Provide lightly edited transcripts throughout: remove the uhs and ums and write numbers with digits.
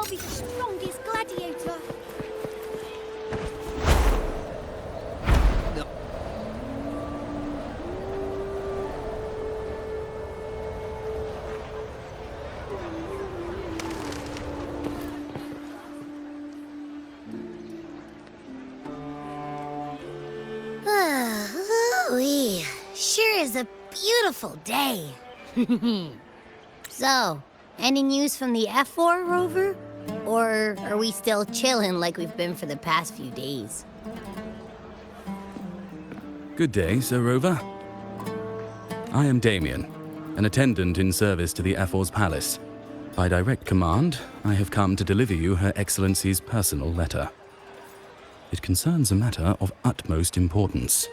be the strongest gladiator. Ooh-wee. Sure is a beautiful day. So, any news from the F4 rover? Or are we still chilling like we've been for the past few days? Good day, Sir Rover. I am Damien, an attendant in service to the F4's palace. By direct command, I have come to deliver you Her Excellency's personal letter. It concerns a matter of utmost importance.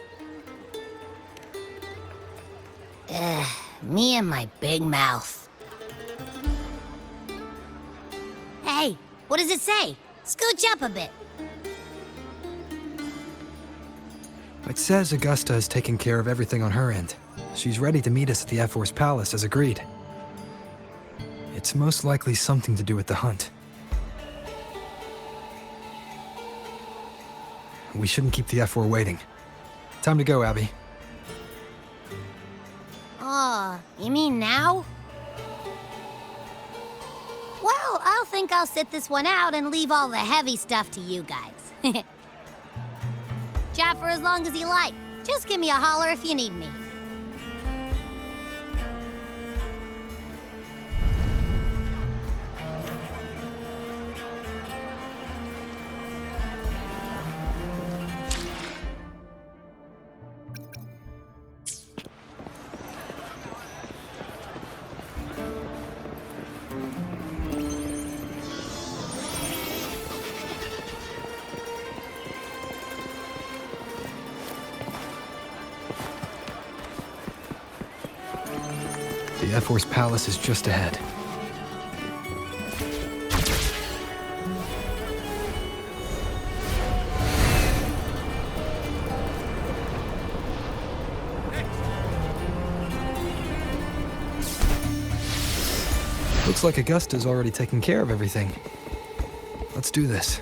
Me and my big mouth. Hey, what does it say? Scooch up a bit. It says Augusta has taken care of everything on her end. She's ready to meet us at the F4's palace as agreed. It's most likely something to do with the hunt. We shouldn't keep the F4 waiting. Time to go, Abby. Oh, you mean now? Well, I'll sit this one out and leave all the heavy stuff to you guys. Chat for as long as you like. Just give me a holler if you need me. The F4's palace is just ahead. Looks like Augusta's already taken care of everything. Let's do this.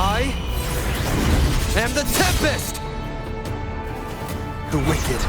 I am the Tempest! The wicked.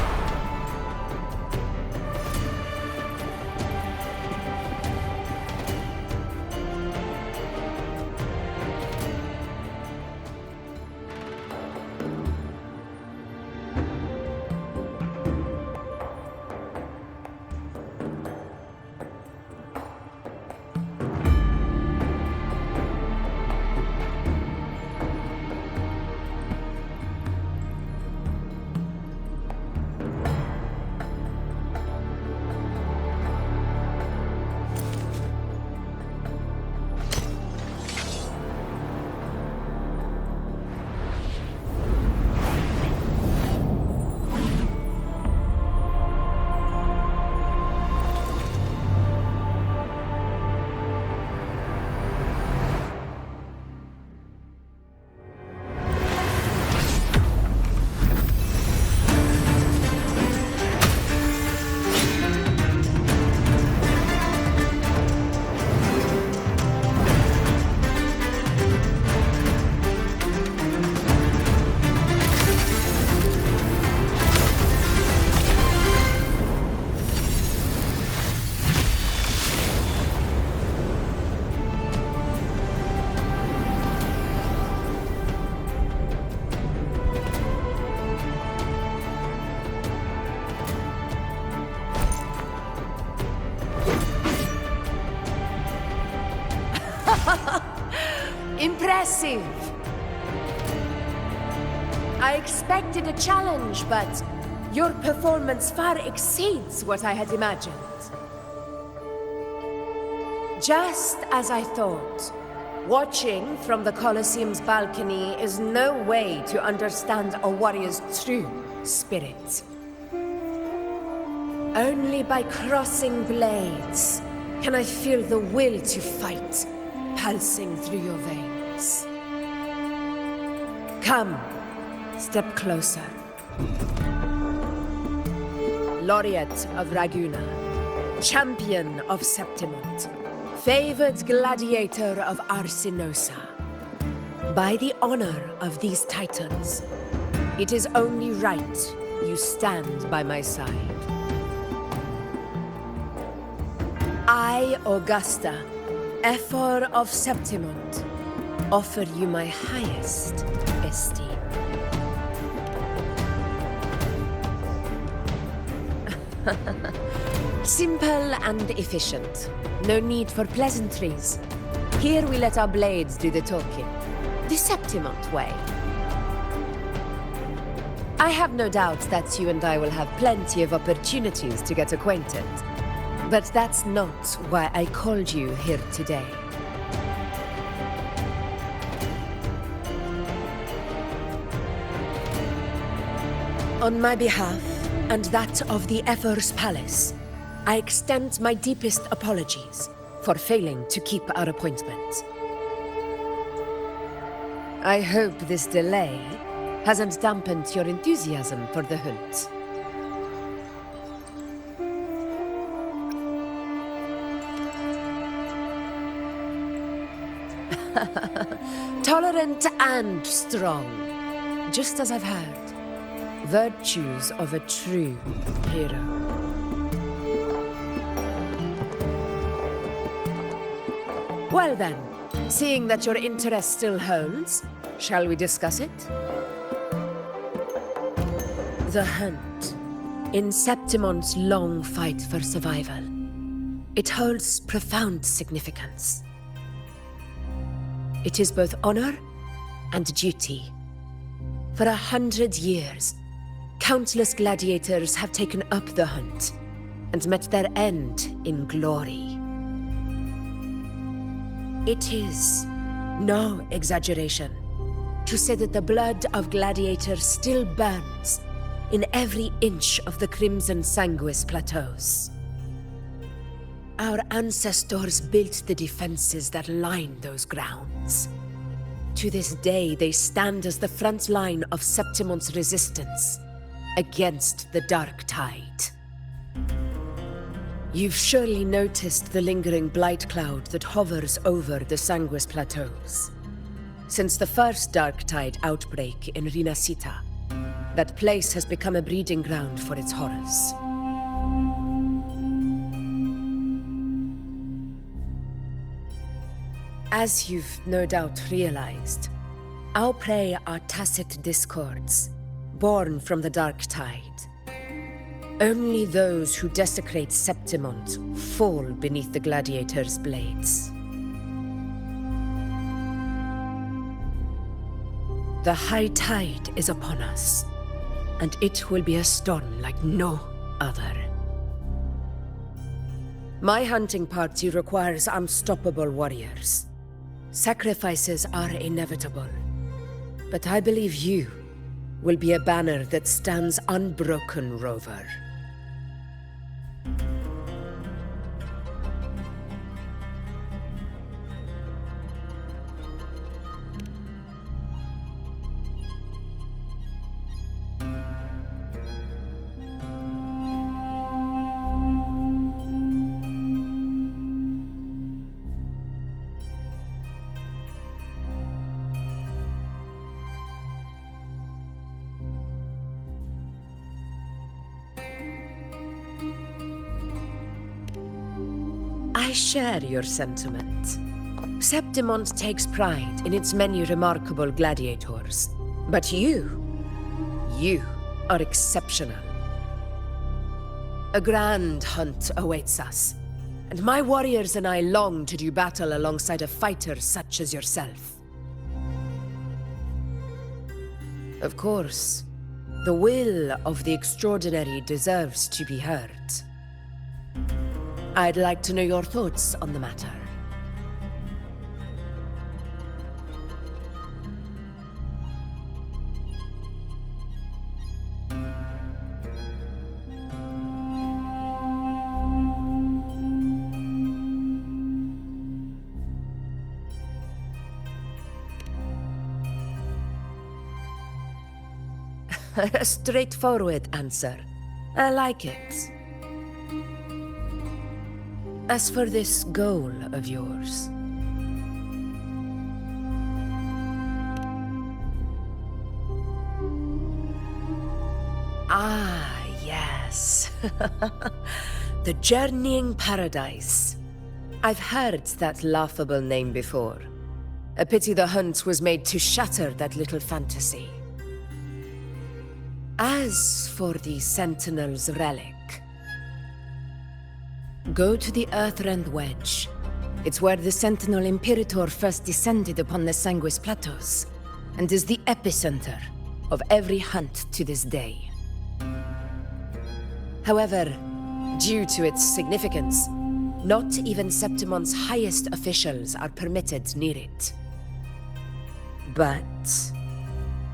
Impressive! I expected a challenge, but your performance far exceeds what I had imagined. Just as I thought, watching from the Colosseum's balcony is no way to understand a warrior's true spirit. Only by crossing blades can I feel the will to fight pulsing through your veins. Come, step closer. Laureate of Raguna, champion of Septimont, favored gladiator of Arsinosa. By the honor of these titans, it is only right you stand by my side. I, Augusta, Ephor of Septimont, offer you my highest esteem. Simple and efficient. No need for pleasantries. Here we let our blades do the talking. The Septimont way. I have no doubt that you and I will have plenty of opportunities to get acquainted. But that's not why I called you here today. On my behalf, and that of the Ephor's Palace, I extend my deepest apologies for failing to keep our appointment. I hope this delay hasn't dampened your enthusiasm for the hunt. Tolerant and strong, just as I've heard. Virtues of a true hero. Well then, seeing that your interest still holds, shall we discuss it? The hunt. In Septimont's long fight for survival, it holds profound significance. It is both honor and duty. For 100 years, countless gladiators have taken up the hunt and met their end in glory. It is no exaggeration to say that the blood of gladiators still burns in every inch of the Crimson Sanguis plateaus. Our ancestors built the defenses that line those grounds. To this day, they stand as the front line of Septimont's resistance against the Dark Tide. You've surely noticed the lingering blight cloud that hovers over the Sanguis plateaus. Since the first Dark Tide outbreak in Rinasita, that place has become a breeding ground for its horrors. As you've no doubt realized, our prey are tacit discords, born from the Dark Tide. Only those who desecrate Septimont fall beneath the gladiators' blades. The high tide is upon us, and it will be a storm like no other. My hunting party requires unstoppable warriors. Sacrifices are inevitable, but I believe you will be a banner that stands unbroken, Rover. I share your sentiment. Septimont takes pride in its many remarkable gladiators. But you are exceptional. A grand hunt awaits us, and my warriors and I long to do battle alongside a fighter such as yourself. Of course, the will of the extraordinary deserves to be heard. I'd like to know your thoughts on the matter. A straightforward answer. I like it. As for this goal of yours... Ah, yes. The Journeying Paradise. I've heard that laughable name before. A pity the hunt was made to shatter that little fantasy. As for the Sentinel's relic, go to the Earthrend Wedge. It's where the Sentinel Imperator first descended upon the Sanguis Plateaus, and is the epicenter of every hunt to this day. However, due to its significance, not even Septimon's highest officials are permitted near it. But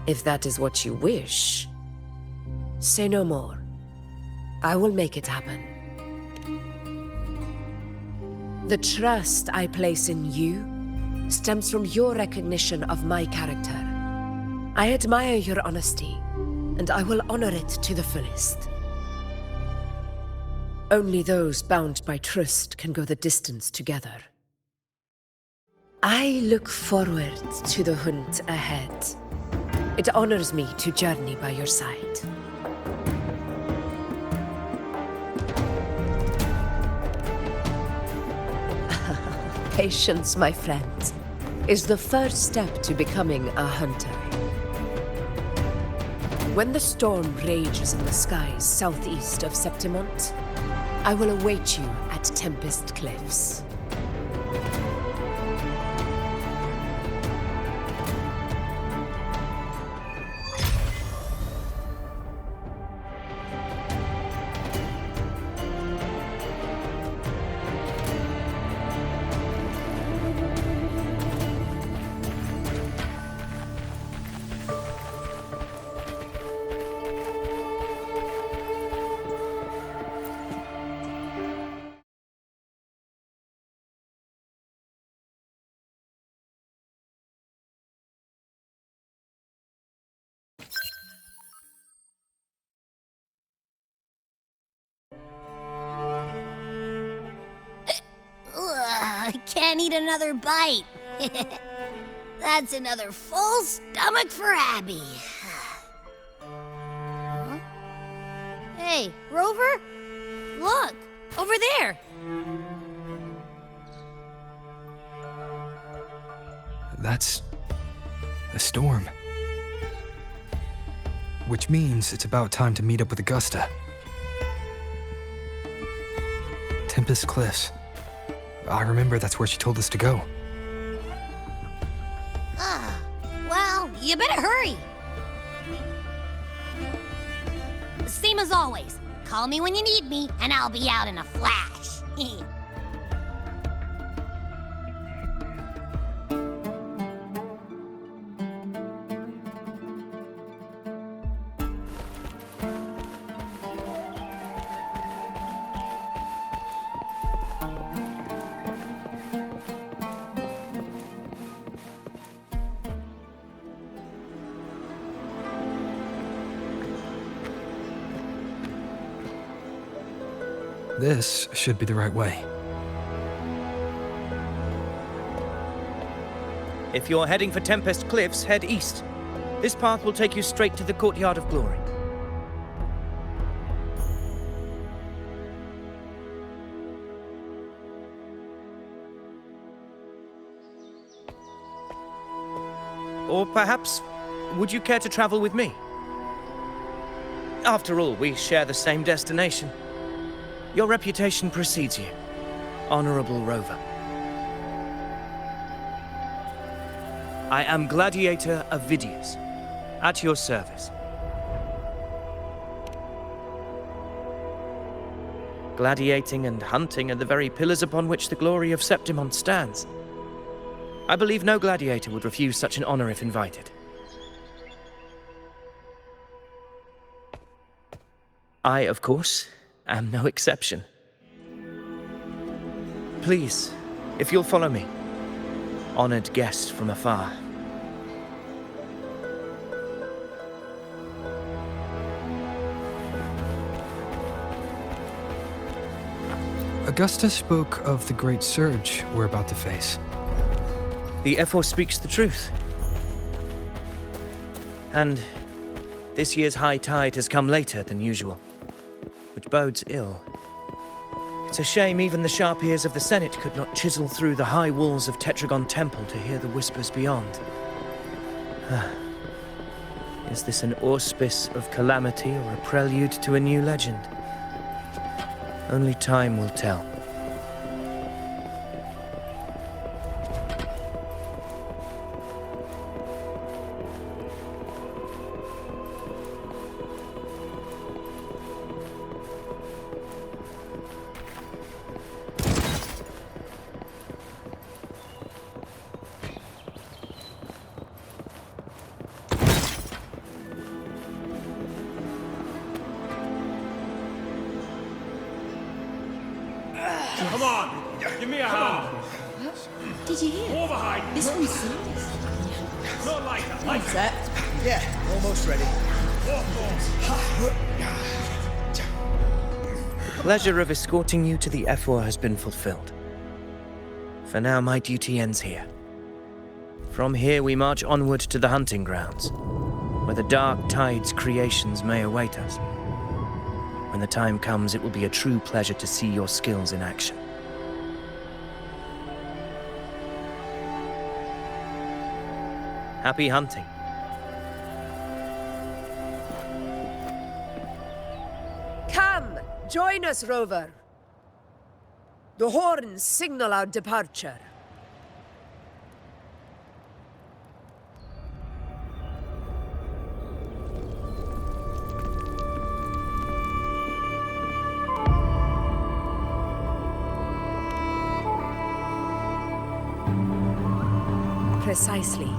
if that is what you wish, say no more. I will make it happen. The trust I place in you stems from your recognition of my character. I admire your honesty, and I will honor it to the fullest. Only those bound by trust can go the distance together. I look forward to the hunt ahead. It honors me to journey by your side. Patience, my friend, is the first step to becoming a hunter. When the storm rages in the skies southeast of Septimont, I will await you at Tempest Cliffs. Ugh, I can't eat another bite. That's another full stomach for Abby. Huh? Hey, Rover? Look, over there. That's a storm. Which means it's about time to meet up with Augusta. Tempest Cliffs. I remember that's where she told us to go. Well, you better hurry. Same as always. Call me when you need me, and I'll be out in a flash. This should be the right way. If you're heading for Tempest Cliffs, head east. This path will take you straight to the Courtyard of Glory. Or perhaps, would you care to travel with me? After all, we share the same destination. Your reputation precedes you, Honorable Rover. I am Gladiator Avidius, at your service. Gladiating and hunting are the very pillars upon which the glory of Septimont stands. I believe no gladiator would refuse such an honor if invited. I, of course, am no exception. Please, if you'll follow me, honored guest from afar. Augusta spoke of the great surge we're about to face. The Ephor speaks the truth. And this year's high tide has come later than usual, which bodes ill. It's a shame even the sharp ears of the Senate could not chisel through the high walls of Tetragon Temple to hear the whispers beyond. Is this an auspice of calamity or a prelude to a new legend? Only time will tell. Come on, give me a hand. Did you hear? More behind. This one's serious. Not like that. Like Set? Yeah, almost ready. The pleasure of escorting you to the Ephor has been fulfilled. For now, my duty ends here. From here, we march onward to the hunting grounds, where the Dark Tide's creations may await us. When the time comes, it will be a true pleasure to see your skills in action. Happy hunting. Come, join us, Rover. The horns signal our departure. Precisely.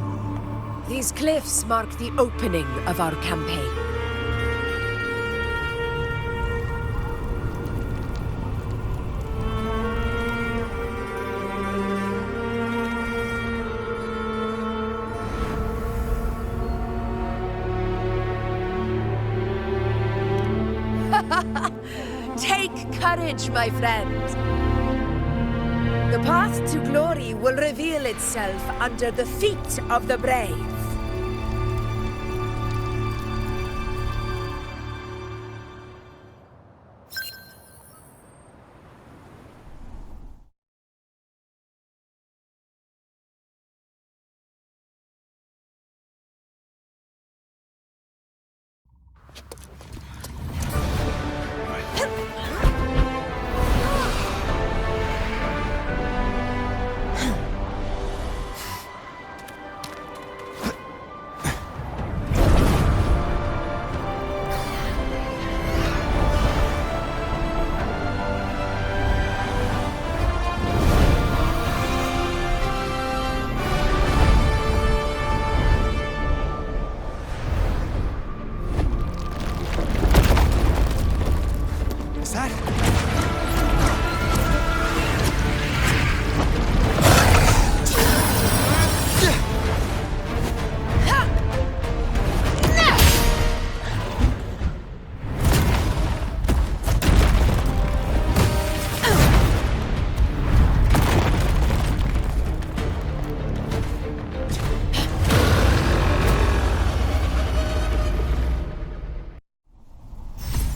These cliffs mark the opening of our campaign. Take courage, my friend. The path to glory will reveal itself under the feet of the brave.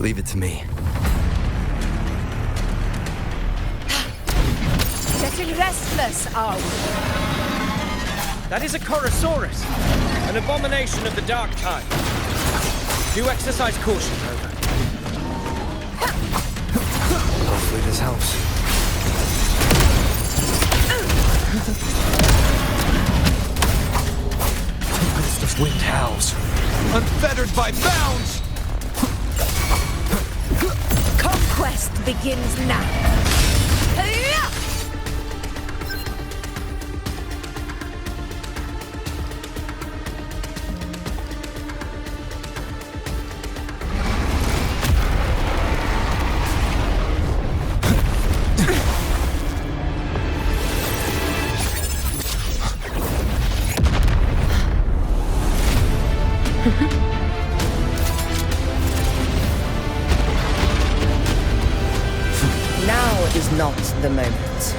Leave it to me. Getting restless, are we? That is a Chorosaurus, an abomination of the Dark Tide. Do exercise caution, Rover. Hopefully this helps. Tempest of wind howls. Unfettered by bounds! Conquest begins now. Hi-ya! Now not the moment.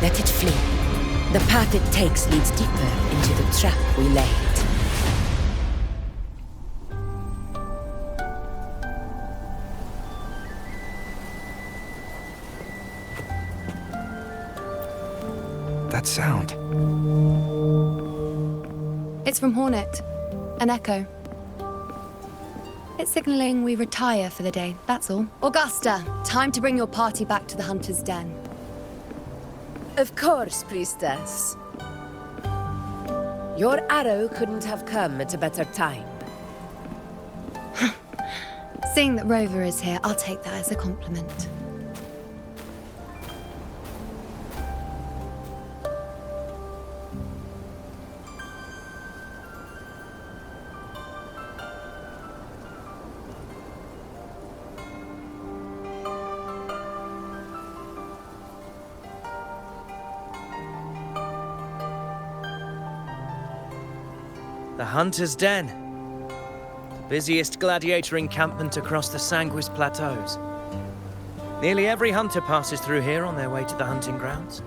Let it flee. The path it takes leads deeper into the trap we laid. That sound. It's from Hornet. An echo. It's signaling we retire for the day, that's all. Augusta, time to bring your party back to the Hunter's Den. Of course, priestess. Your arrow couldn't have come at a better time. Seeing that Rover is here, I'll take that as a compliment. The Hunter's Den. The busiest gladiator encampment across the Sanguis Plateaus. Nearly every hunter passes through here on their way to the hunting grounds.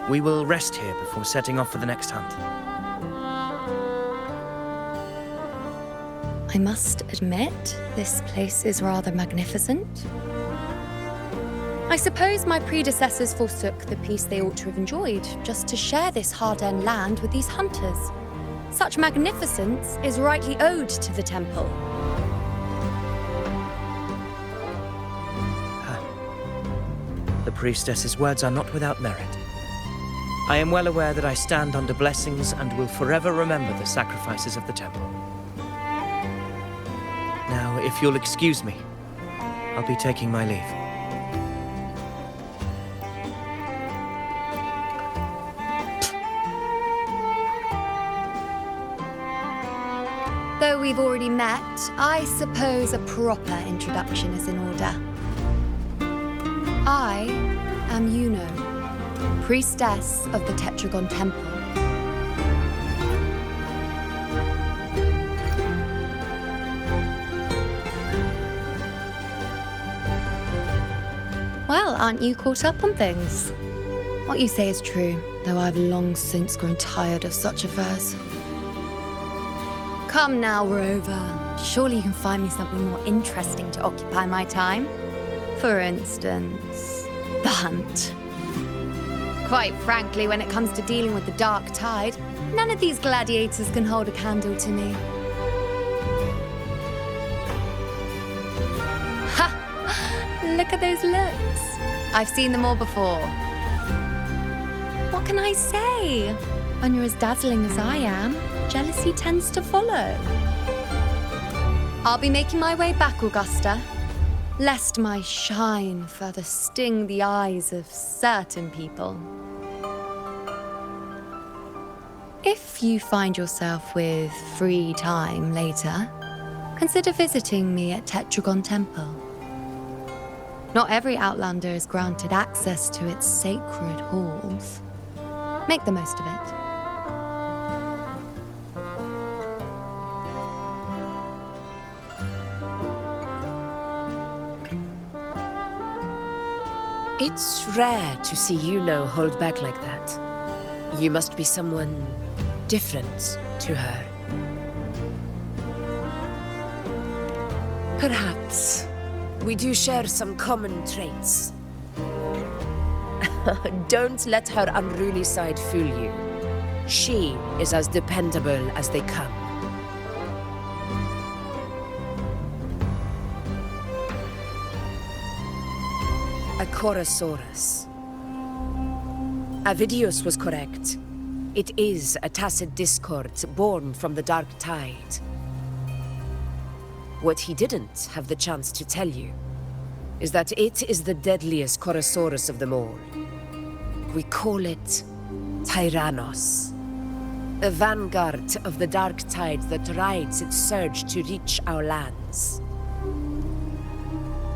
We will rest here before setting off for the next hunt. I must admit, this place is rather magnificent. I suppose my predecessors forsook the peace they ought to have enjoyed, just to share this hard-earned land with these hunters. Such magnificence is rightly owed to the temple. The priestess's words are not without merit. I am well aware that I stand under blessings and will forever remember the sacrifices of the temple. Now, if you'll excuse me, I'll be taking my leave. Though we've already met, I suppose a proper introduction is in order. I am Yuno, priestess of the Tetragon Temple. Well, aren't you caught up on things? What you say is true, though I've long since grown tired of such affairs. Come now, Rover. Surely you can find me something more interesting to occupy my time. For instance, the hunt. Quite frankly, when it comes to dealing with the dark tide, none of these gladiators can hold a candle to me. Ha! Look at those looks. I've seen them all before. What can I say? When you're as dazzling as I am, jealousy tends to follow. I'll be making my way back, Augusta, lest my shine further sting the eyes of certain people. If you find yourself with free time later, consider visiting me at Tetragon Temple. Not every Outlander is granted access to its sacred halls. Make the most of it. It's rare to see Yuno hold back like that. You must be someone different to her. Perhaps we do share some common traits. Don't let her unruly side fool you. She is as dependable as they come. A Chorosaurus. Avidius was correct. It is a tacit discord born from the dark tide. What he didn't have the chance to tell you is that it is the deadliest Chorosaurus of them all. We call it Tyrannos. A vanguard of the dark tide that rides its surge to reach our lands.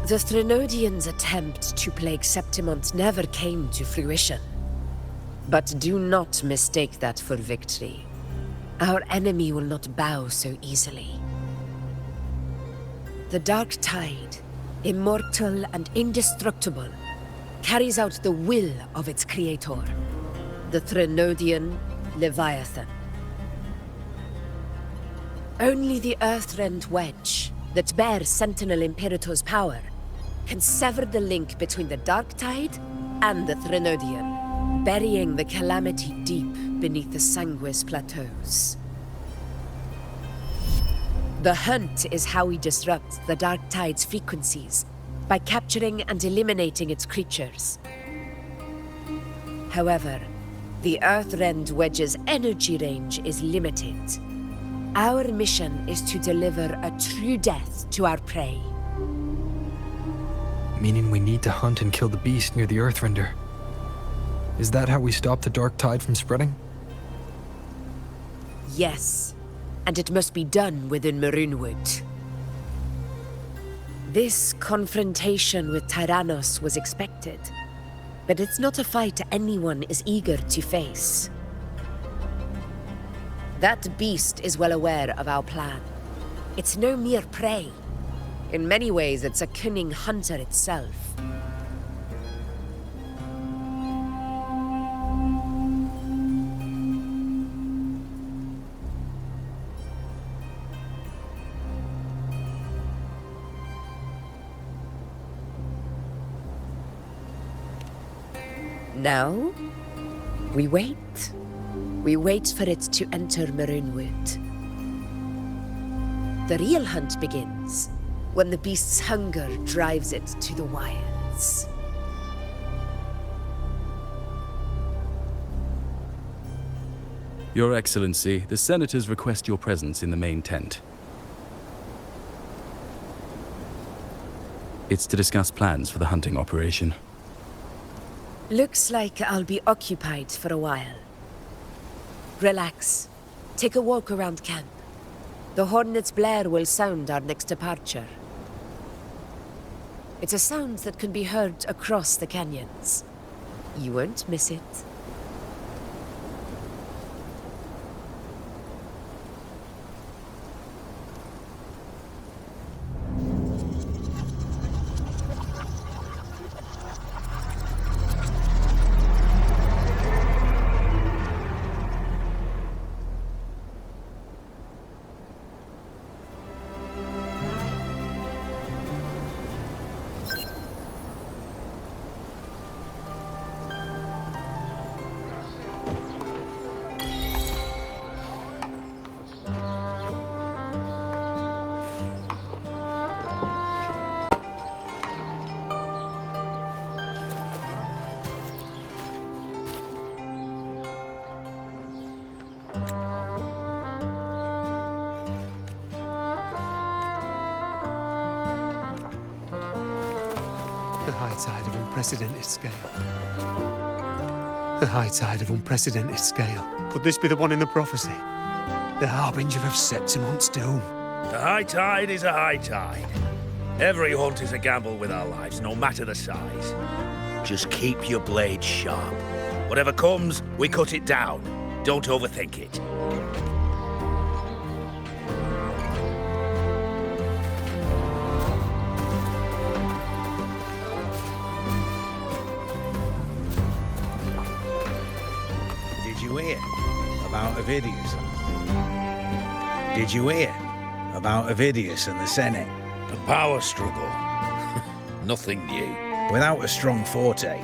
The Threnodians' attempt to plague Septimont never came to fruition. But do not mistake that for victory. Our enemy will not bow so easily. The Dark Tide, immortal and indestructible, carries out the will of its creator, the Threnodian Leviathan. Only the Earthrend Wedge, that bears Sentinel Imperator's power, can sever the link between the Dark Tide and the Threnodian, burying the calamity deep beneath the Sanguis Plateaus. The hunt is how we disrupt the Dark Tide's frequencies, by capturing and eliminating its creatures. However, the Earthrend Wedge's energy range is limited. Our mission is to deliver a true death to our prey. Meaning we need to hunt and kill the beast near the Earthrender. Is that how we stop the Dark Tide from spreading? Yes, and it must be done within Maroonwood. This confrontation with Tyrannos was expected, but it's not a fight anyone is eager to face. That beast is well aware of our plan. It's no mere prey. In many ways, it's a cunning hunter itself. Now, we wait. We wait for it to enter Maroonwood. The real hunt begins when the beast's hunger drives it to the wilds. Your Excellency, the Senators request your presence in the main tent. It's to discuss plans for the hunting operation. Looks like I'll be occupied for a while. Relax. Take a walk around camp. The Hornet's blare will sound our next departure. It's a sound that can be heard across the canyons. You won't miss it. The high tide of unprecedented scale. The high tide of unprecedented scale. Could this be the one in the prophecy? The harbinger of Septimont's doom. The high tide is a high tide. Every hunt is a gamble with our lives, no matter the size. Just keep your blade sharp. Whatever comes, we cut it down. Don't overthink it. Did you hear about Avidius? Did you hear about Avidius and the Senate? A power struggle. Nothing new. Without a strong forte,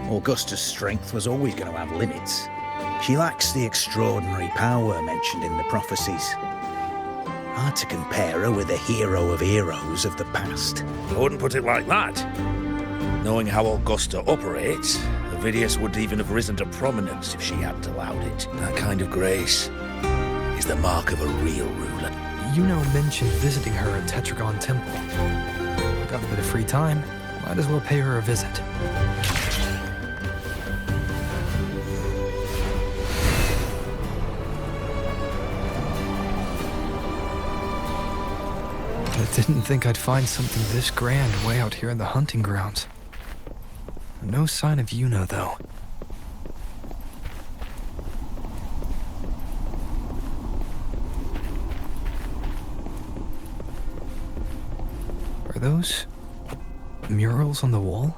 Augusta's strength was always going to have limits. She lacks the extraordinary power mentioned in the prophecies. Hard to compare her with the hero of heroes of the past. I wouldn't put it like that. Knowing how Augusta operates, Avidius would even have risen to prominence if she hadn't allowed it. That kind of grace is the mark of a real ruler. Yuno mentioned visiting her at Tetragon Temple. I got a bit of free time. Might as well pay her a visit. I didn't think I'd find something this grand way out here in the hunting grounds. No sign of Yuno, though. those murals on the wall?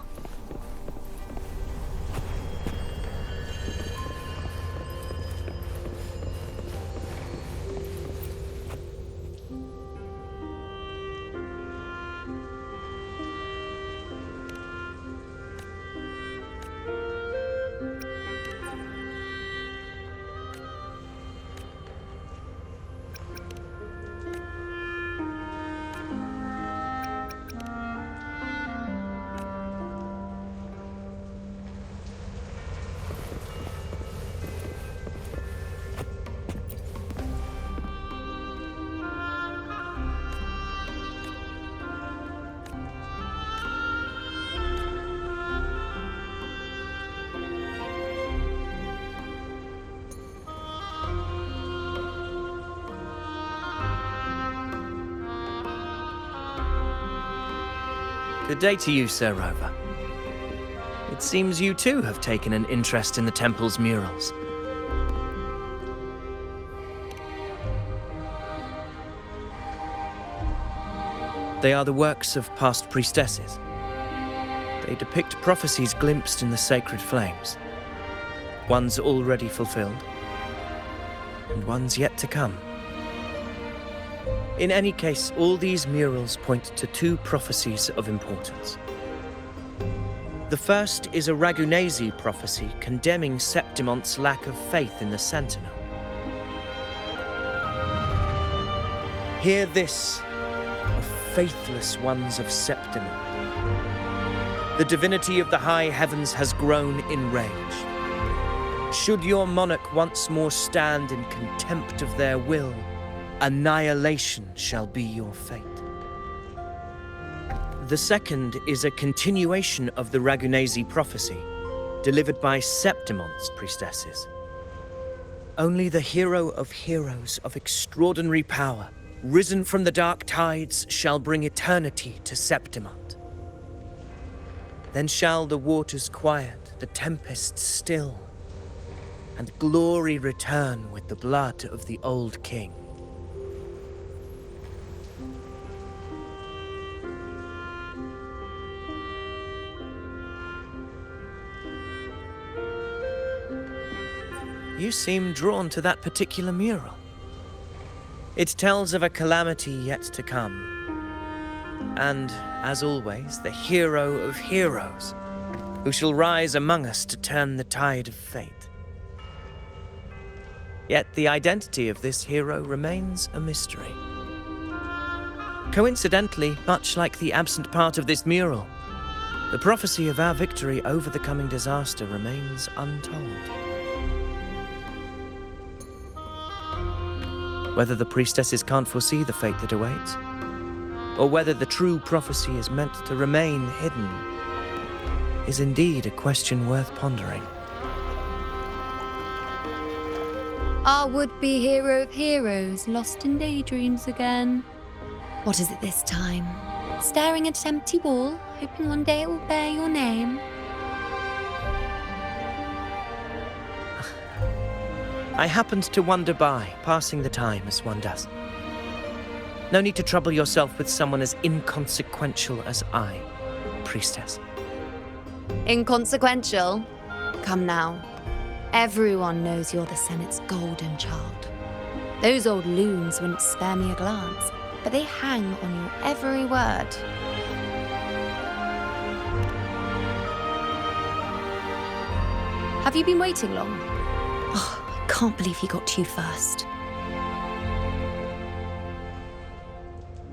Good day to you, Sir Rover. It seems you too have taken an interest in the temple's murals. They are the works of past priestesses. They depict prophecies glimpsed in the sacred flames. Ones already fulfilled, and ones yet to come. In any case, all these murals point to two prophecies of importance. The first is a Ragunesi prophecy condemning Septimonte's lack of faith in the Sentinel. Hear this, O faithless ones of Septimont. The divinity of the high heavens has grown enraged. Should your monarch once more stand in contempt of their will, annihilation shall be your fate. The second is a continuation of the Ragunesi prophecy, delivered by Septimonte's priestesses. Only the hero of heroes of extraordinary power, risen from the dark tides, shall bring eternity to Septimont. Then shall the waters quiet, the tempest still, and glory return with the blood of the old king. You seem drawn to that particular mural. It tells of a calamity yet to come. And, as always, the hero of heroes, who shall rise among us to turn the tide of fate. Yet the identity of this hero remains a mystery. Coincidentally, much like the absent part of this mural, the prophecy of our victory over the coming disaster remains untold. Whether the priestesses can't foresee the fate that awaits, or whether the true prophecy is meant to remain hidden, is indeed a question worth pondering. Our would-be hero of heroes, lost in daydreams again. What is it this time? Staring at an empty wall, hoping one day it will bear your name. I happened to wander by, passing the time as one does. No need to trouble yourself with someone as inconsequential as I, priestess. Inconsequential? Come now. Everyone knows you're the Senate's golden child. Those old loons wouldn't spare me a glance, but they hang on your every word. Have you been waiting long? Oh, I can't believe he got to you first.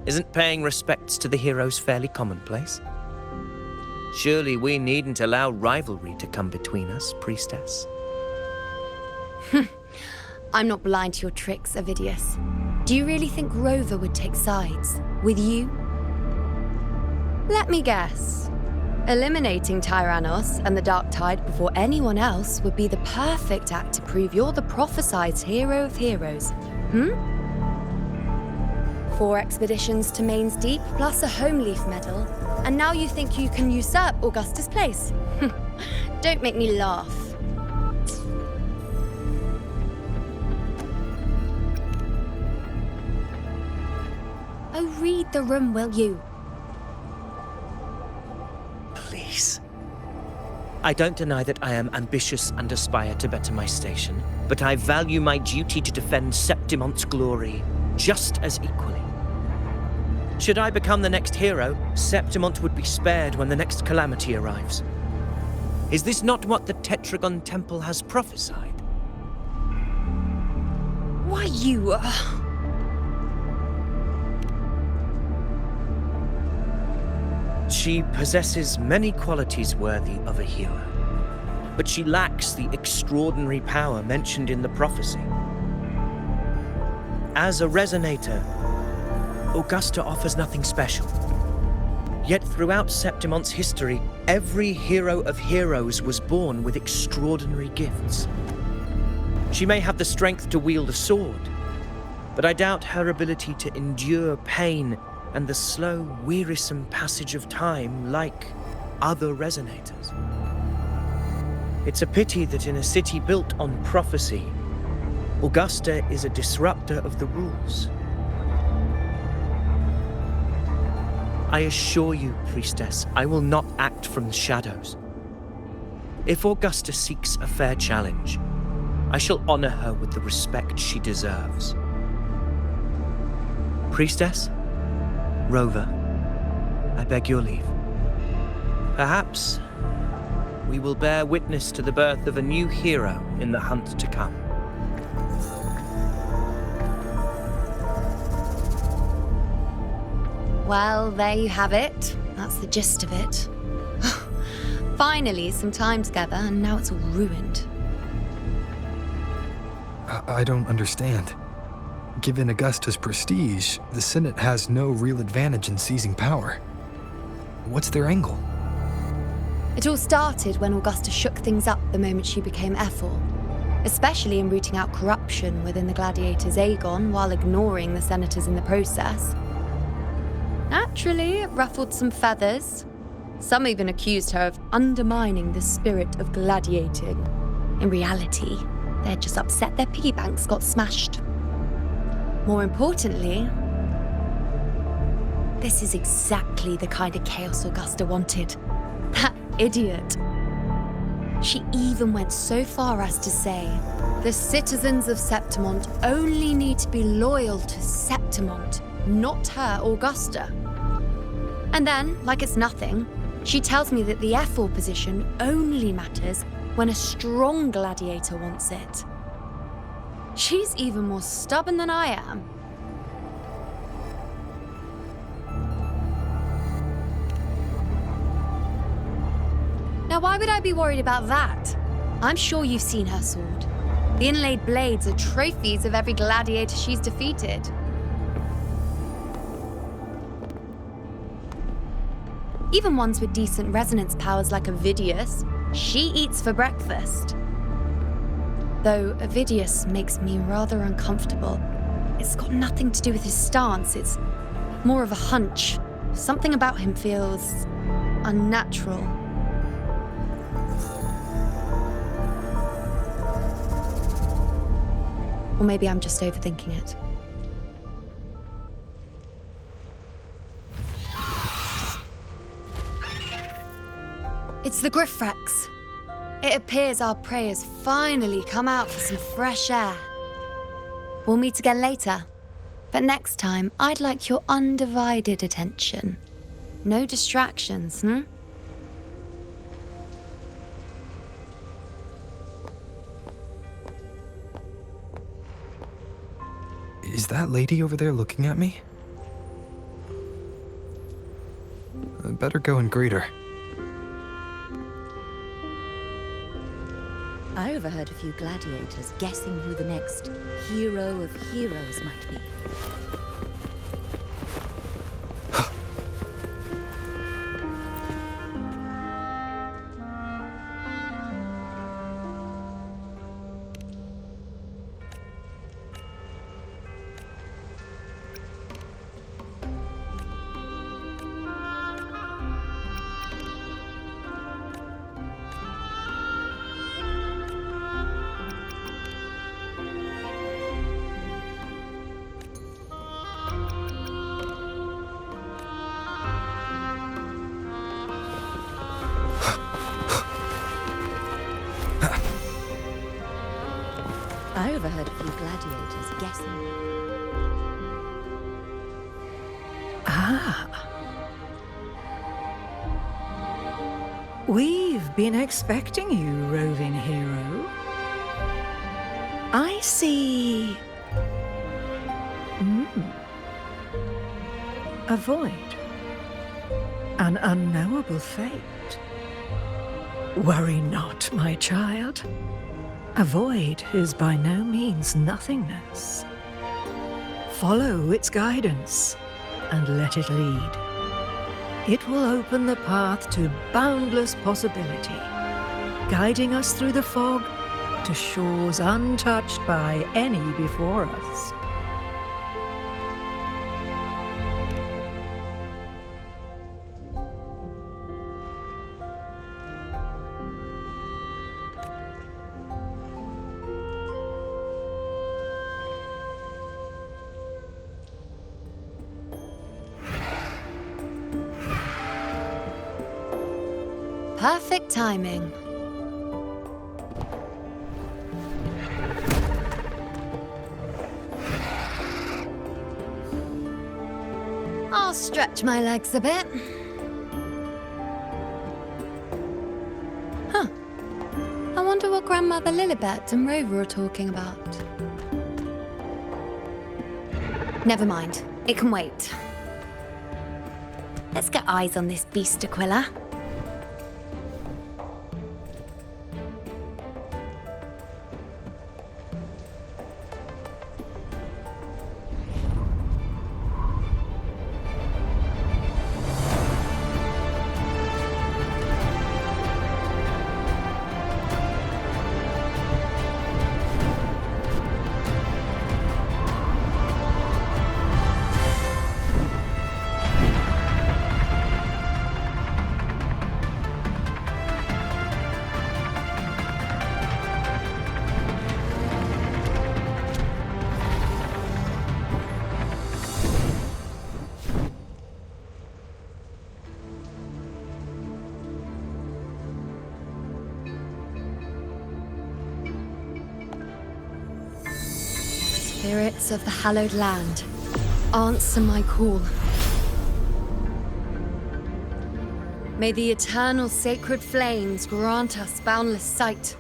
Isn't paying respects to the heroes fairly commonplace? Surely we needn't allow rivalry to come between us, priestess. I'm not blind to your tricks, Avidius. Do you really think Rover would take sides with you? Let me guess. Eliminating Tyrannos and the Dark Tide before anyone else would be the perfect act to prove you're the prophesied hero of heroes. 4 expeditions to Main's Deep, plus a Homeleaf medal, and now you think you can usurp Augustus' place? Don't make me laugh. Oh, read the room, will you? I don't deny that I am ambitious and aspire to better my station, but I value my duty to defend Septimont's glory just as equally. Should I become the next hero, Septimont would be spared when the next calamity arrives. Is this not what the Tetragon Temple has prophesied? Why, you... She possesses many qualities worthy of a hero, but she lacks the extraordinary power mentioned in the prophecy. As a resonator, Augusta offers nothing special. Yet throughout Septimont's history, every hero of heroes was born with extraordinary gifts. She may have the strength to wield a sword, but I doubt her ability to endure pain and the slow, wearisome passage of time like other resonators. It's a pity that in a city built on prophecy, Augusta is a disruptor of the rules. I assure you, Priestess, I will not act from the shadows. If Augusta seeks a fair challenge, I shall honor her with the respect she deserves. Priestess? Rover, I beg your leave. Perhaps we will bear witness to the birth of a new hero in the hunt to come. Well, there you have it. That's the gist of it. Finally, some time together, and now it's all ruined. I don't understand. Given Augusta's prestige, the Senate has no real advantage in seizing power. What's their angle? It all started when Augusta shook things up the moment she became Ephor, especially in rooting out corruption within the gladiators' Aegon while ignoring the senators in the process. Naturally, it ruffled some feathers. Some even accused her of undermining the spirit of gladiating. In reality, they're just upset their piggy banks got smashed. More importantly, this is exactly the kind of chaos Augusta wanted. That idiot. She even went so far as to say, the citizens of Septimont only need to be loyal to Septimont, not her, Augusta. And then, like it's nothing, she tells me that the Ephor position only matters when a strong gladiator wants it. She's even more stubborn than I am. Now, why would I be worried about that? I'm sure you've seen her sword. The inlaid blades are trophies of every gladiator she's defeated. Even ones with decent resonance powers like Ovidius, she eats for breakfast. Though Ovidius makes me rather uncomfortable. It's got nothing to do with his stance, it's more of a hunch. Something about him feels unnatural. Or maybe I'm just overthinking it. It's the Griffrex. It appears our prey has finally come out for some fresh air. We'll meet again later. But next time, I'd like your undivided attention. No distractions, Is that lady over there looking at me? I'd better go and greet her. I overheard a few gladiators guessing who the next hero of heroes might be. I overheard a few gladiators guessing. Ah. We've been expecting you, roving hero. I see... A void. An unknowable fate. Worry not, my child. A void is by no means nothingness. Follow its guidance and let it lead. It will open the path to boundless possibility, guiding us through the fog to shores untouched by any before us. Perfect timing. I'll stretch my legs a bit. Huh. I wonder what Grandmother Lilibet and Rover are talking about. Never mind. It can wait. Let's get eyes on this beast, Aquila. Spirits of the hallowed land, answer my call. May the eternal sacred flames grant us boundless sight.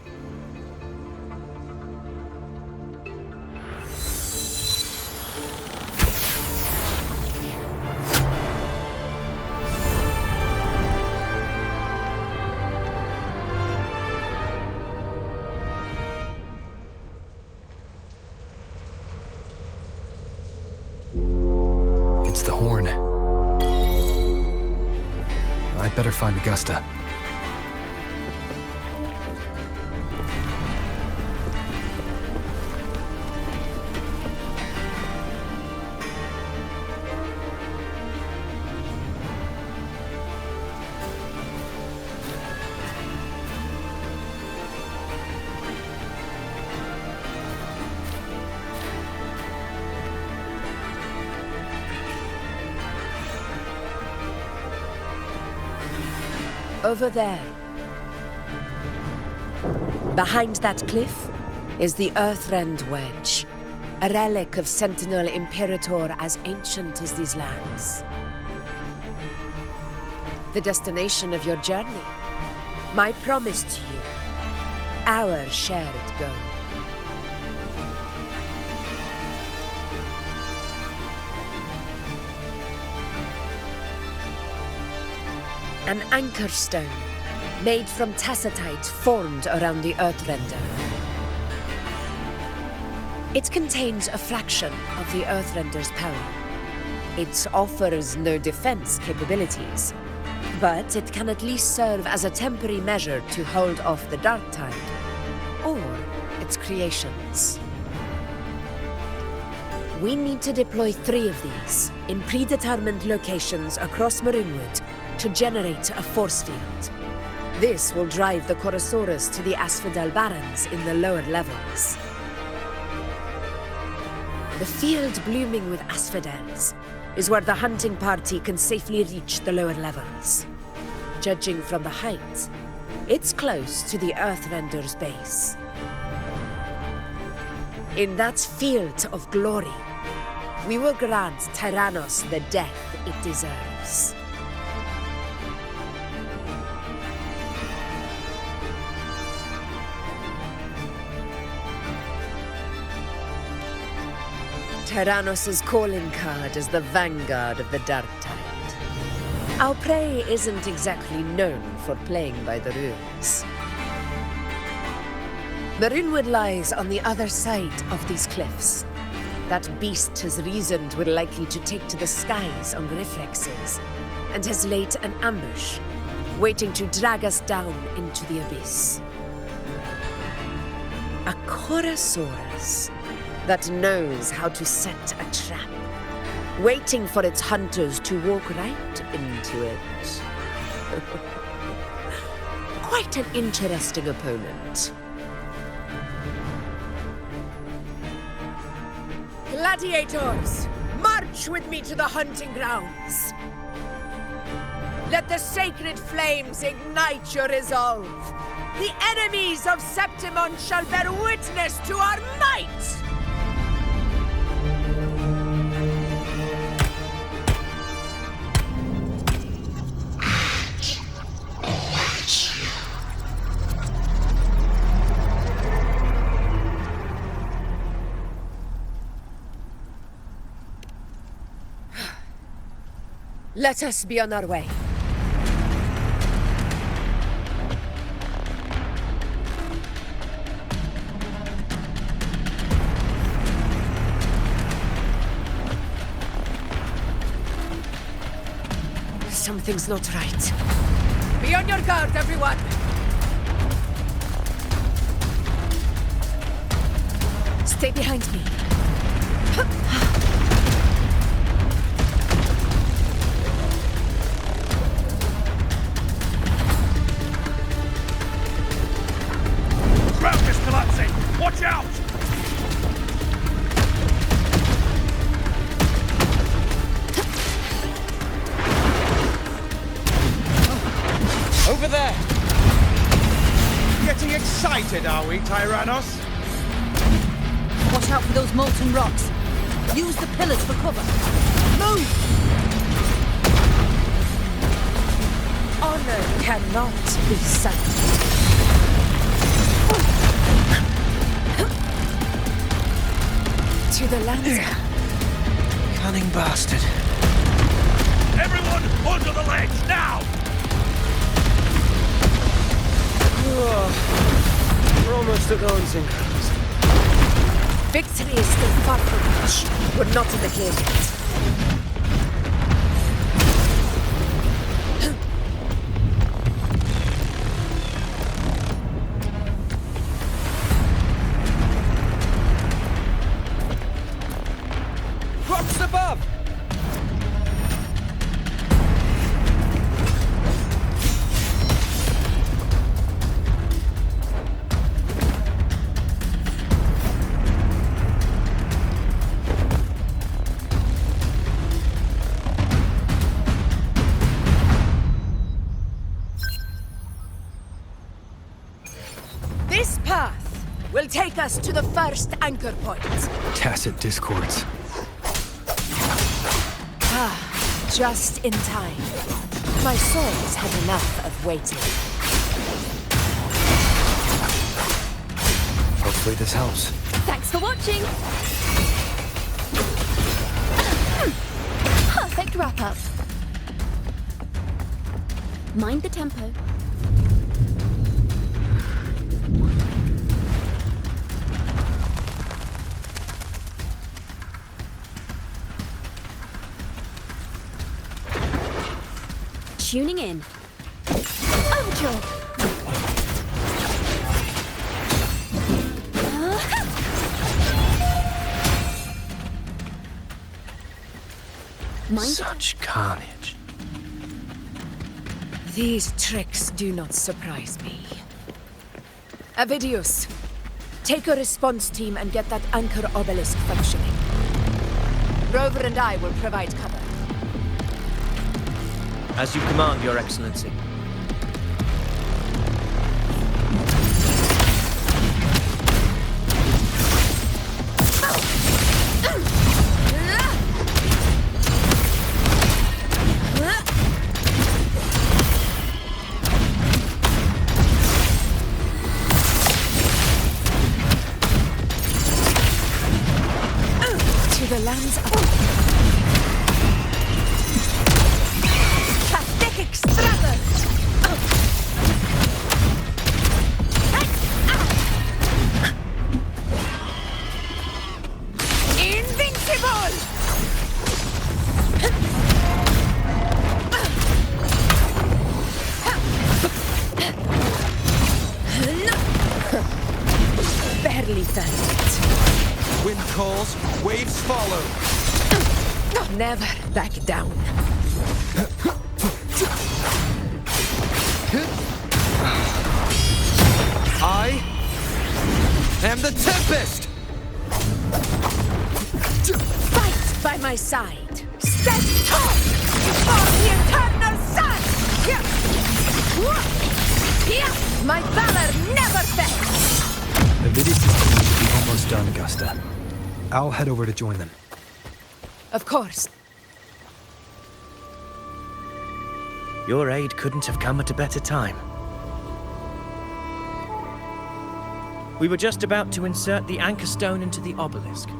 It's the horn. I'd better find Augusta. Over there. Behind that cliff is the Earthrend Wedge, a relic of Sentinel Imperator as ancient as these lands. The destination of your journey, my promise to you, our shared goal. An anchor stone, made from tacitite formed around the Earthrender. It contains a fraction of the Earthrender's power. It offers no defense capabilities, but it can at least serve as a temporary measure to hold off the Dark Tide, or its creations. We need to deploy 3 of these in predetermined locations across Maroonwood to generate a force field. This will drive the Chorosaurus to the Asphodel Barrens in the lower levels. The field blooming with asphodels is where the hunting party can safely reach the lower levels. Judging from the height, it's close to the Earthrender's base. In that field of glory, we will grant Tyrannos the death it deserves. Tyrannos' calling card is the vanguard of the Dark Tide. Our prey isn't exactly known for playing by the rules. The Runewood lies on the other side of these cliffs. That beast has reasoned we're likely to take to the skies on reflexes, and has laid an ambush, waiting to drag us down into the abyss. A Chorosaurus that knows how to set a trap, waiting for its hunters to walk right into it. Quite an interesting opponent. Gladiators, march with me to the hunting grounds. Let the sacred flames ignite your resolve. The enemies of Septimon shall bear witness to our might! Let us be on our way. Something's not right. Be on your guard, everyone! Stay behind me. Watch out! Over there! Getting excited, are we, Tyrannos? Watch out for those molten rocks. Use the pillars for cover. Move! Honor cannot be sacrificed. To the lancer. Cunning bastard. Everyone, onto the ledge, now! We're almost at the hunting grounds. Victory is still far from reach. We're not in the cave yet. Rocks above! This path will take us to the first anchor point. Tacit discords. Ah, just in time. My soul's had enough of waiting. Hopefully this helps. Thanks for watching. Perfect wrap-up. Mind the tempo. Tuning in. Overture. Such carnage. These tricks do not surprise me. Avidius, take a response team and get that anchor obelisk functioning. Rover and I will provide cover. As you command, Your Excellency. the lands of Catholic extravagance. Invincible! Barely felt it. Wind calls, waves follow. Never back down. I am the Tempest! Fight by my side. Stand tall before the eternal sun! My valor never fails! The Vidi's team should be almost done, Augusta. I'll head over to join them. Of course. Your aid couldn't have come at a better time. We were just about to insert the anchor stone into the obelisk.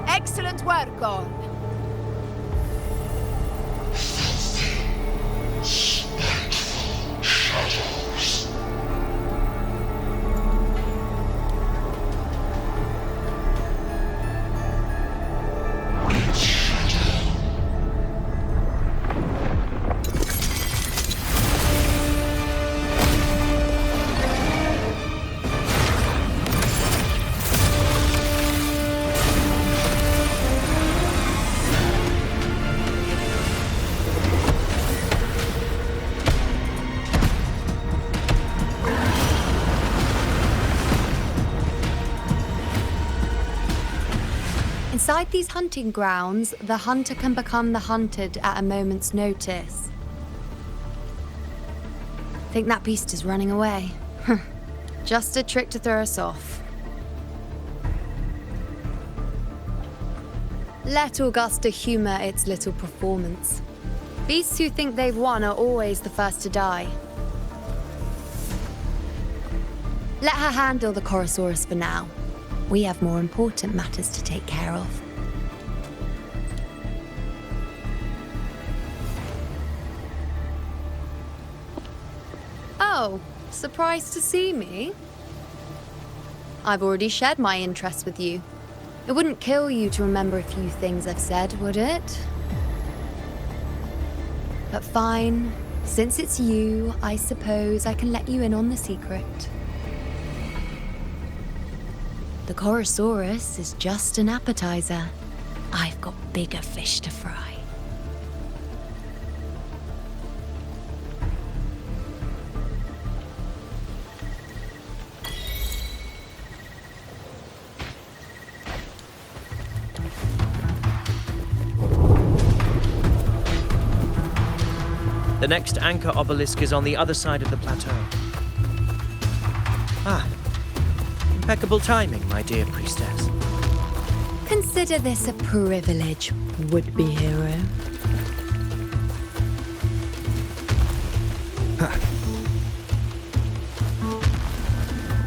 Excellent work, Gorn. Inside these hunting grounds, the hunter can become the hunted at a moment's notice. Think that beast is running away? Just a trick to throw us off. Let Augusta humor its little performance. Beasts who think they've won are always the first to die. Let her handle the Chorosaurus for now. We have more important matters to take care of. Oh, surprised to see me? I've already shared my interest with you. It wouldn't kill you to remember a few things I've said, would it? But fine. Since it's you, I suppose I can let you in on the secret. The Chorosaurus is just an appetizer. I've got bigger fish to fry. The next anchor obelisk is on the other side of the plateau. Ah. Impeccable timing, my dear priestess. Consider this a privilege, would-be hero.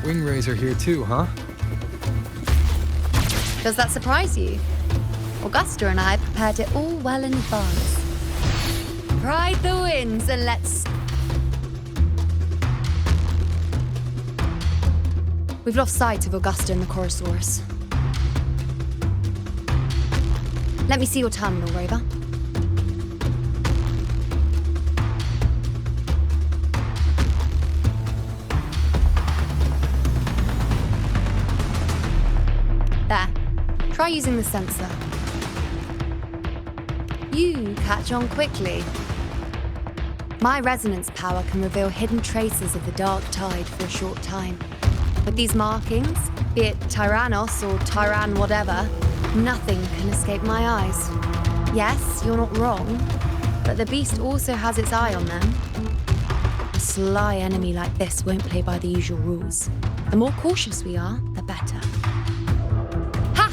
Wingrais are here too, huh? Does that surprise you? Augusta and I prepared it all well in advance. Ride the winds and let's... We've lost sight of Augusta and the Chorosaurus. Let me see your terminal, Rover. There. Try using the sensor. You catch on quickly. My resonance power can reveal hidden traces of the dark tide for a short time. With these markings, be it Tyrannos or Tyran whatever, nothing can escape my eyes. Yes, you're not wrong, but the beast also has its eye on them. A sly enemy like this won't play by the usual rules. The more cautious we are, the better. Ha!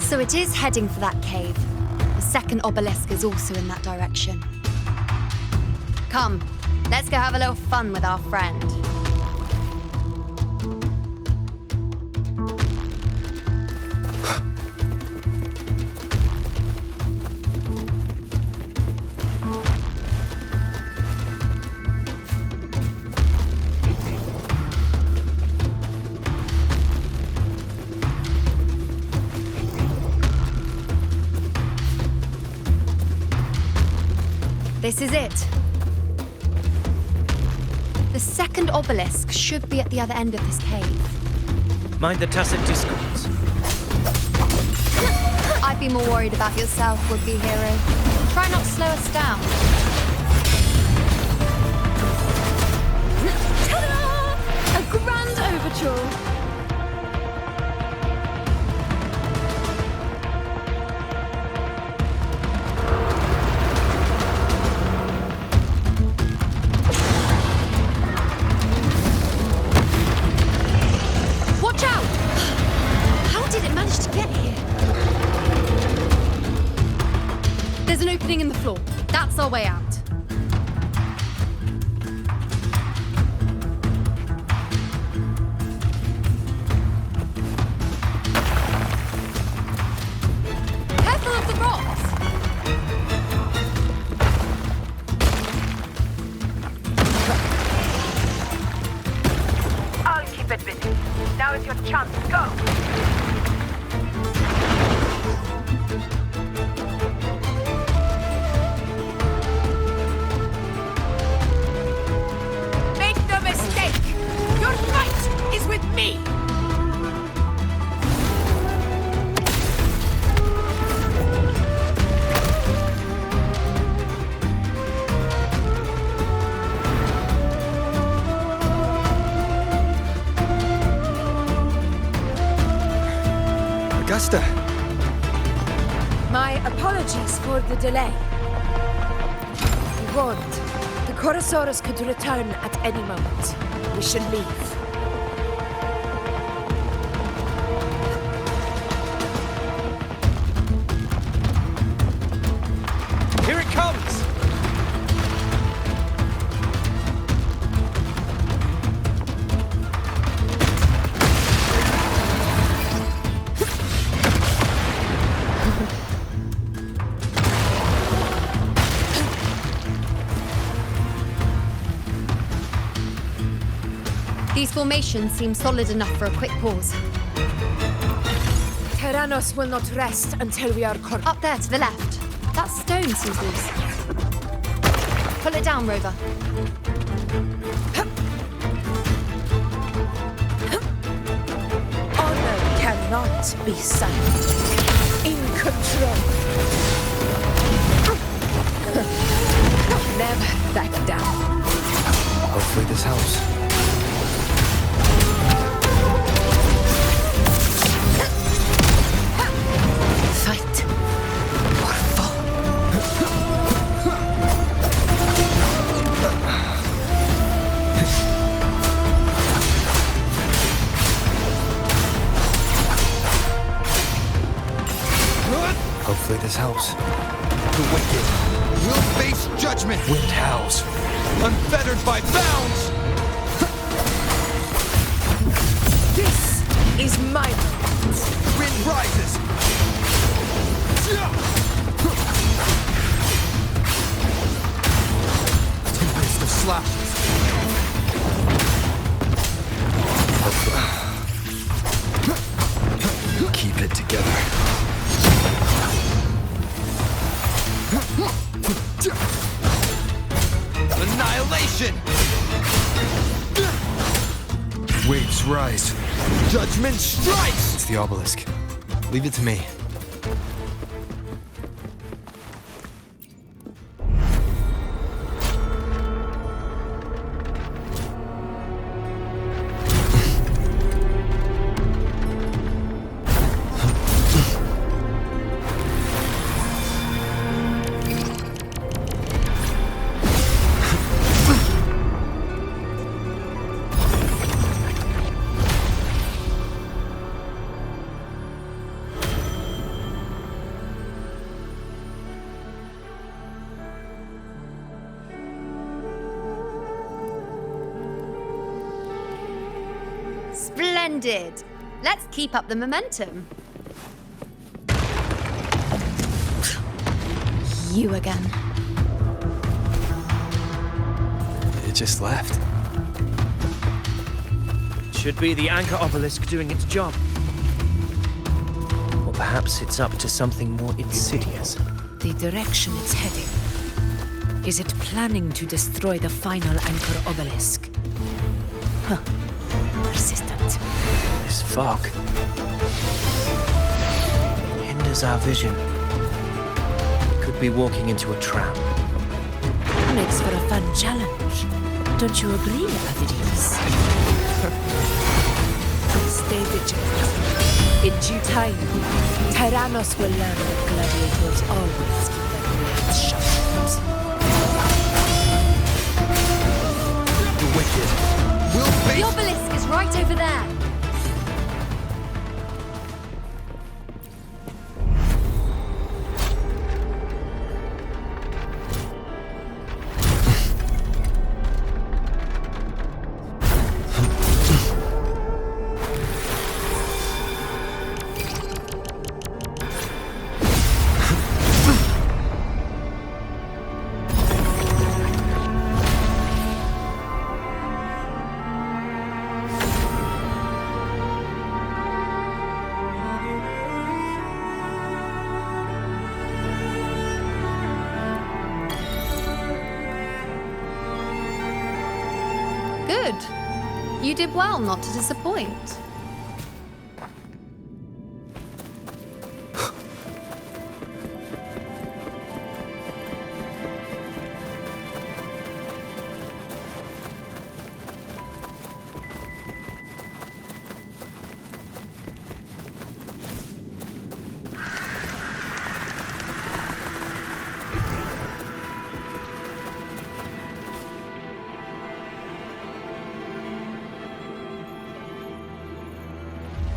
So it is heading for that cave. The second obelisk is also in that direction. Come, let's go have a little fun with our friend. This is it. The second obelisk should be at the other end of this cave. Mind the tacit discords. I'd be more worried about yourself, would-be hero. Try not to slow us down. Ta-da! A grand overture. There's an opening in the floor. That's our way out. Careful of the rocks! I'll keep it busy. Now is your chance. Go! Me! Augusta! My apologies for the delay. We warned. The Chorosaurus could return at any moment. We should leave. Here it comes! These formations seem solid enough for a quick pause. Tyrannos will not rest until we are cornered. Up there to the left. That stone seems loose. Pull it down, Rover. Honor cannot be silent. In control. Never back down. Hopefully this helps. Hopefully this helps. The wicked will face judgment! Wind howls. Unfettered by bounds! This is my moment. Wind rises! Tempest of slashes. Keep it together. rise. Judgment strikes! It's the obelisk. Leave it to me. Splendid! Let's keep up the momentum. You again. It just left. Should be the anchor obelisk doing its job. Or perhaps it's up to something more insidious. The direction it's heading. Is it planning to destroy the final anchor obelisk? Huh. Persistent. This fog hinders our vision. Could be walking into a trap. Makes for a fun challenge. Don't you agree, Avidius? Stay vigilant. In due time, Tyrannos will learn that gladiators always keep their blades sharp. The wicked will face... The obelisk is right over there. Good. You did well not to disappoint.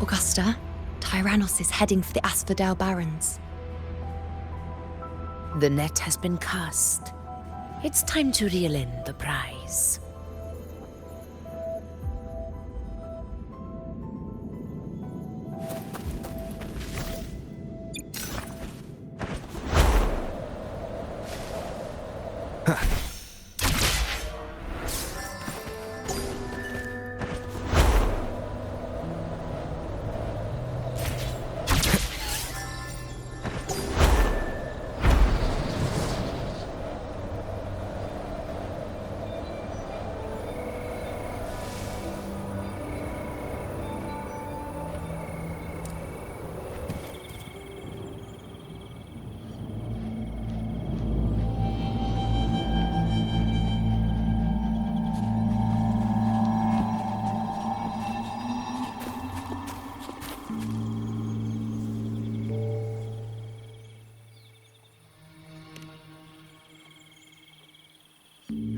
Augusta, Tyrannos is heading for the Asphodel Barrens. The net has been cast. It's time to reel in the prize.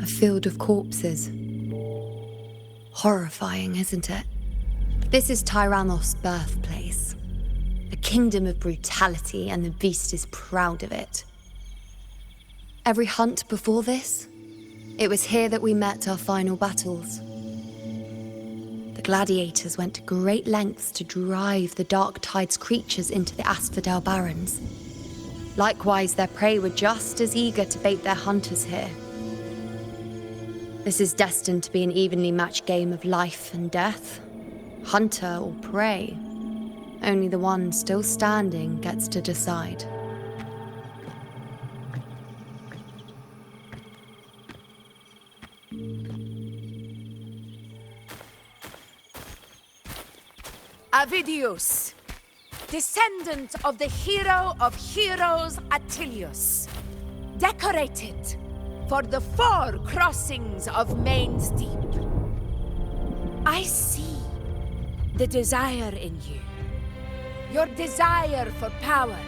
A field of corpses. Horrifying, isn't it? This is Tyrannos' birthplace. A kingdom of brutality, and the beast is proud of it. Every hunt before this, it was here that we met our final battles. The gladiators went to great lengths to drive the Dark Tide's creatures into the Asphodel Barrens. Likewise, their prey were just as eager to bait their hunters here. This is destined to be an evenly matched game of life and death. Hunter or prey. Only the one still standing gets to decide. Avidius, descendant of the hero of heroes Attilius, decorated for the 4 crossings of Main's Deep. I see the desire in you, your desire for power.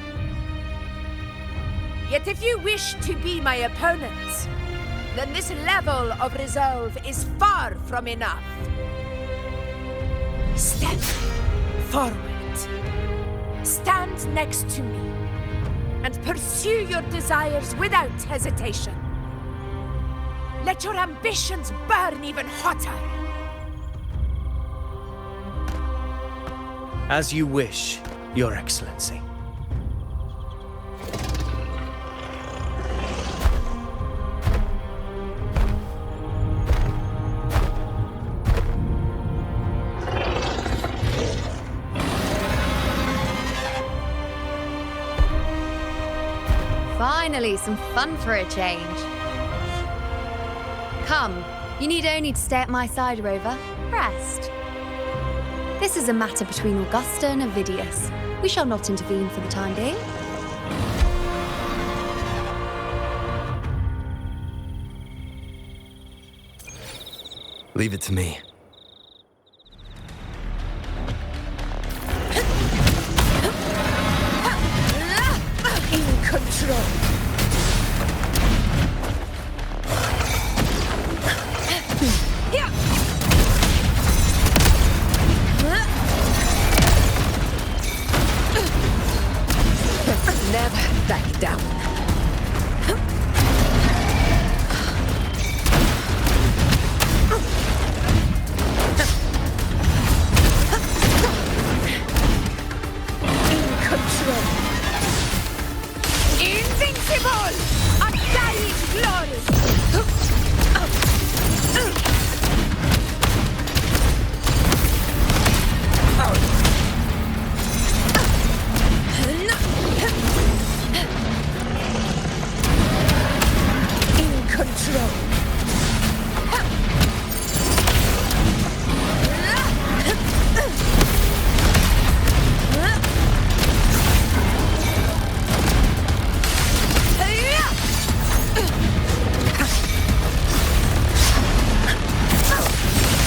Yet if you wish to be my opponent, then this level of resolve is far from enough. Step forward. Stand next to me and pursue your desires without hesitation. Let your ambitions burn even hotter. As you wish, Your Excellency. Finally, some fun for a change. Come, you need only to stay at my side, Rover. Rest. This is a matter between Augusta and Avidius. We shall not intervene for the time being. Leave it to me. In control. Never back down. In control. Invincible! Undying glory! In control.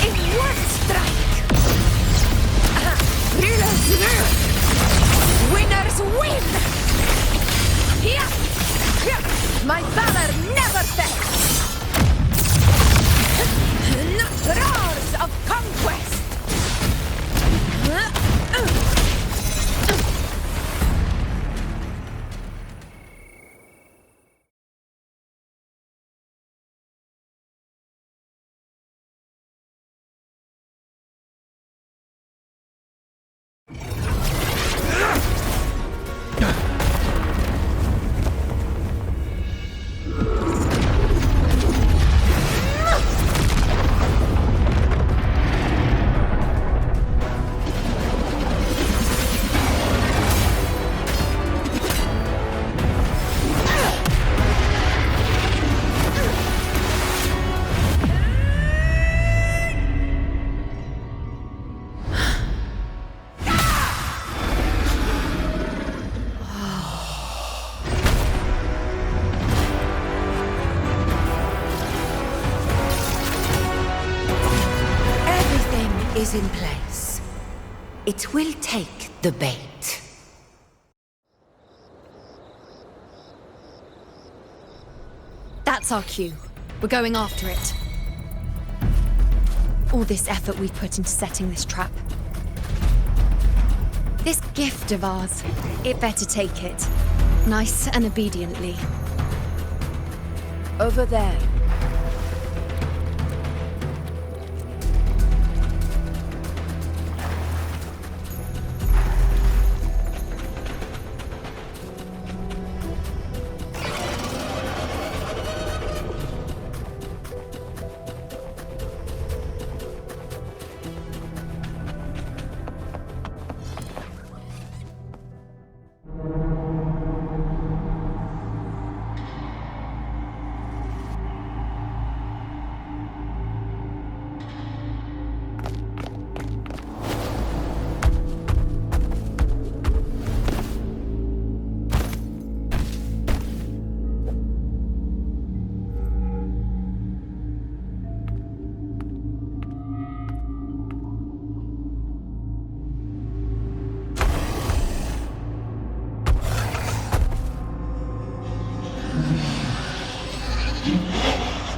In one strike. Winners win! My valor never fails! Roars of conquest! Is in place. It will take the bait. That's our cue. We're going after it. All this effort we've put into setting this trap. This gift of ours, it better take it. Nice and obediently. Over there.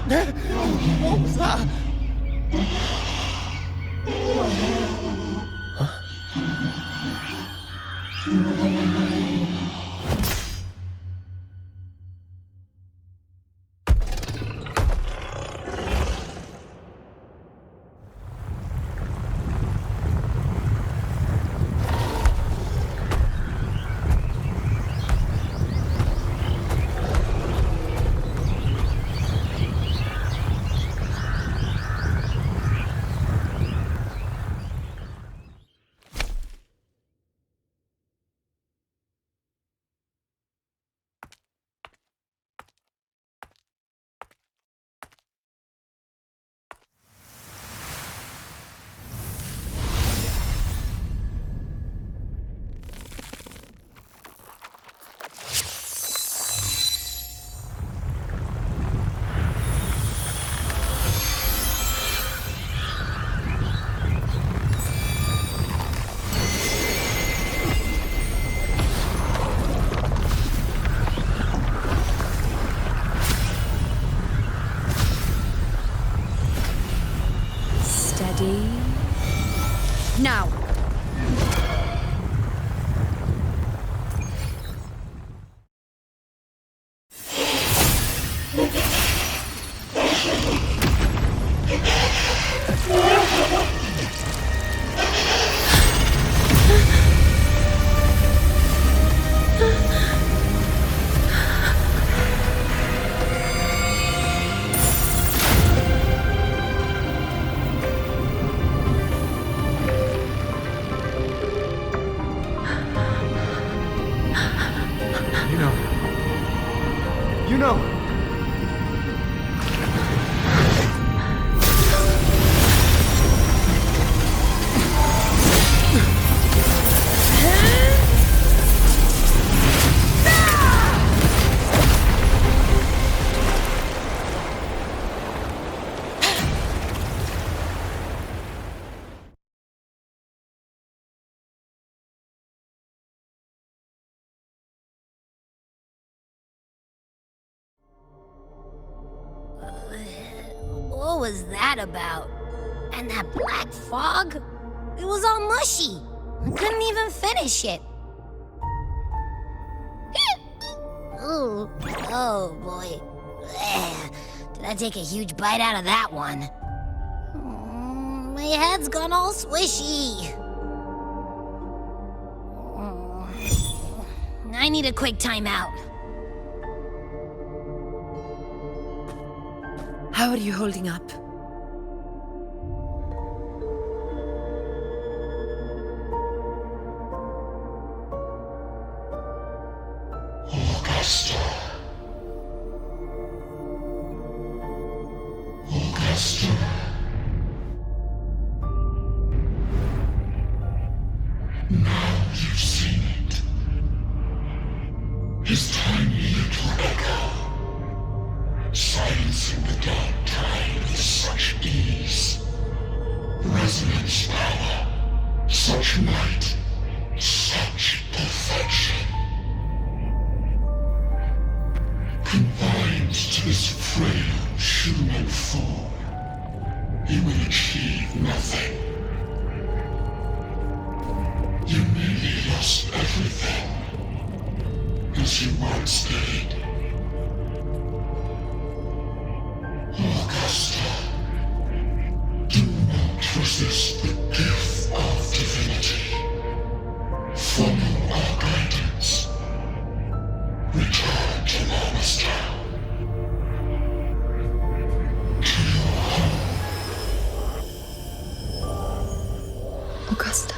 What was that? Now! You know. What was that about? And that black fog? It was all mushy. I couldn't even finish it. Ooh, oh boy. Did I take a huge bite out of that one? My head's gone all swishy. I need a quick timeout. How are you holding up? Augusta. Augusta. Now you've seen it. His tiny little echo, silencing the dark tide with such ease. Resonance power, such might, such perfection. Confined to this frail human form, he will achieve nothing. You nearly lost everything, as you once did. Augusta, do not resist the gift of divinity. Follow our guidance. Return to Lamastown. To your home. Augusta.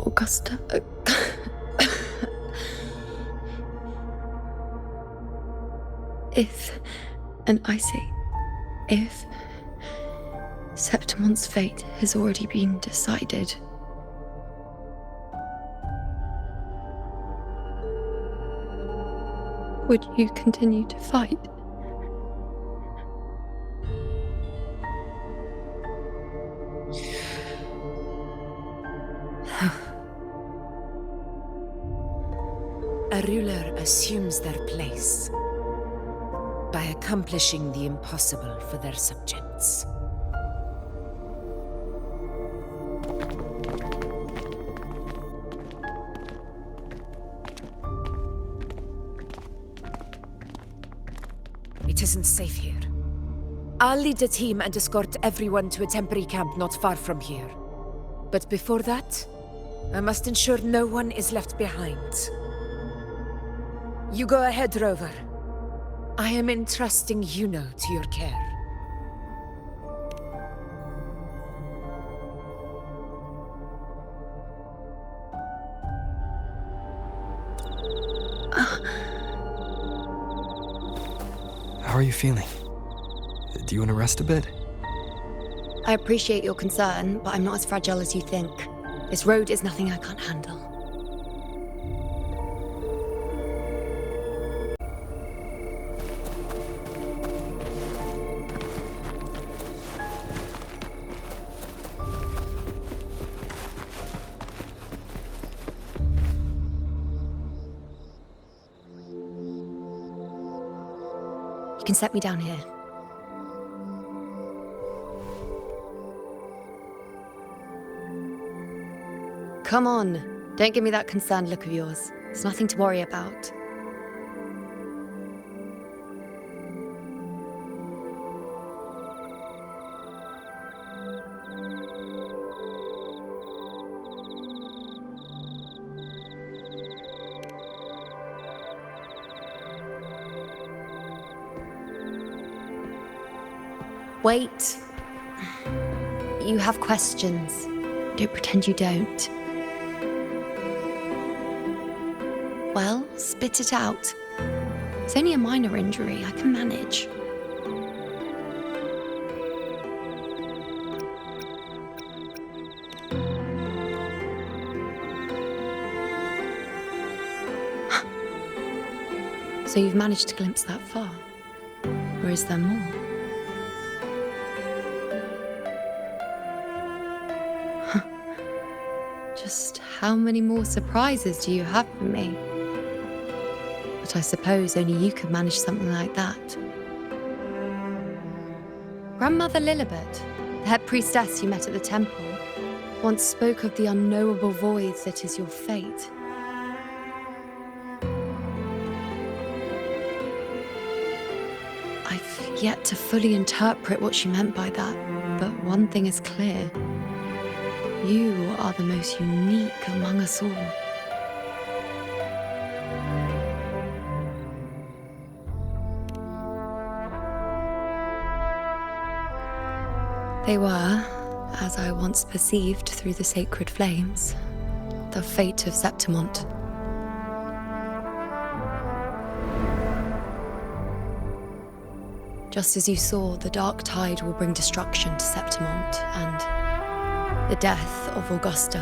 Augusta. If, and I say, if Septimon's fate has already been decided, would you continue to fight? a ruler assumes their place by accomplishing the impossible for their subjects. It isn't safe here. I'll lead a team and escort everyone to a temporary camp not far from here. But before that, I must ensure no one is left behind. You go ahead, Rover. I am entrusting Yuno to your care. How are you feeling? Do you want to rest a bit? I appreciate your concern, but I'm not as fragile as you think. This road is nothing I can't handle. You can set me down here. Come on. Don't give me that concerned look of yours. There's nothing to worry about. Wait. You have questions. Don't pretend you don't. Well, spit it out. It's only a minor injury. I can manage. So you've managed to glimpse that far? Or is there more? Just how many more surprises do you have for me? But I suppose only you could manage something like that. Grandmother Lilibet, the head priestess you met at the temple, once spoke of the unknowable void that is your fate. I've yet to fully interpret what she meant by that, but one thing is clear. You are the most unique among us all. They were, as I once perceived through the sacred flames, the fate of Septimont. Just as you saw, the dark tide will bring destruction to Septimont and the death of Augusta.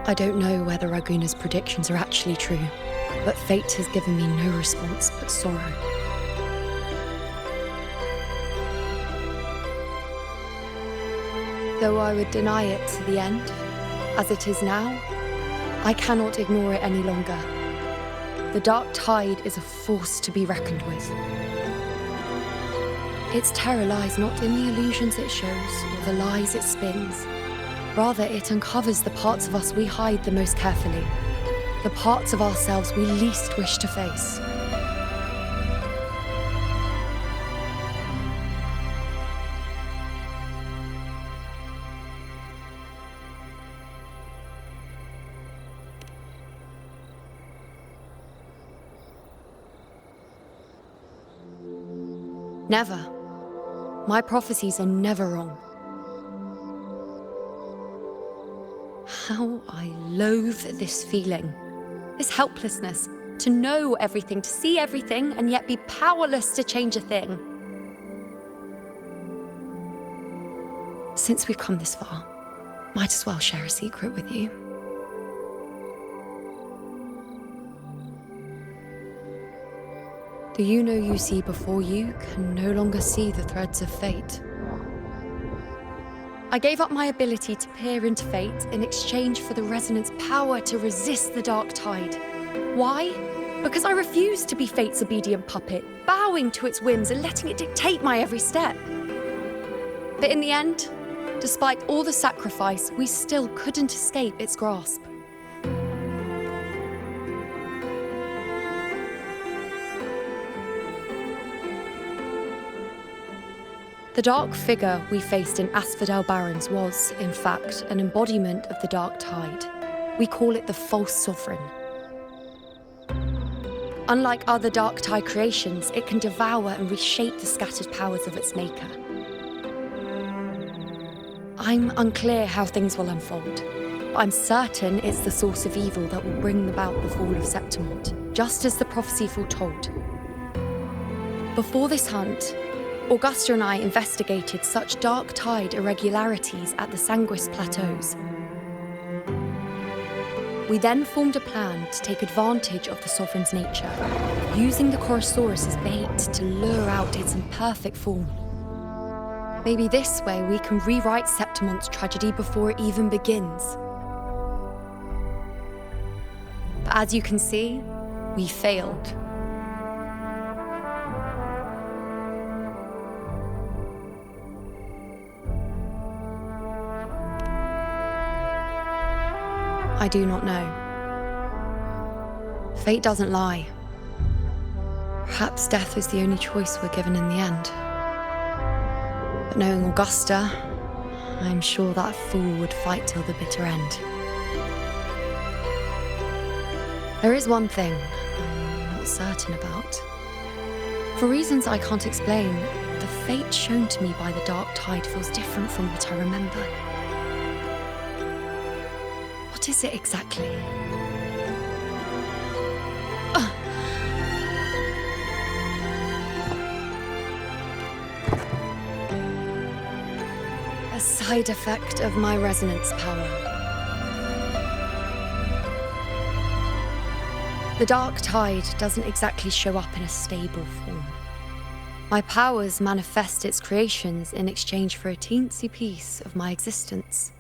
I don't know whether Raguna's predictions are actually true, but fate has given me no response but sorrow. Though I would deny it to the end, as it is now, I cannot ignore it any longer. The dark tide is a force to be reckoned with. Its terror lies not in the illusions it shows or the lies it spins. Rather, it uncovers the parts of us we hide the most carefully, the parts of ourselves we least wish to face. Never. My prophecies are never wrong. How I loathe this feeling, this helplessness, to know everything, to see everything, and yet be powerless to change a thing. Since we've come this far, might as well share a secret with you. The Yuno you see before you can no longer see the threads of fate. I gave up my ability to peer into fate in exchange for the resonance power to resist the dark tide. Why? Because I refused to be fate's obedient puppet, bowing to its whims and letting it dictate my every step. But in the end, despite all the sacrifice, we still couldn't escape its grasp. The dark figure we faced in Asphodel Barrens was, in fact, an embodiment of the dark tide. We call it the false sovereign. Unlike other dark tide creations, it can devour and reshape the scattered powers of its maker. I'm unclear how things will unfold, but I'm certain it's the source of evil that will bring about the fall of Septimont, just as the prophecy foretold. Before this hunt, Augusta and I investigated such dark tide irregularities at the Sanguis Plateaus. We then formed a plan to take advantage of the Sovereign's nature, using the Chorosaurus as bait to lure out its imperfect form. Maybe this way we can rewrite Septimont's tragedy before it even begins. But as you can see, we failed. I do not know. Fate doesn't lie. Perhaps death is the only choice we're given in the end. But knowing Augusta, I'm sure that fool would fight till the bitter end. There is one thing I'm not certain about. For reasons I can't explain, the fate shown to me by the dark tide feels different from what I remember. What is it exactly? A side effect of my resonance power. The dark tide doesn't exactly show up in a stable form. My powers manifest its creations in exchange for a teensy piece of my existence.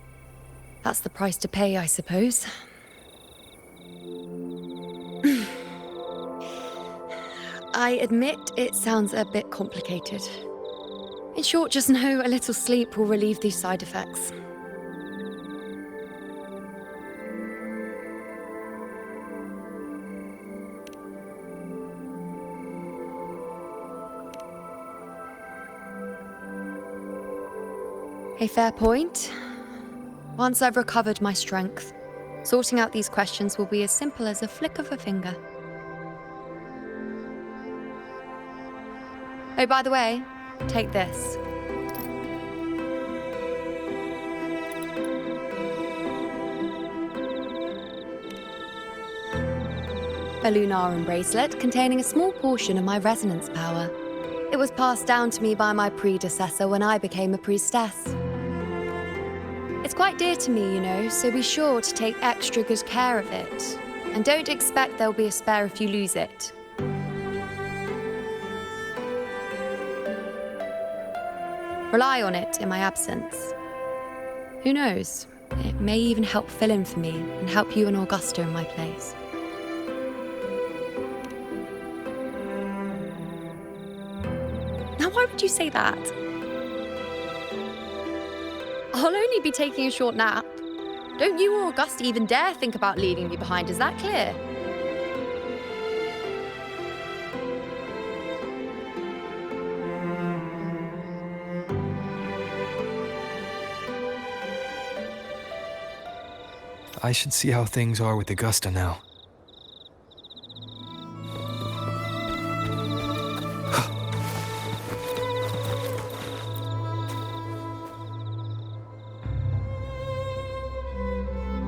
That's the price to pay, I suppose. I admit it sounds a bit complicated. In short, just know a little sleep will relieve these side effects. A fair point. Once I've recovered my strength, sorting out these questions will be as simple as a flick of a finger. Oh, by the way, take this. A Lunarum bracelet containing a small portion of my resonance power. It was passed down to me by my predecessor when I became a priestess. It's quite dear to me, you know, so be sure to take extra good care of it. And don't expect there'll be a spare if you lose it. Rely on it in my absence. Who knows? It may even help fill in for me and help you and Augusta in my place. Now, why would you say that? I'll only be taking a short nap. Don't you or Augusta even dare think about leaving me behind, is that clear? I should see how things are with Augusta now.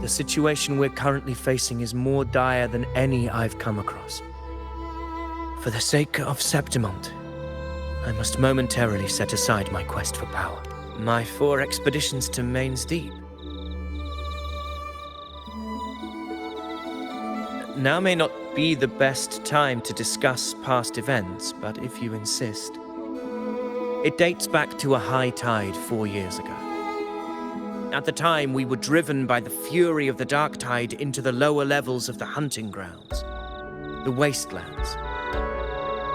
The situation we're currently facing is more dire than any I've come across. For the sake of Septimont, I must momentarily set aside my quest for power. My 4 expeditions to Main's Deep. Now may not be the best time to discuss past events, but if you insist. It dates back to a high tide 4 years ago. At the time, we were driven by the fury of the dark tide into the lower levels of the hunting grounds, the wastelands.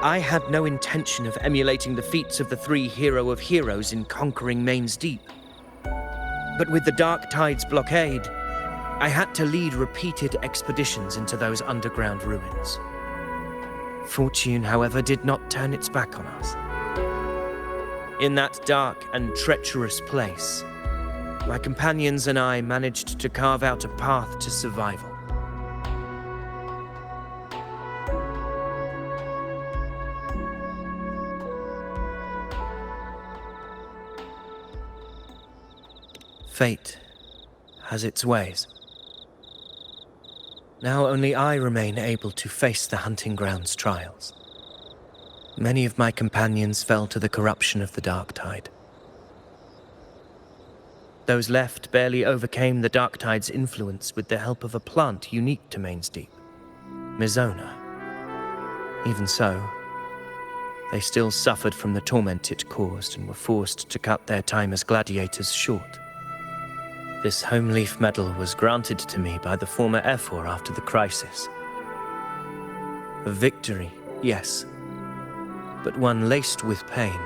I had no intention of emulating the feats of the three hero of heroes in conquering Main's Deep. But with the dark tide's blockade, I had to lead repeated expeditions into those underground ruins. Fortune, however, did not turn its back on us. In that dark and treacherous place, my companions and I managed to carve out a path to survival. Fate has its ways. Now only I remain able to face the hunting grounds trials. Many of my companions fell to the corruption of the dark tide. Those left barely overcame the dark tide's influence with the help of a plant unique to Main's Deep, Mizona. Even so, they still suffered from the torment it caused and were forced to cut their time as gladiators short. This home leaf medal was granted to me by the former Ephor after the crisis. A victory, yes, but one laced with pain.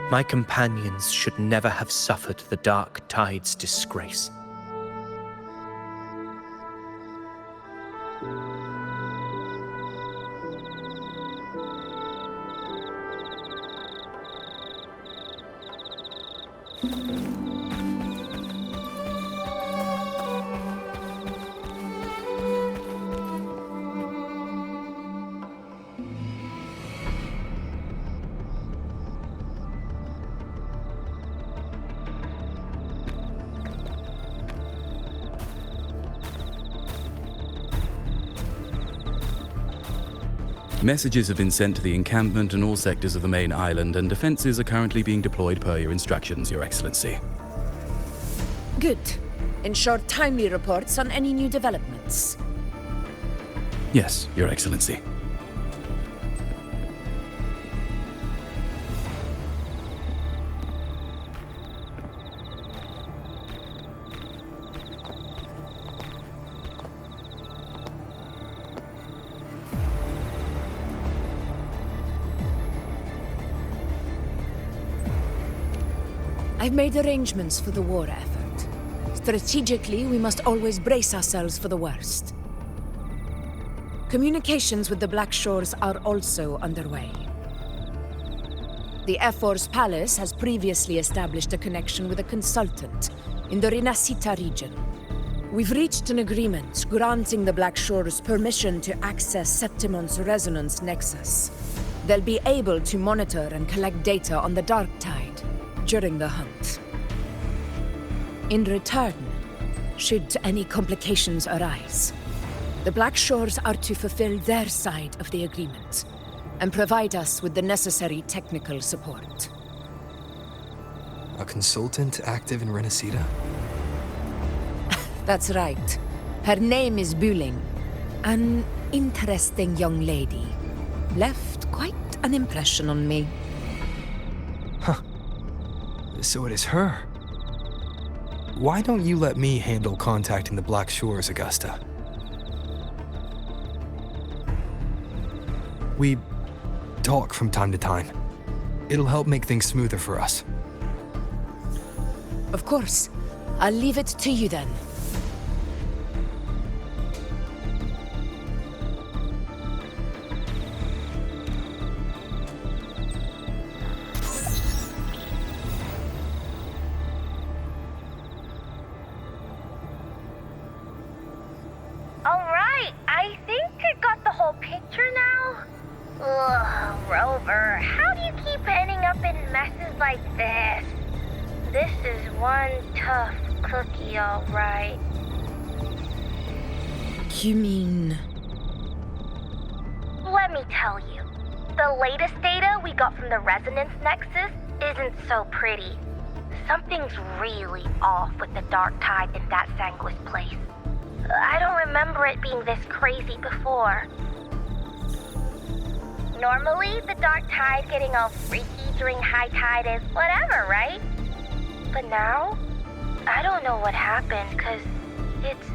My companions should never have suffered the dark tide's disgrace. Messages have been sent to the encampment and all sectors of the main island, and defenses are currently being deployed per your instructions, Your Excellency. Good. Ensure timely reports on any new developments. Yes, Your Excellency. I've made arrangements for the war effort. Strategically, we must always brace ourselves for the worst. Communications with the Black Shores are also underway. The Ephor's palace has previously established a connection with a consultant in the Rinascita region. We've reached an agreement granting the Black Shores permission to access Septimon's resonance nexus. They'll be able to monitor and collect data on the Dark Tide during the hunt. In return, should any complications arise, the Black Shores are to fulfill their side of the agreement and provide us with the necessary technical support. A consultant active in Rinascita? That's right. Her name is Buling. An interesting young lady. Left quite an impression on me. Huh. So it is her. Why don't you let me handle contacting the Black Shores, Augusta? We talk from time to time. It'll help make things smoother for us. Of course. I'll leave it to you then. Alright, I think I got the whole picture now. Ugh, Rover, how do you keep ending up in messes like this? This is one tough cookie, alright. You mean... Let me tell you. The latest data we got from the Resonance Nexus isn't so pretty. Something's really off with the Dark Tide in that Sanguis place. I don't remember it being this crazy before. Normally, the Dark Tide getting all freaky during high tide is whatever, right? But now, I don't know what happened, because it's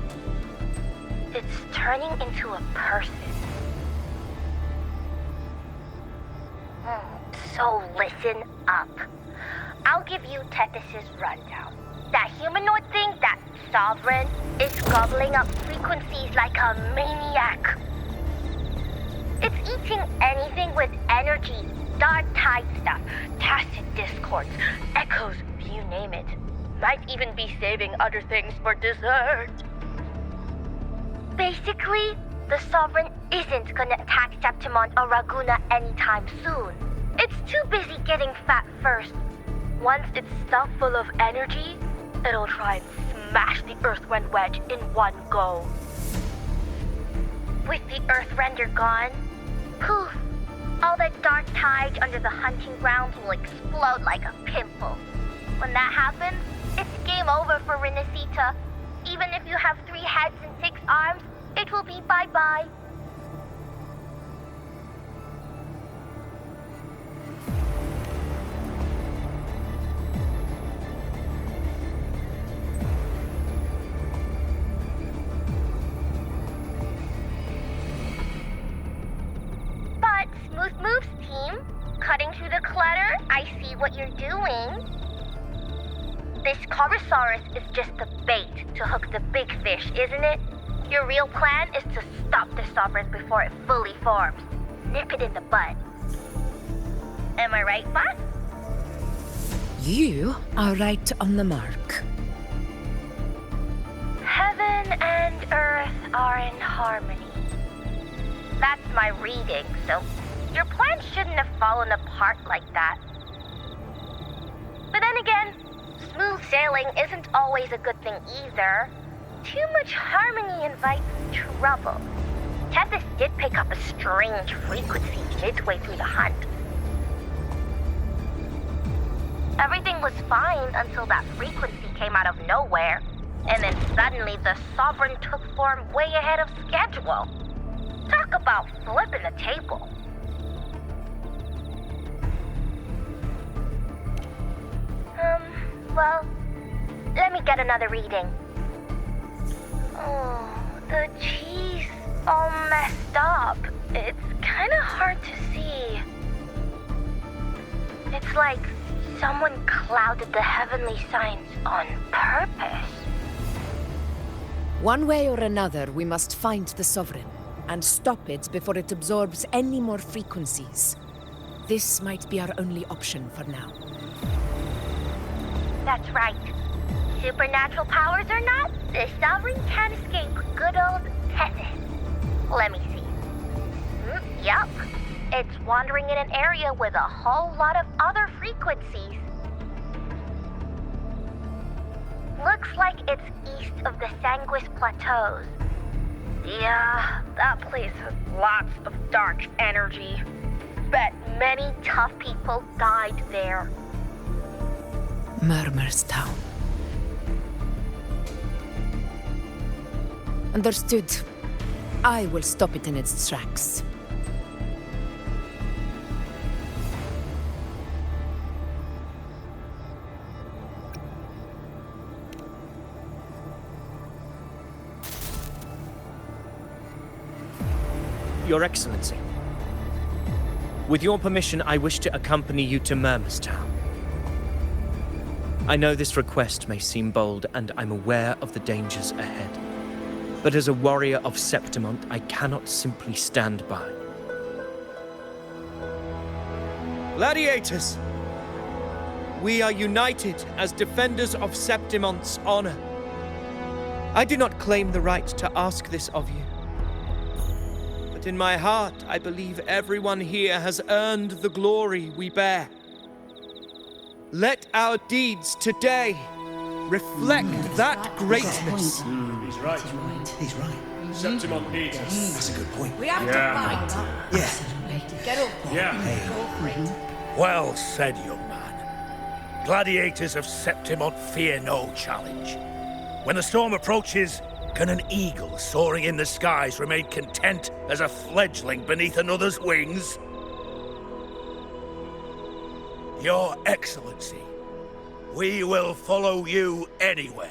turning into a person. So listen up. I'll give you Tethys' rundown. That humanoid thing, that Sovereign, is gobbling up frequencies like a maniac. It's eating anything with energy, dark tide stuff, tacit discords, echoes, you name it. Might even be saving other things for dessert. Basically, the Sovereign isn't gonna attack Septimon or Raguna anytime soon. It's too busy getting fat first. Once it's stuffed full of energy, it'll try and smash the Earthwind wedge in one go. With the Earthrender gone, poof, all that dark tide under the hunting grounds will explode like a pimple. When that happens, it's game over for Renacita. Even if you have 3 heads and 6 arms, it will be bye-bye. But Smooth Moves team, cutting through the clutter, I see what you're doing. This Corosaurus is just the bait to hook the big fish, isn't it? Your real plan is to stop the Sovereign before it fully forms. Nip it in the bud. Am I right, boss? You are right on the mark. Heaven and Earth are in harmony. That's my reading, so your plan shouldn't have fallen apart like that. But then again, smooth sailing isn't always a good thing either. Too much harmony invites trouble. Tethys did pick up a strange frequency midway through the hunt. Everything was fine until that frequency came out of nowhere, and then suddenly the Sovereign took form way ahead of schedule. Talk about flipping the table. Well, let me get another reading. Oh, the cheese all messed up. It's kind of hard to see. It's like someone clouded the heavenly signs on purpose. One way or another, we must find the Sovereign and stop it before it absorbs any more frequencies. This might be our only option for now. That's right. Supernatural powers or not, the Sovereign can't escape good old Tethys. Let me see. Yup. It's wandering in an area with a whole lot of other frequencies. Looks like it's east of the Sanguis Plateaus. Yeah, that place has lots of dark energy. Bet many tough people died there. Murmur's Town. Understood. I will stop it in its tracks. Your Excellency. With your permission, I wish to accompany you to Murmur's Town. I know this request may seem bold, and I'm aware of the dangers ahead. But as a warrior of Septimont, I cannot simply stand by. Gladiators! We are united as defenders of Septimont's honor. I do not claim the right to ask this of you. But in my heart, I believe everyone here has earned the glory we bear. Let our deeds today reflect that greatness. He's right. He's right. Septimont needs us. That's a good point. We have to fight. Yeah. Get up. Yeah. Well said, young man. Gladiators of Septimont fear no challenge. When the storm approaches, can an eagle soaring in the skies remain content as a fledgling beneath another's wings? Your Excellency, We will follow you anywhere.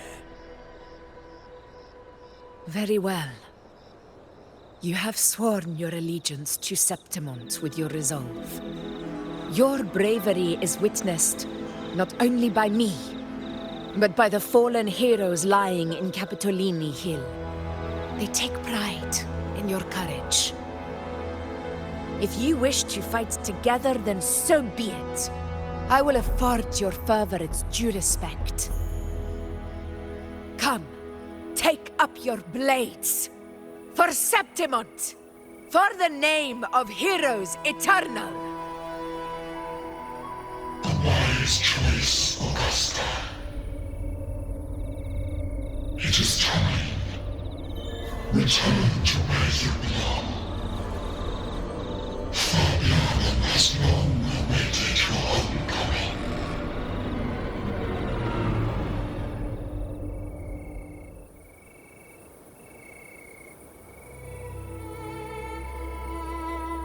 Very well. You have sworn your allegiance to Septimont with your resolve. Your bravery is witnessed not only by me, but by the fallen heroes lying in Capitolini Hill. They take pride in your courage. If you wish to fight together, then so be it. I will afford your fervor its due respect. Come, take up your blades. For Septimont! For the name of heroes eternal! A wise choice, Augusta. It is time. Return to where you belong. Fabian has long awaited your homecoming.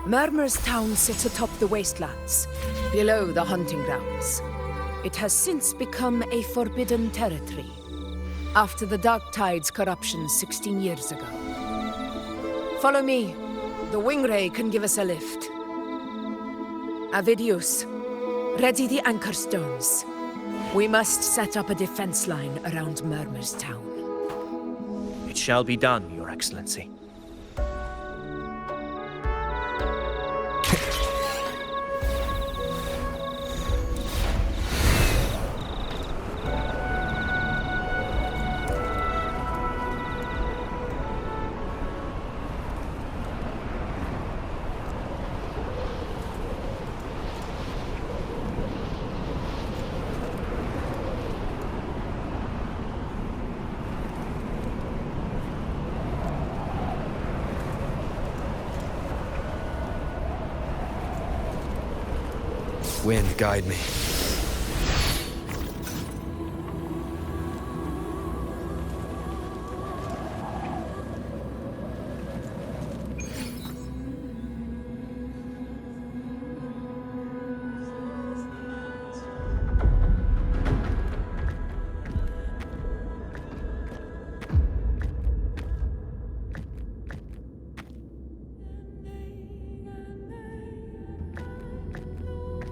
Murmur's town sits atop the wastelands, below the hunting grounds. It has since become a forbidden territory, after the Dark Tide's corruption 16 years ago. Follow me. The Wingray can give us a lift. Avidius, ready the anchor stones. We must set up a defense line around Murmur's town. It shall be done, Your Excellency. Wind, guide me.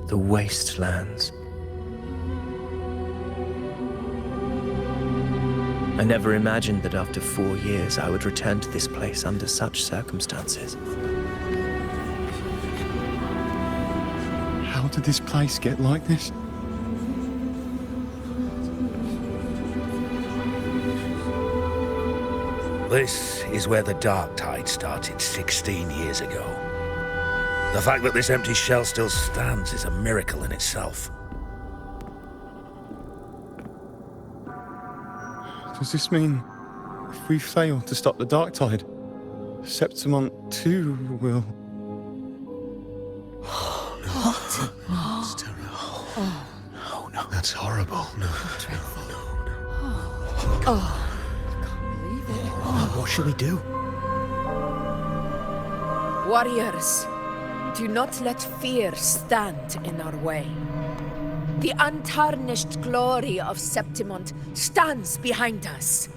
The wastelands. I never imagined that after 4 years I would return to this place under such circumstances. How did this place get like this? This is where the Dark Tide started 16 years ago. The fact that this empty shell still stands is a miracle in itself. Does this mean if we fail to stop the Dark Tide, Septimont too will... What? It's terrible. Oh, no. That's horrible. No. What should we do? Warriors, do not let fear stand in our way. The untarnished glory of Septimont stands behind us.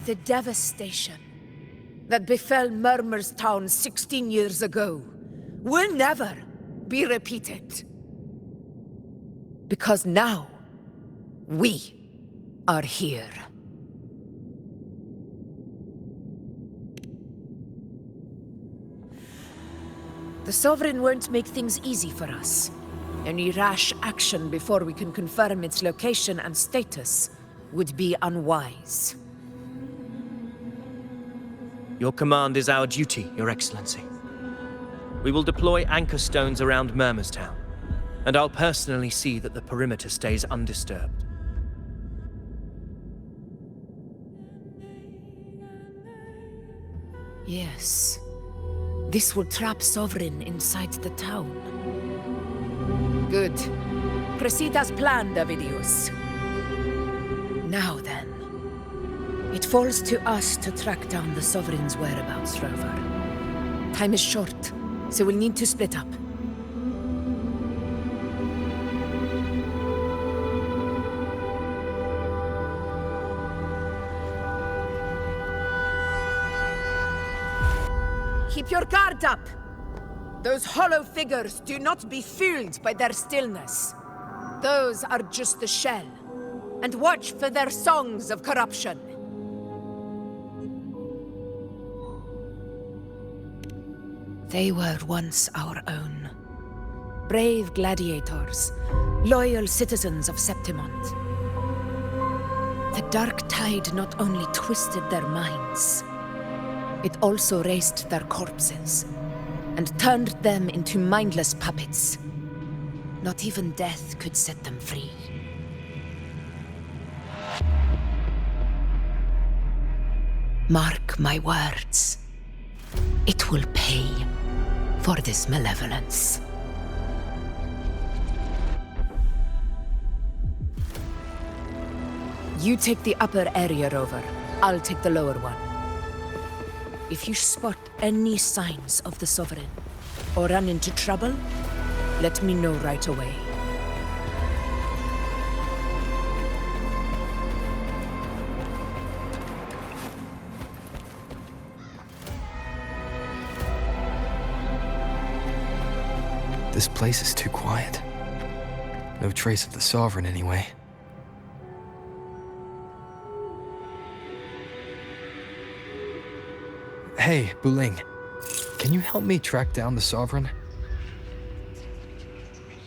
The devastation that befell Murmur's town 16 years ago will never be repeated. Because now, we are here. The Sovereign won't make things easy for us. Any rash action before we can confirm its location and status would be unwise. Your command is our duty, Your Excellency. We will deploy anchor stones around Murmur's town, and I'll personally see that the perimeter stays undisturbed. Yes. This will trap Sovereign inside the town. Good. Proceed as planned, Avidius. Now then. It falls to us to track down the Sovereign's whereabouts, Rover. Time is short, so we'll need to split up. Keep your guard up! Those hollow figures do not be fooled by their stillness. Those are just the shell. And watch for their songs of corruption. They were once our own. Brave gladiators, loyal citizens of Septimont. The dark tide not only twisted their minds, it also raised their corpses and turned them into mindless puppets. Not even death could set them free. Mark my words. It will pay for this malevolence. You take the upper area, Rover. I'll take the lower one. If you spot any signs of the Sovereign, or run into trouble, let me know right away. This place is too quiet. No trace of the Sovereign, anyway. Hey, Buling. Can you help me track down the Sovereign?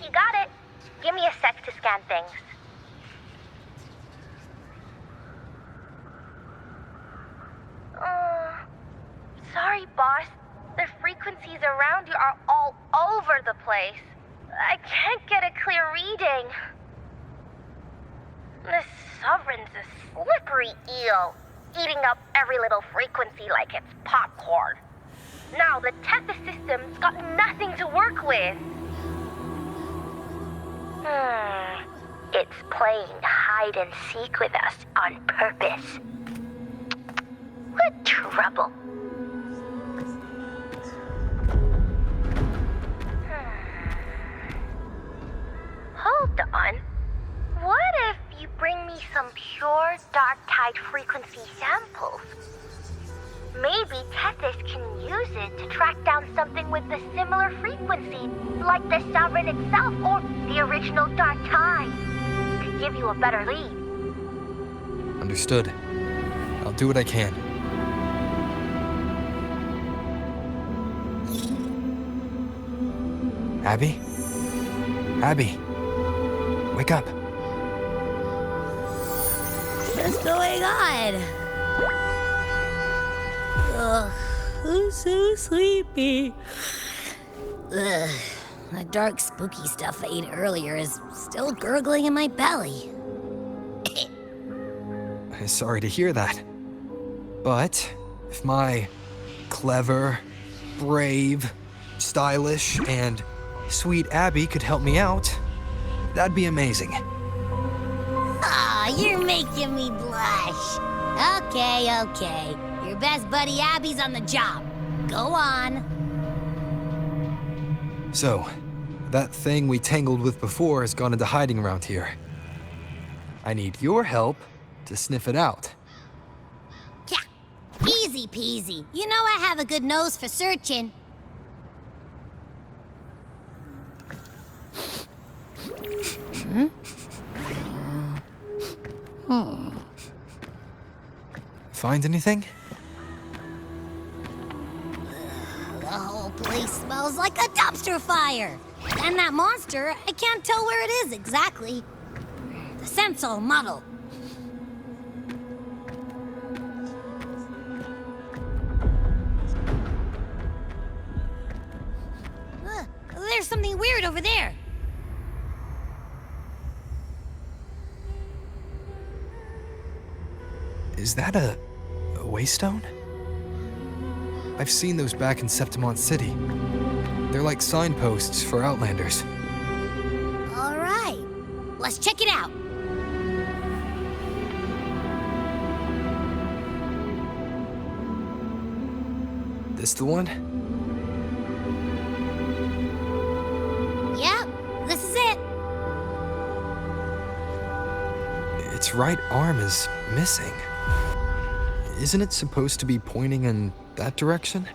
You got it. Give me a sec to scan things. Sorry, boss. The frequencies around you are all over the place. I can't get a clear reading. The Sovereign's a slippery eel, eating up every little frequency like it's popcorn. Now the Tethys system's got nothing to work with. It's playing hide and seek with us on purpose. What trouble. Hold on. What if you bring me some pure dark tide frequency samples? Maybe Tethys can use it to track down something with a similar frequency, like the Sovereign itself or the original dark tide. Could give you a better lead. Understood. I'll do what I can. Abby? Abby? Wake up. What's going on? Ugh, I'm so sleepy. Ugh, that dark, spooky stuff I ate earlier is still gurgling in my belly. Sorry to hear that. But if my clever, brave, stylish, and sweet Abby could help me out, that'd be amazing. Aw, you're making me blush. Okay. Your best buddy Abby's on the job. Go on. So, that thing we tangled with before has gone into hiding around here. I need your help to sniff it out. Yeah, easy peasy. You know I have a good nose for searching. Find anything? The whole place smells like a dumpster fire. And that monster, I can't tell where it is exactly. The scent's all muddled. There's something weird over there. Is that a waystone? I've seen those back in Septimont City. They're like signposts for Outlanders. All right, let's check it out. This the one? Yep, this is it. Its right arm is missing. Isn't it supposed to be pointing in that direction?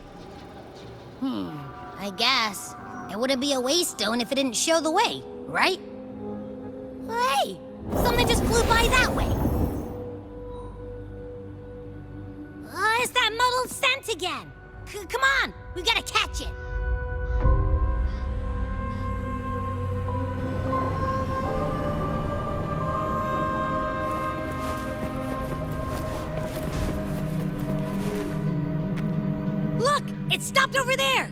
I guess. It wouldn't be a waystone if it didn't show the way, right? Hey! Something just flew by that way! It's that muddled scent again! Come on! We gotta catch it! Look! It stopped over there!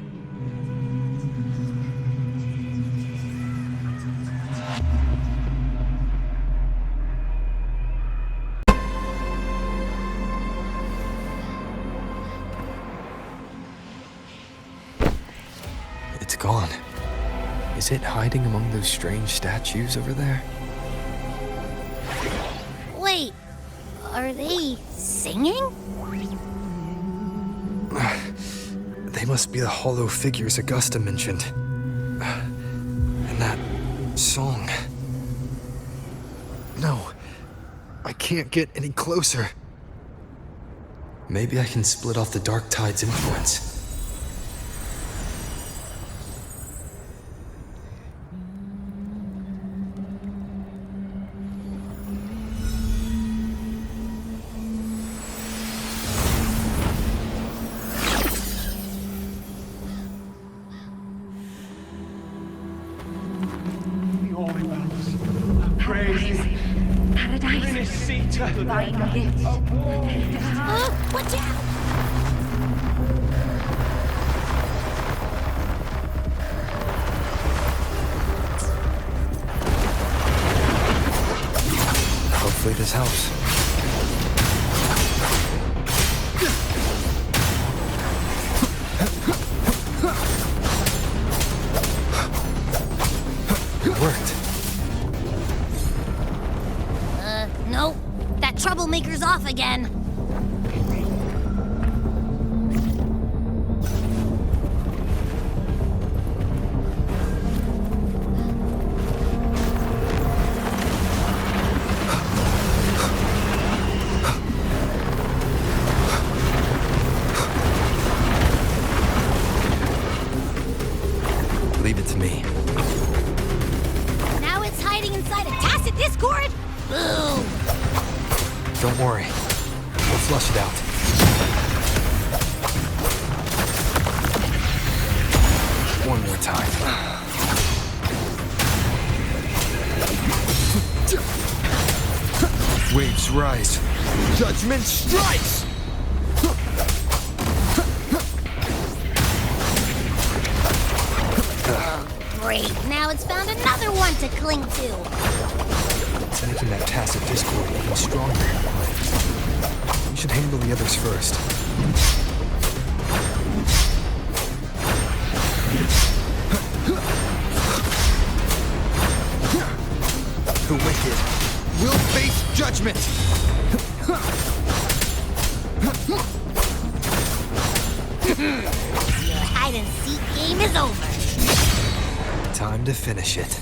It's gone. Is it hiding among those strange statues over there? Wait, are they singing? They must be the hollow figures Augusta mentioned. And that song. No, I can't get any closer. Maybe I can split off the Dark Tide's influence. Watch out! Hopefully this helps. It worked. Nope. That troublemaker's off again. Leave it to me. Now it's hiding inside a tacit discord? Boom! Don't worry. We'll flush it out. One more time. Waves rise. Judgment strikes! Great, now it's found another one to cling to. It's making that tacit discord even stronger. We should handle the others first. The wicked will face judgment! Your hide-and-seek game is over. Time to finish it.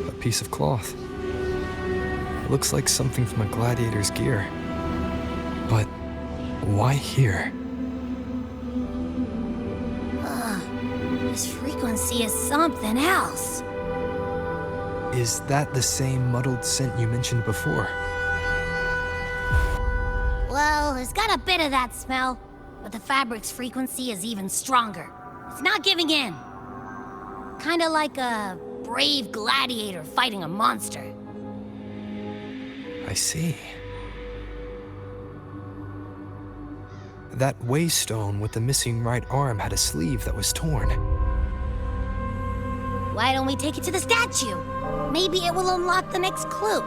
A piece of cloth. It looks like something from a gladiator's gear. But why here? This frequency is something else. Is that the same muddled scent you mentioned before? Well, it's got a bit of that smell, but the fabric's frequency is even stronger. It's not giving in. Kinda like a brave gladiator fighting a monster. I see. That waystone with the missing right arm had a sleeve that was torn. Why don't we take it to the statue? Maybe it will unlock the next clue.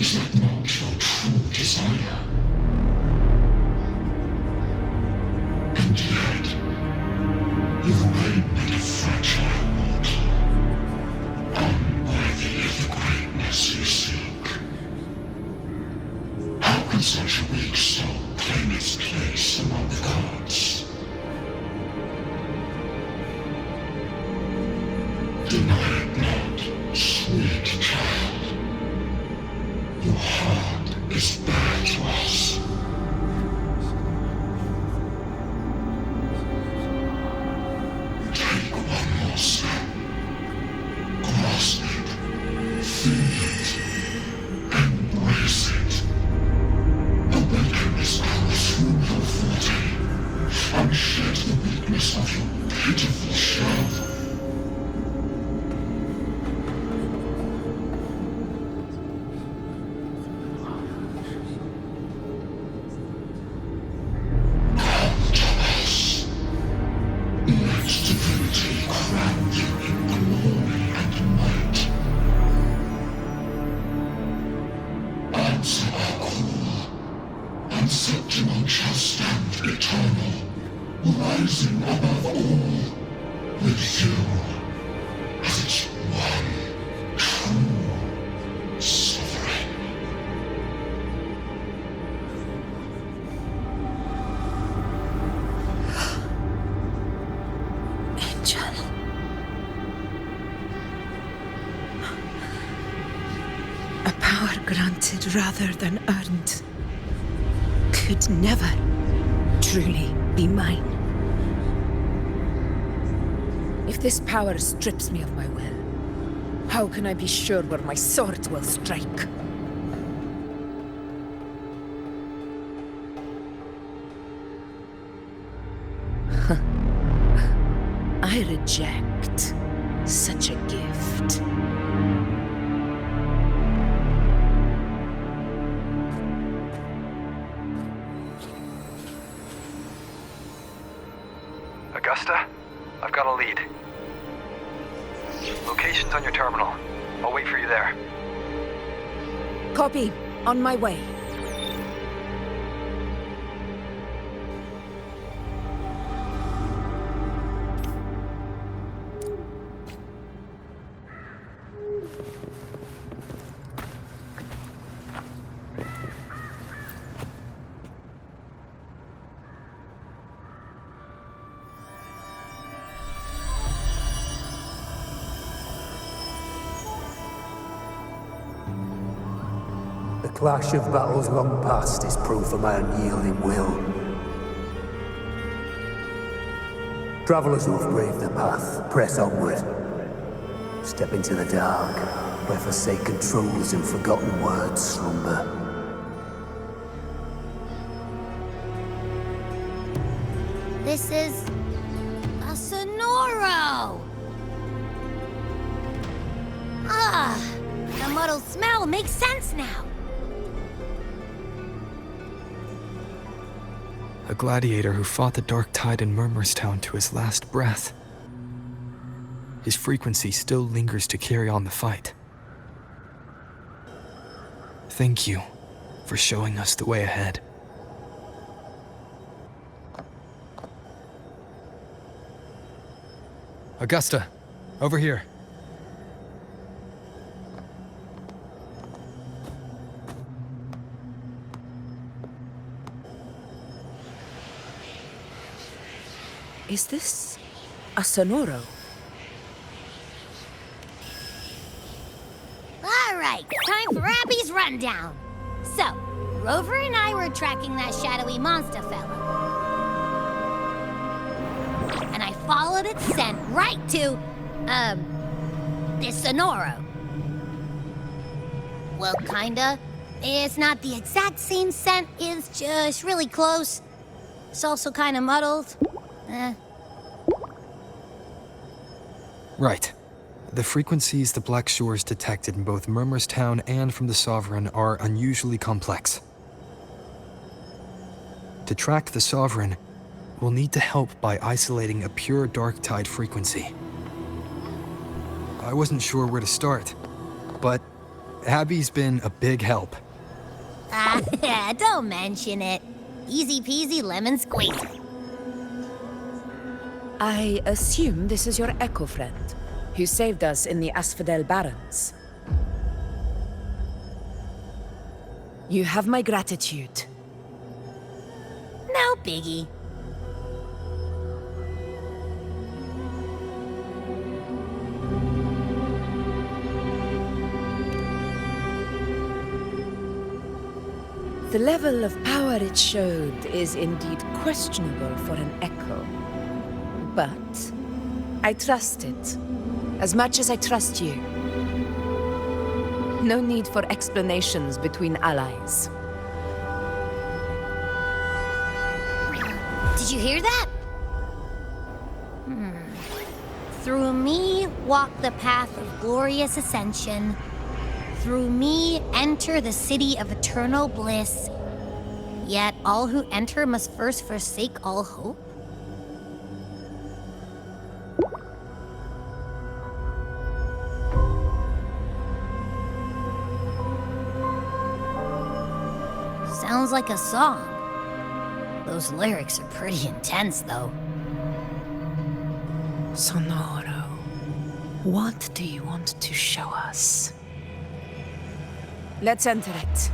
Is that not your true desire? And yet, you remain but a fragile mortal, unworthy of the greatness you seek. How can such a weak soul claim its place among the gods? Deny it not, sweet child. Your heart is bare to us. Take one more step. Grasp it. Feel it. Embrace it. Awaken this power through your forte, and shed the weakness of your pitiful shell. Rising above all, with you as its one true sovereign. Angel. A power granted rather than earned could never truly be mine. If this power strips me of my will, how can I be sure where my sword will strike? I reject such a gift. Augusta, I've got a lead. Location's on your terminal. I'll wait for you there. Copy. On my way. The clash of battles long past is proof of my unyielding will. Travelers who have braved the path, press onward. Step into the dark, where forsaken truths and forgotten words slumber. This is a Sonoro! Ah, the muddled smell makes sense now. A gladiator who fought the dark tide in Murmurstown to his last breath. His frequency still lingers to carry on the fight. Thank you for showing us the way ahead. Augusta, over here. Is this a Sonoro? All right, time for Abby's rundown. So, Rover and I were tracking that shadowy monster fella. And I followed its scent right to, this Sonoro. Well, kinda. It's not the exact same scent, it's just really close. It's also kinda muddled. Right. The frequencies the Black Shores detected in both Murmurstown and from the Sovereign are unusually complex. To track the Sovereign, we'll need to help by isolating a pure dark tide frequency. I wasn't sure where to start, but Abby's been a big help. Don't mention it. Easy peasy lemon squeezy. I assume this is your echo friend, who saved us in the Asphodel Barrens. You have my gratitude. No biggie. The level of power it showed is indeed questionable for an echo. But I trust it, as much as I trust you. No need for explanations between allies. Did you hear that? Through me walk the path of glorious ascension. Through me enter the city of eternal bliss. Yet all who enter must first forsake all hope. Sounds like a song. Those lyrics are pretty intense, though. Sonoro, what do you want to show us? Let's enter it.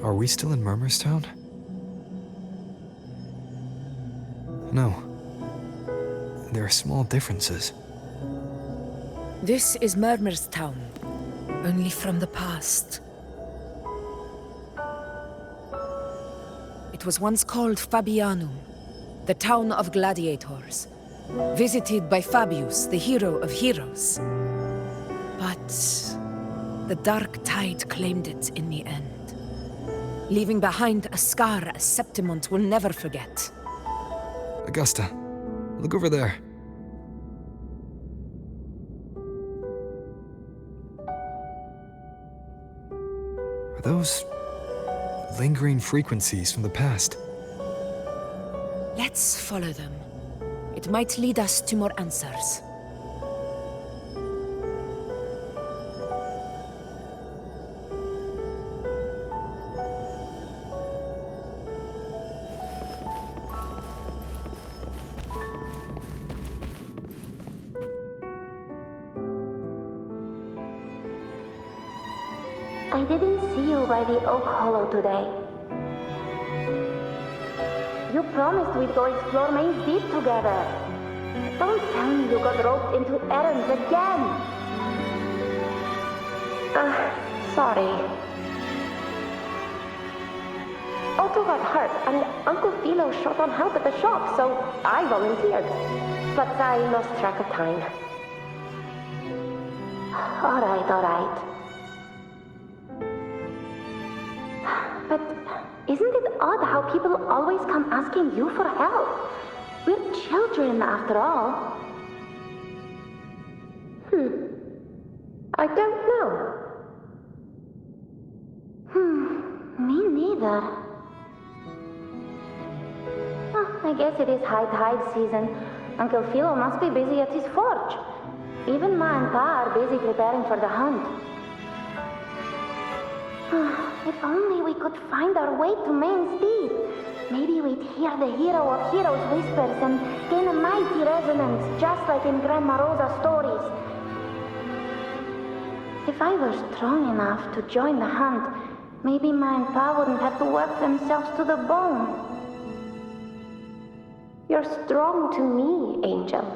Are we still in Murmurstown? No. There are small differences. This is Murmurstown, only from the past. It was once called Fabianum, the town of gladiators, visited by Fabius, the hero of heroes. But the dark tide claimed it in the end, leaving behind a scar Septimont will never forget. Augusta, look over there. Are those lingering frequencies from the past? Let's follow them. It might lead us to more answers. I didn't see you by the Oak Hollow today. You promised we'd go explore Main Deep together. Don't tell me you got roped into errands again. Sorry. Otto got hurt, and Uncle Philo shot on help at the shop, so I volunteered. But I lost track of time. All right. But isn't it odd how people always come asking you for help? We're children, after all. I don't know. Me neither. I guess it is high tide season. Uncle Philo must be busy at his forge. Even Ma and Pa are busy preparing for the hunt. If only we could find our way to Main Deep. Maybe we'd hear the hero of heroes whispers and gain a mighty resonance, just like in Grandma Rosa's stories. If I were strong enough to join the hunt, maybe Ma and Pa wouldn't have to work themselves to the bone. You're strong to me, Angel.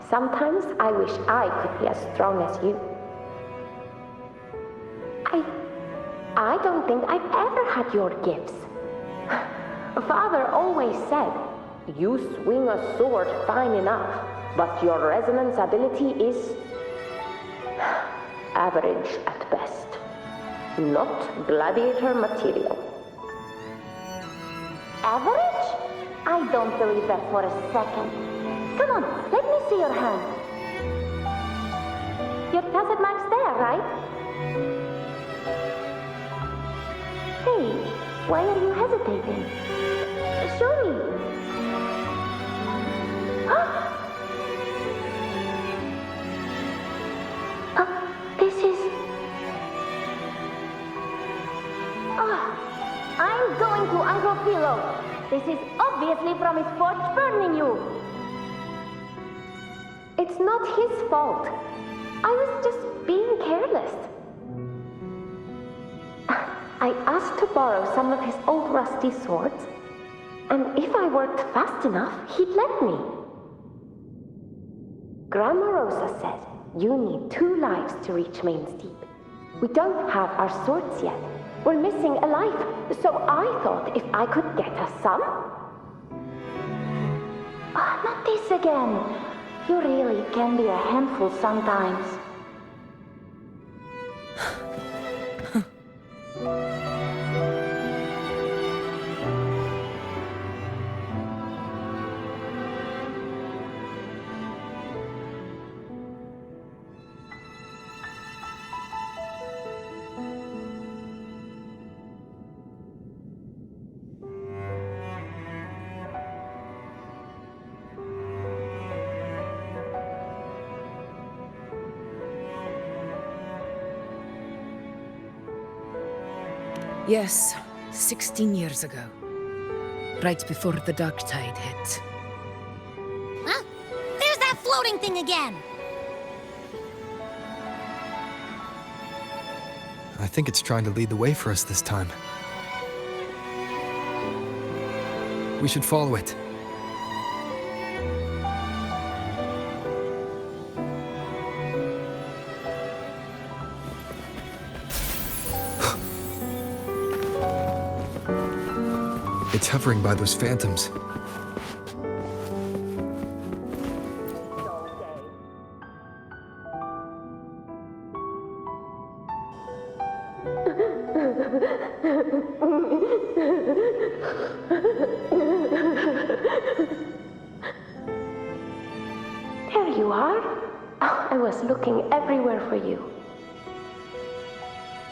Sometimes I wish I could be as strong as you. I don't think I've ever had your gifts. Father always said, you swing a sword fine enough, but your resonance ability is average at best. not gladiator material. Average? I don't believe that for a second. Come on, let me see your hand. Your tacit mark's there, right? Hey, why are you hesitating? Show me. This is... I'm going to Uncle Philo. This is obviously from his forge burning you. It's not his fault. I was just being careless. I asked to borrow some of his old rusty swords, and if I worked fast enough, he'd let me. Grandma Rosa said you need 2 lives to reach Main's Deep. We don't have our swords yet. We're missing a life, so I thought if I could get us some... not this again. You really can be a handful sometimes. Yes, 16 years ago. Right before the dark tide hit. Huh? There's that floating thing again! I think it's trying to lead the way for us this time. We should follow it. It's hovering by those phantoms. There you are. Oh, I was looking everywhere for you.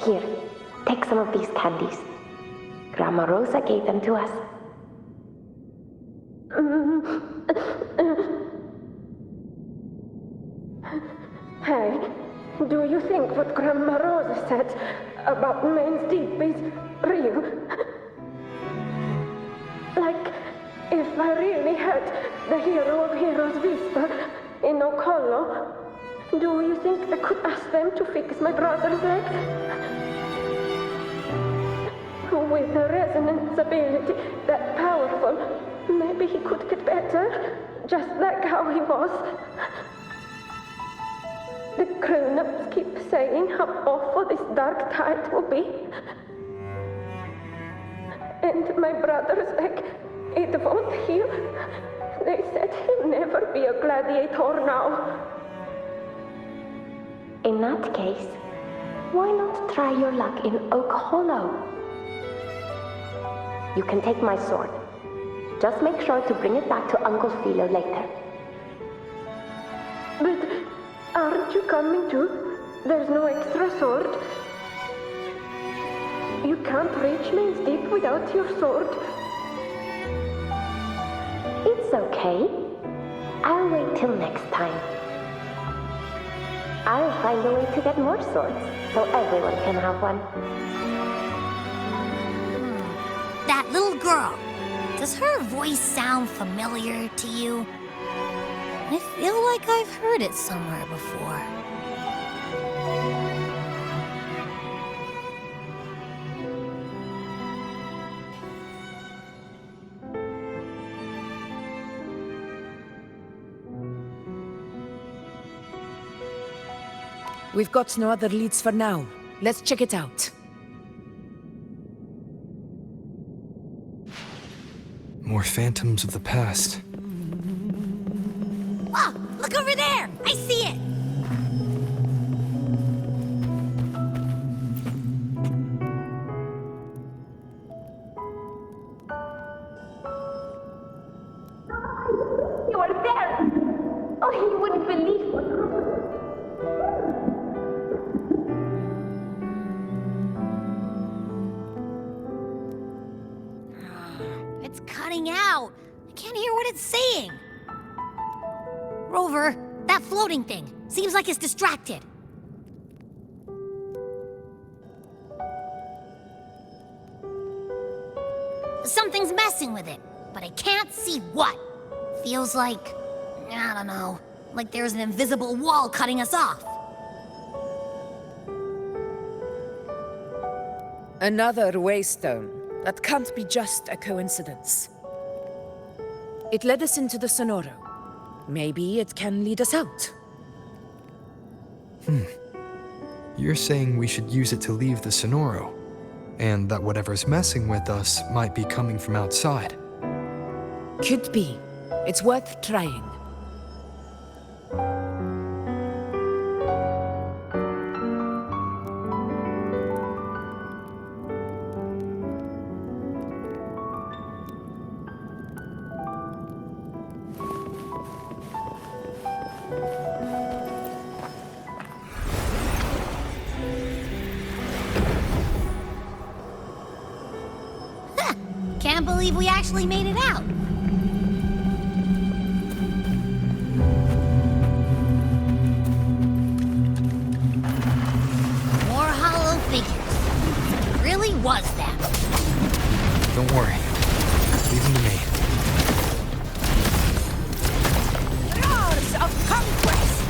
Here, take some of these candies. Grandma Rosa gave them to us. Hey, do you think what Grandma Rosa said about Main's Deep is real? Like, if I really had the hero of heroes whisper in Okollo, do you think I could ask them to fix my brother's leg? With a resonance ability that powerful, maybe he could get better, just like how he was. The grown-ups keep saying how awful this dark tide will be. And my brother's leg, it won't heal. They said he'll never be a gladiator now. In that case, why not try your luck in Oak Hollow? You can take my sword. Just make sure to bring it back to Uncle Philo later. But aren't you coming too? There's no extra sword. You can't reach Main's Deep without your sword. It's okay. I'll wait till next time. I'll find a way to get more swords, so everyone can have one. That little girl. Does her voice sound familiar to you? I feel like I've heard it somewhere before. We've got no other leads for now. Let's check it out. More phantoms of the past. Oh, look over there! I see it! cutting out. I can't hear what it's saying. Rover, that floating thing. Seems like it's distracted. Something's messing with it, but I can't see what. Feels like, I don't know, like there's an invisible wall cutting us off. Another waystone. That can't be just a coincidence. It led us into the Sonoro. Maybe it can lead us out. You're saying we should use it to leave the Sonoro, and that whatever's messing with us might be coming from outside. Could be. It's worth trying. Can't believe we actually made it out. More hollow figures. It really was them. Don't worry. Leave them to me. Roars of conquest!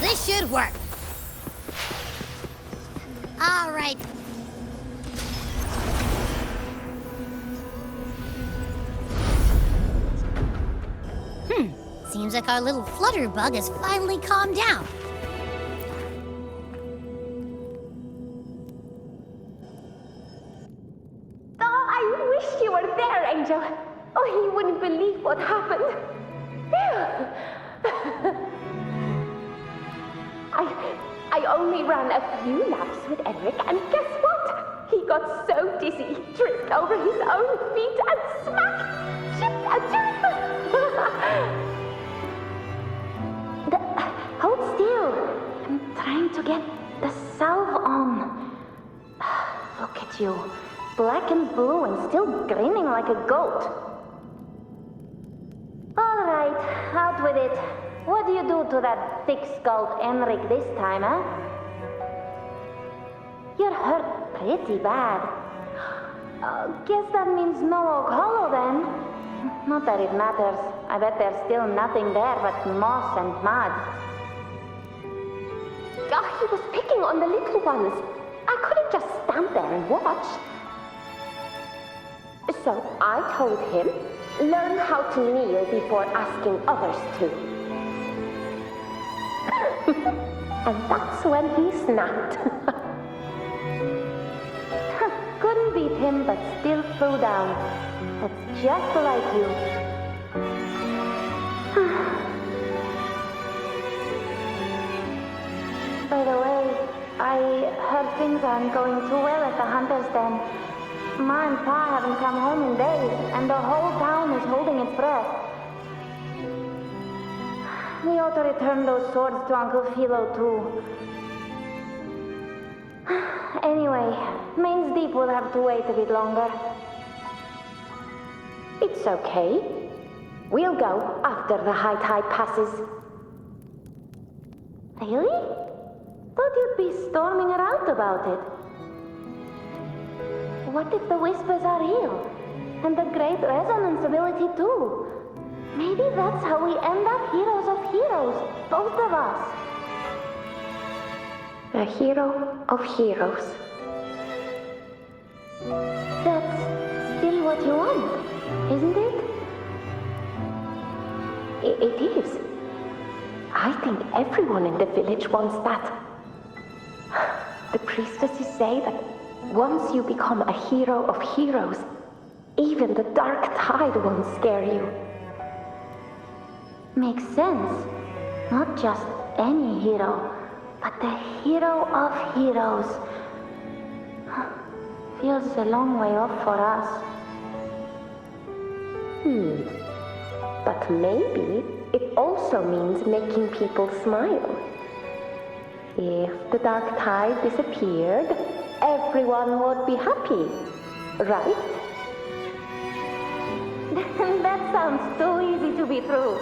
This should work. All right. Seems like our little flutterbug has finally calmed down. Oh, I wish you were there, Angel. Oh, you wouldn't believe what happened. I only ran a few laps with Edric, and guess what? He got so dizzy, tripped over his own feet, and smack! Chipped a tooth! Hold still. I'm trying to get the salve on. Look at you. Black and blue and still grinning like a goat. All right, out with it. What do you do to that thick-skulled Enric this time, huh? You're hurt pretty bad. Guess that means no Oak Hollow then. Not that it matters. I bet there's still nothing there but moss and mud. He was picking on the little ones. I couldn't just stand there and watch. So I told him, learn how to kneel before asking others to. And that's when he snapped. Couldn't beat him, but still threw down. That's just like you. By the way, I heard things aren't going too well at the Hunter's Den. Ma and Pa haven't come home in days, and the whole town is holding its breath. We ought to return those swords to Uncle Philo, too. Anyway, Main's Deep will have to wait a bit longer. It's okay. We'll go after the high tide passes. Really? Thought you'd be storming around about it. What if the whispers are real? And the great resonance ability, too? Maybe that's how we end up heroes of heroes, both of us. A hero of heroes. That's still what you want, isn't it? It is. I think everyone in the village wants that. The priestesses say that once you become a hero of heroes, even the dark tide won't scare you. Makes sense. Not just any hero, but the hero of heroes. feels a long way off for us. But maybe it also means making people smile. If the dark tide disappeared, everyone would be happy, right? That sounds too easy to be true.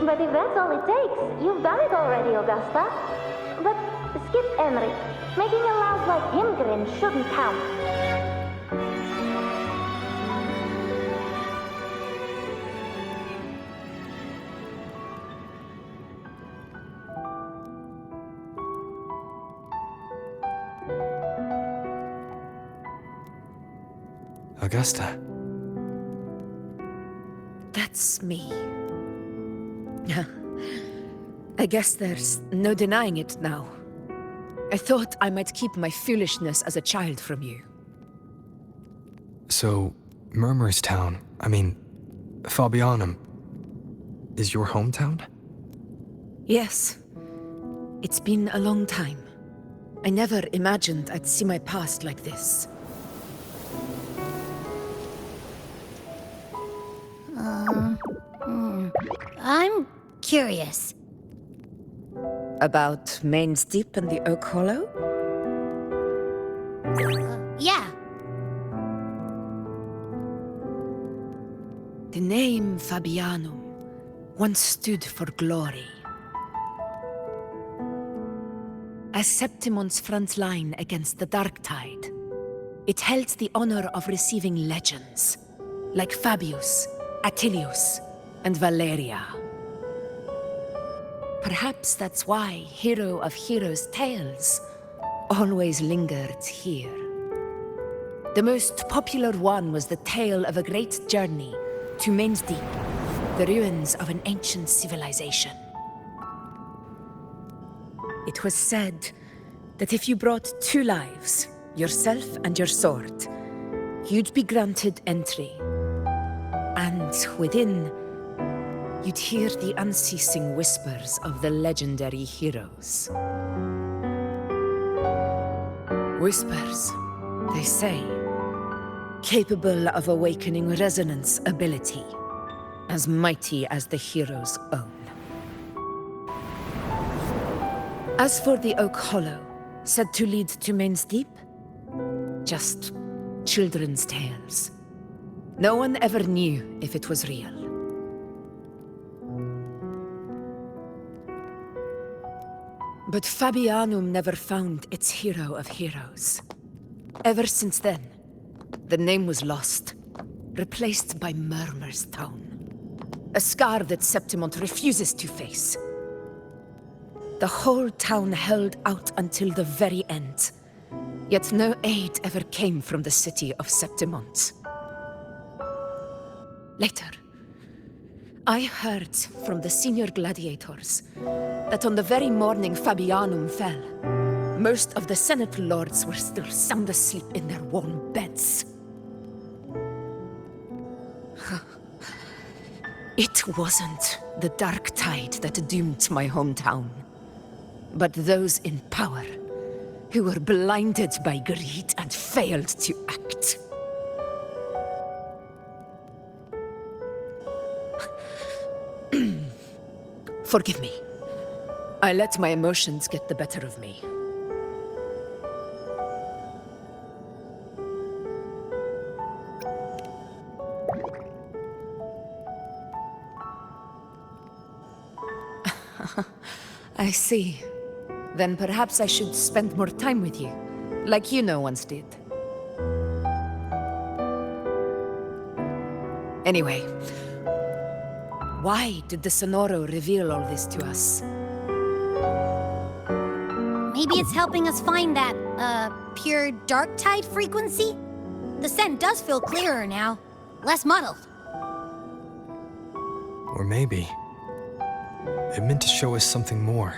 But if that's all it takes, you've done it already, Augusta. But skip Enric. Making a laugh like him grin shouldn't count. Augusta. That's me. I guess there's no denying it now. I thought I might keep my foolishness as a child from you. So, Murmurstown, Fabianum, is your hometown? Yes. It's been a long time. I never imagined I'd see my past like this. I'm curious. About Main's Deep and the Oak Hollow? Yeah. The name Fabianum once stood for glory. As Septimon's front line against the Dark Tide, it held the honor of receiving legends, like Fabius, Attilius, and Valeria. Perhaps that's why Hero of Heroes' tales always lingered here. The most popular one was the tale of a great journey to Main's Deep, the ruins of an ancient civilization. It was said that if you brought 2 lives, yourself and your sword, you'd be granted entry. And within, you'd hear the unceasing whispers of the legendary heroes. Whispers, they say, capable of awakening resonance ability, as mighty as the hero's own. As for the Oak Hollow, said to lead to Main's Deep, just children's tales. No one ever knew if it was real. But Fabianum never found its hero of heroes. Ever since then, the name was lost, replaced by Murmurstown. A scar that Septimont refuses to face. The whole town held out until the very end, yet no aid ever came from the city of Septimont. Later, I heard from the senior gladiators that on the very morning Fabianum fell, most of the Senate lords were still sound asleep in their warm beds. It wasn't the Dark Tide that doomed my hometown, but those in power who were blinded by greed and failed to act. Forgive me. I let my emotions get the better of me. I see. Then perhaps I should spend more time with you, like you once did. Anyway, why did the Sonoro reveal all this to us? Maybe it's helping us find that, pure dark tide frequency? The scent does feel clearer now, less muddled. Or maybe it meant to show us something more.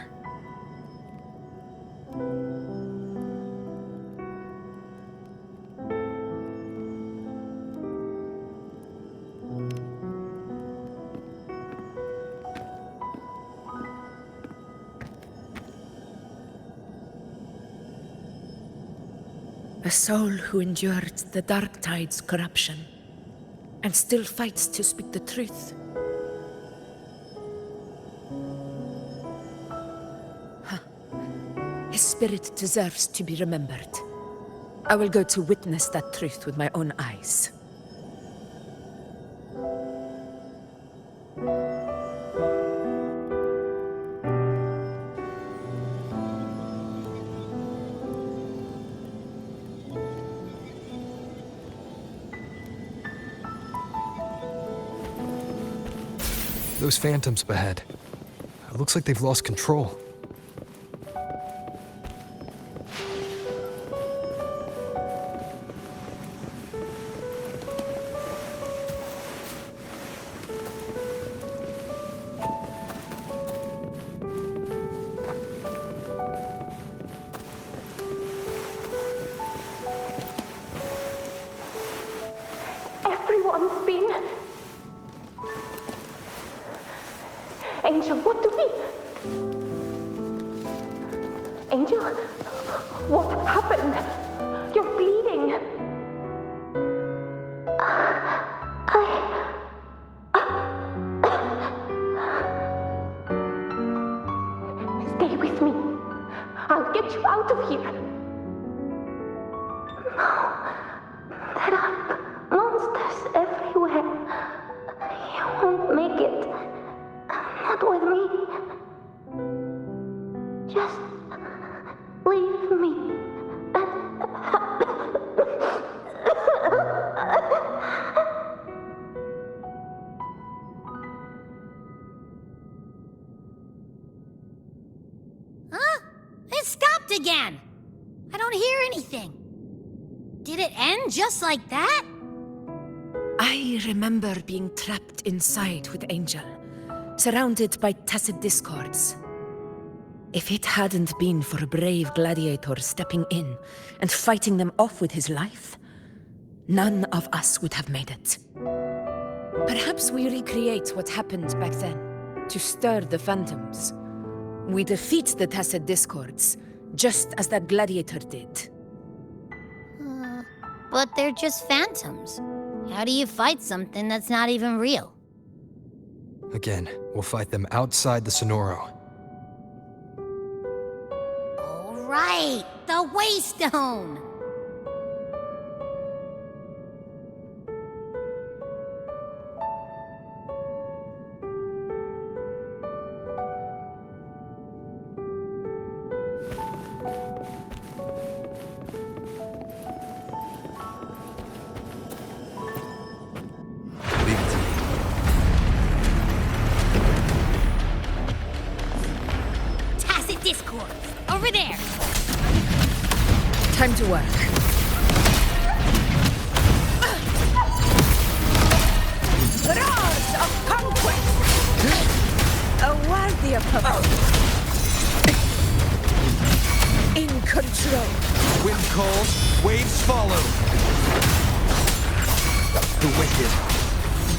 A soul who endured the Dark Tide's corruption and still fights to speak the truth. His spirit deserves to be remembered. I will go to witness that truth with my own eyes. Those phantoms ahead. It looks like they've lost control. Everyone's been... Angel, what do we... Angel, what happened? You're bleeding. Stay with me. I'll get you out of here. No. There are monsters everywhere. You won't make it. Not with me. Just leave me. Huh? It stopped again. I don't hear anything. Did it end just like that? I remember being trapped inside with Angel, surrounded by tacit discords. If it hadn't been for a brave gladiator stepping in and fighting them off with his life, none of us would have made it. Perhaps we recreate what happened back then, to stir the phantoms. We defeat the tacit discords, just as that gladiator did. But they're just phantoms. How do you fight something that's not even real? Again, we'll fight them outside the Sonoro. All right, the Waystone! Discord! Over there! Time to work. Roars of conquest! A worthy opponent. In control. Wind calls, waves follow. The wicked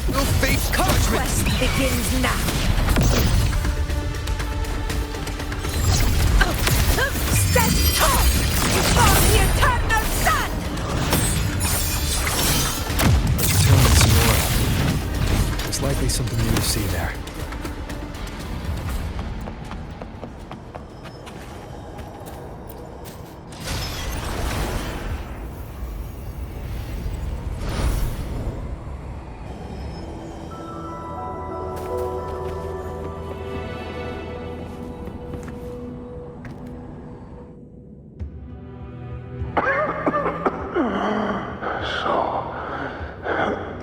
will face Conquest begins now. Stand tall before the eternal sun! Atonement Sonora. There's likely something new to see there.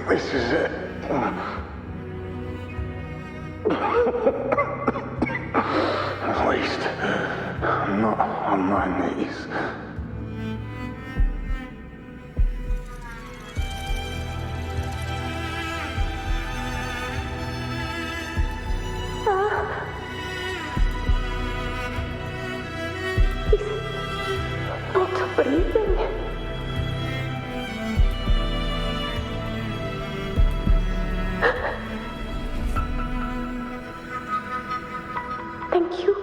This is it. At least, I'm not on my knees. He's not breathing. Thank you.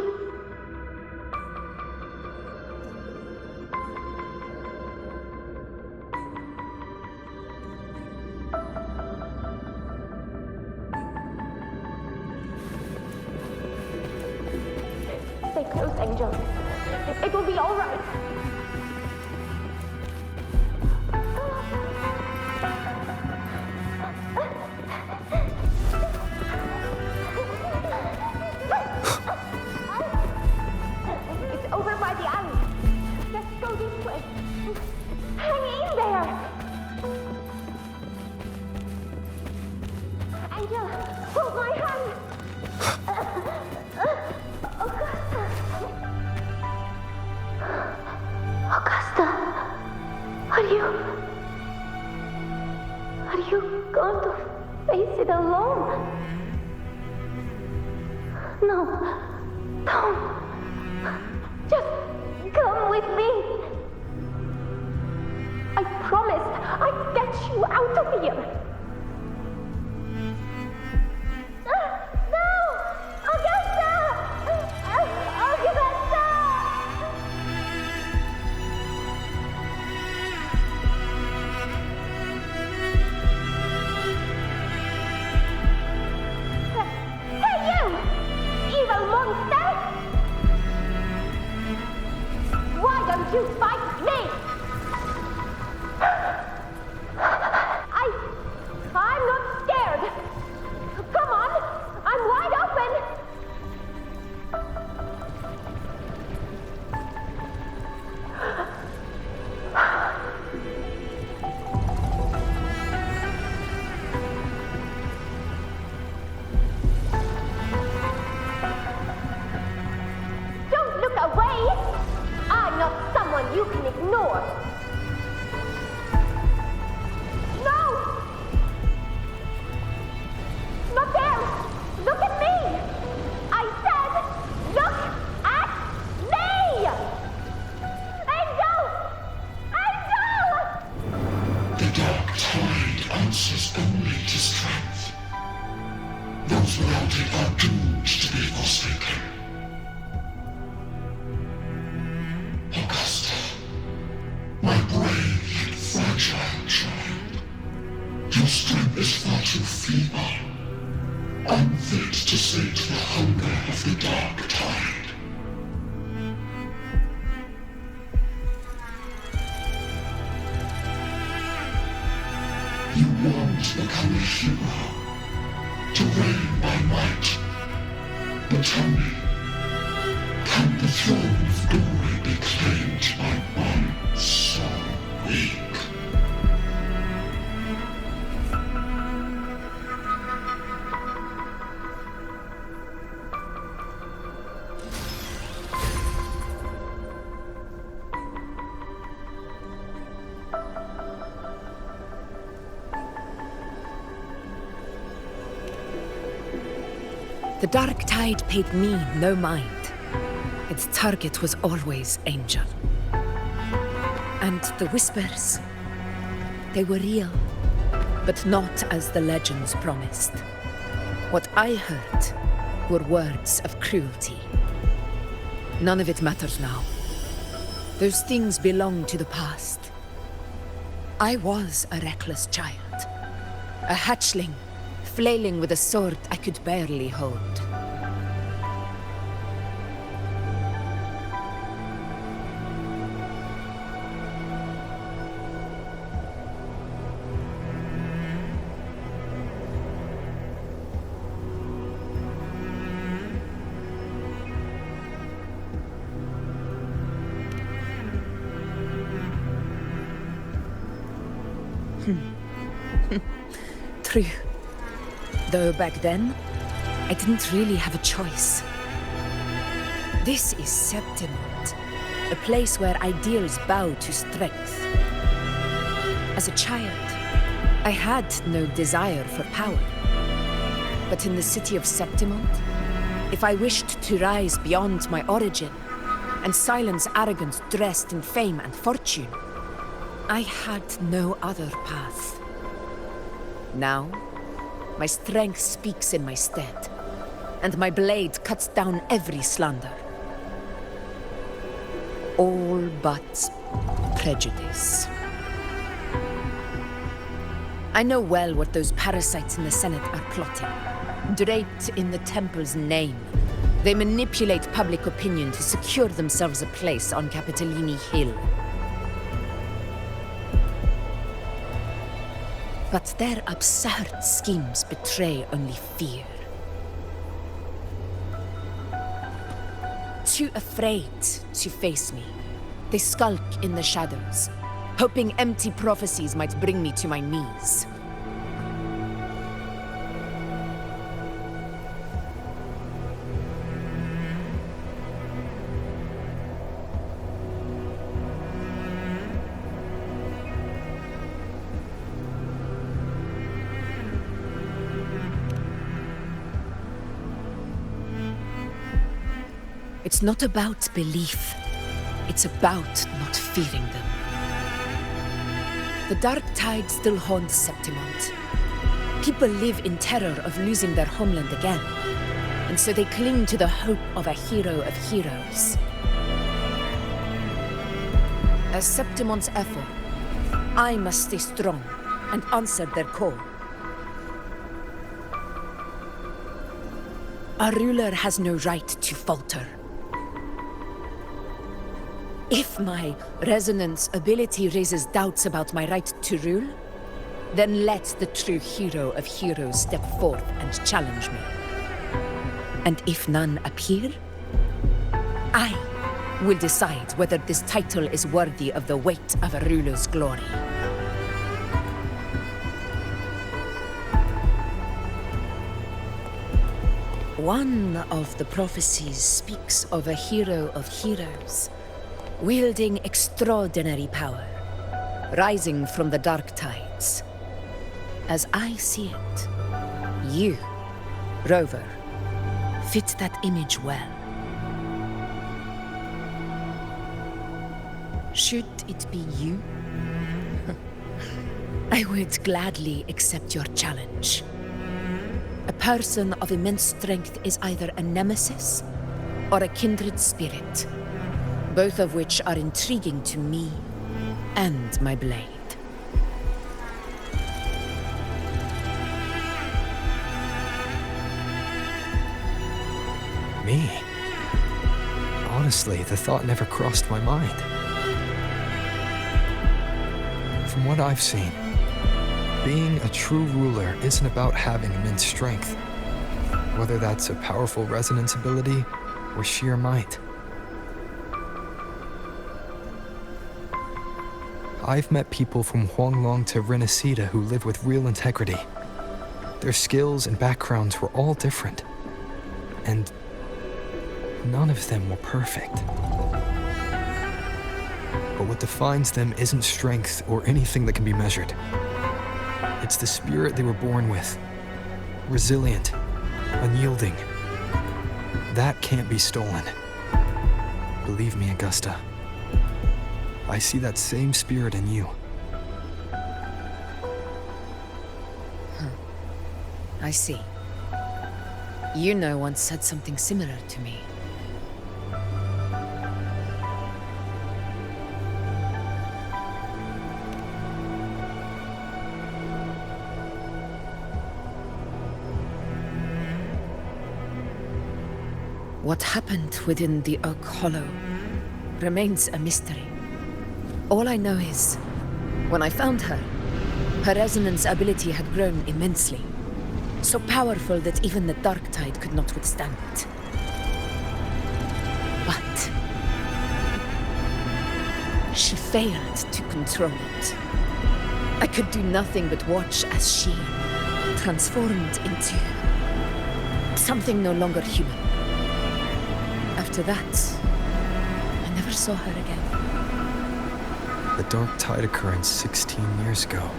those angels. It will be all right. It's over by the alley. Let's go this way. Hang in there. Angel, hold my hand. Augusta, are you going to face it alone? No, don't. Just come with me. I promised I'd get you out of here. No! Augusta! Augusta! Hey, you! Evil monster! Why don't you fight me? I'm not scared. Come on, I'm wide open. Don't look away. I'm not someone you can ignore. No! Not there! Look at me! I said, look at me! Angel! Angel! The dark tide answers only to strength. Those without it are doomed to be forsaken. Augusta, my brave yet fragile child, your strength is far too feeble, unfit to sate the hunger of the dark tide. You want to become a hero, to reign by might. But tell me, can the throne of glory be claimed by one so weak? The dark tide paid me no mind. Its target was always Angel. And the whispers, they were real, but not as the legends promised. What I heard were words of cruelty. None of it matters now. Those things belong to the past. I was a reckless child, a hatchling, flailing with a sword I could barely hold. True. Though back then, I didn't really have a choice. This is Septimont, a place where ideals bow to strength. As a child, I had no desire for power. But in the city of Septimont, if I wished to rise beyond my origin and silence arrogance dressed in fame and fortune, I had no other path. Now, my strength speaks in my stead, and my blade cuts down every slander. All but prejudice. I know well what those parasites in the Senate are plotting, draped in the Temple's name, They manipulate public opinion to secure themselves a place on Capitolini Hill. But their absurd schemes betray only fear. Too afraid to face me, they skulk in the shadows, hoping empty prophecies might bring me to my knees. It's not about belief. It's about not fearing them. The dark tide still haunts Septimont. People live in terror of losing their homeland again, and so they cling to the hope of a hero of heroes. As Septimont's effort, I must stay strong and answer their call. A ruler has no right to falter. If my resonance ability raises doubts about my right to rule, then let the true hero of heroes step forth and challenge me. And if none appear, I will decide whether this title is worthy of the weight of a ruler's glory. One of the prophecies speaks of a hero of heroes, wielding extraordinary power, rising from the dark tides. As I see it, you, Rover, fit that image well. Should it be you? I would gladly accept your challenge. A person of immense strength is either a nemesis or a kindred spirit, both of which are intriguing to me and my blade. Me? Honestly, the thought never crossed my mind. From what I've seen, being a true ruler isn't about having immense strength, whether that's a powerful resonance ability or sheer might. I've met people from Huanglong to Renacida who live with real integrity. Their skills and backgrounds were all different, and none of them were perfect. But what defines them isn't strength or anything that can be measured. It's the spirit they were born with. Resilient, unyielding. That can't be stolen. Believe me, Augusta. I see that same spirit in you. I see. Yuno once said something similar to me. What happened within the Oak Hollow remains a mystery. All I know is, when I found her, her resonance ability had grown immensely. So powerful that even the Dark Tide could not withstand it. But she failed to control it. I could do nothing but watch as she transformed into something no longer human. After that, I never saw her again. The Dark Tide occurrence 16 years ago.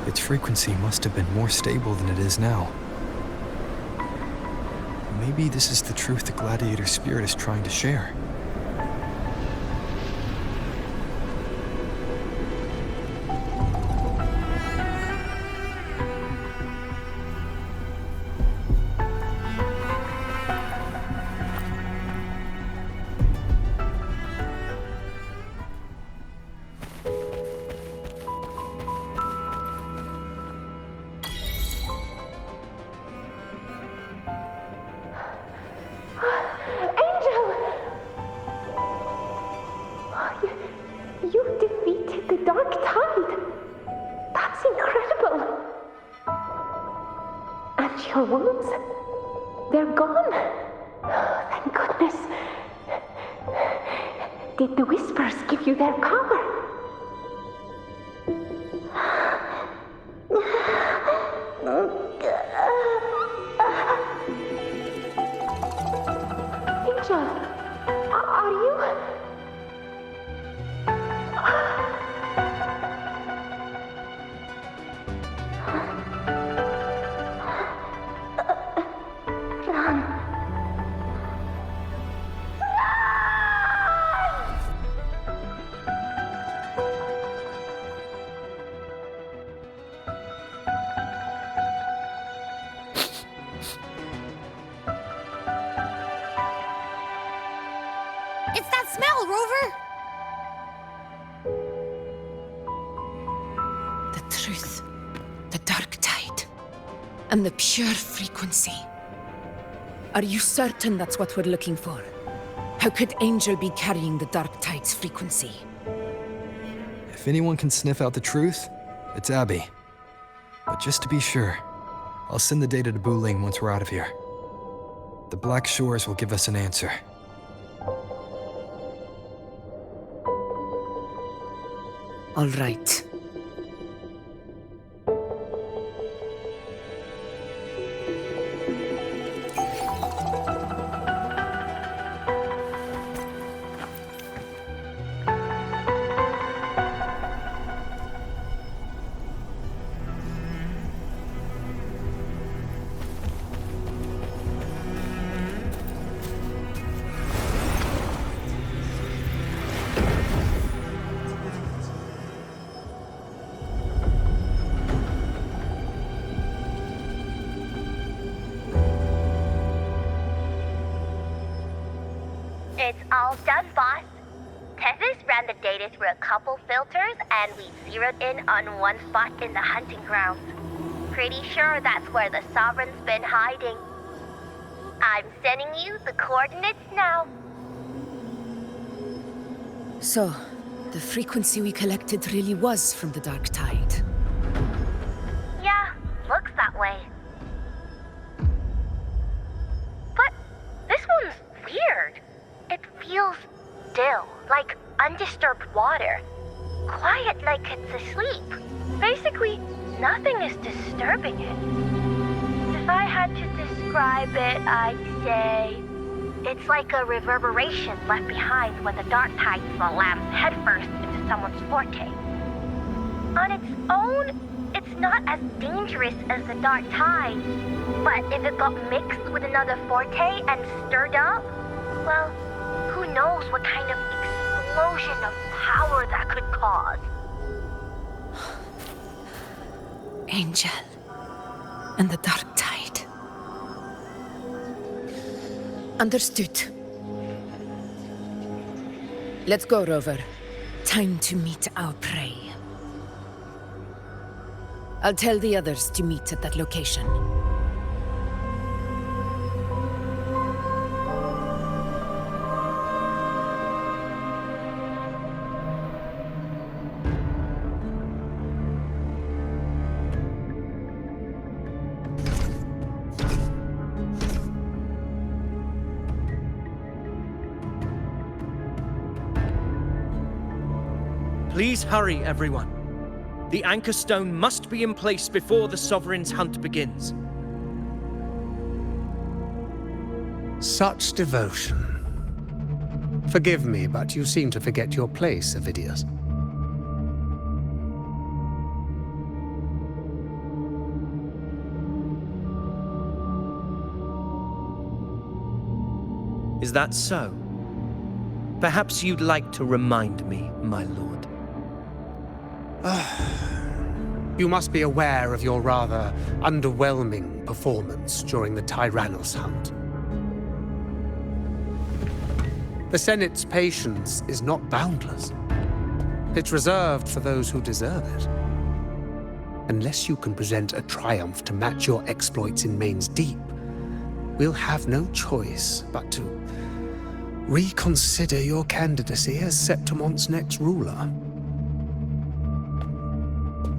Its frequency must have been more stable than it is now. Maybe this is the truth the Gladiator spirit is trying to share. dark tide. That's incredible. And your wounds? They're gone. Thank goodness. Did the whispers give you their power? Angel, are you? It's that smell, Rover! The truth, the dark tide, and the pure frequency. Are you certain that's what we're looking for? How could Angel be carrying the dark tide's frequency? If anyone can sniff out the truth, it's Abby. But just to be sure, I'll send the data to Wuthering once we're out of here. The Black Shores will give us an answer. All right. It's all done, boss. Tethys ran the data through a couple filters, and we zeroed in on one spot in the hunting grounds. Pretty sure that's where the Sovereign's been hiding. I'm sending you the coordinates now. So, the frequency we collected really was from the dark tide. Yeah, looks that way. But this one's weird. It feels still, like undisturbed water. Quiet like it's asleep. Basically, nothing is disturbing it. If I had to describe it, I'd say it's like a reverberation left behind when the dark tide slams headfirst into someone's forte. On its own, it's not as dangerous as the dark tide, but if it got mixed with another forte and stirred up, well, who knows what kind of explosion of power that could cause. Angel and the dark tide. Understood. Let's go, Rover. Time to meet our prey. I'll tell the others to meet at that location. Please hurry, everyone. The anchor stone must be in place before the Sovereign's hunt begins. Such devotion. Forgive me, but you seem to forget your place, Avidius. Is that so? Perhaps you'd like to remind me, my lord. You must be aware of your rather underwhelming performance during the Tyrannos hunt. The Senate's patience is not boundless. It's reserved for those who deserve it. Unless you can present a triumph to match your exploits in Main's Deep, we'll have no choice but to reconsider your candidacy as Septimon's next ruler.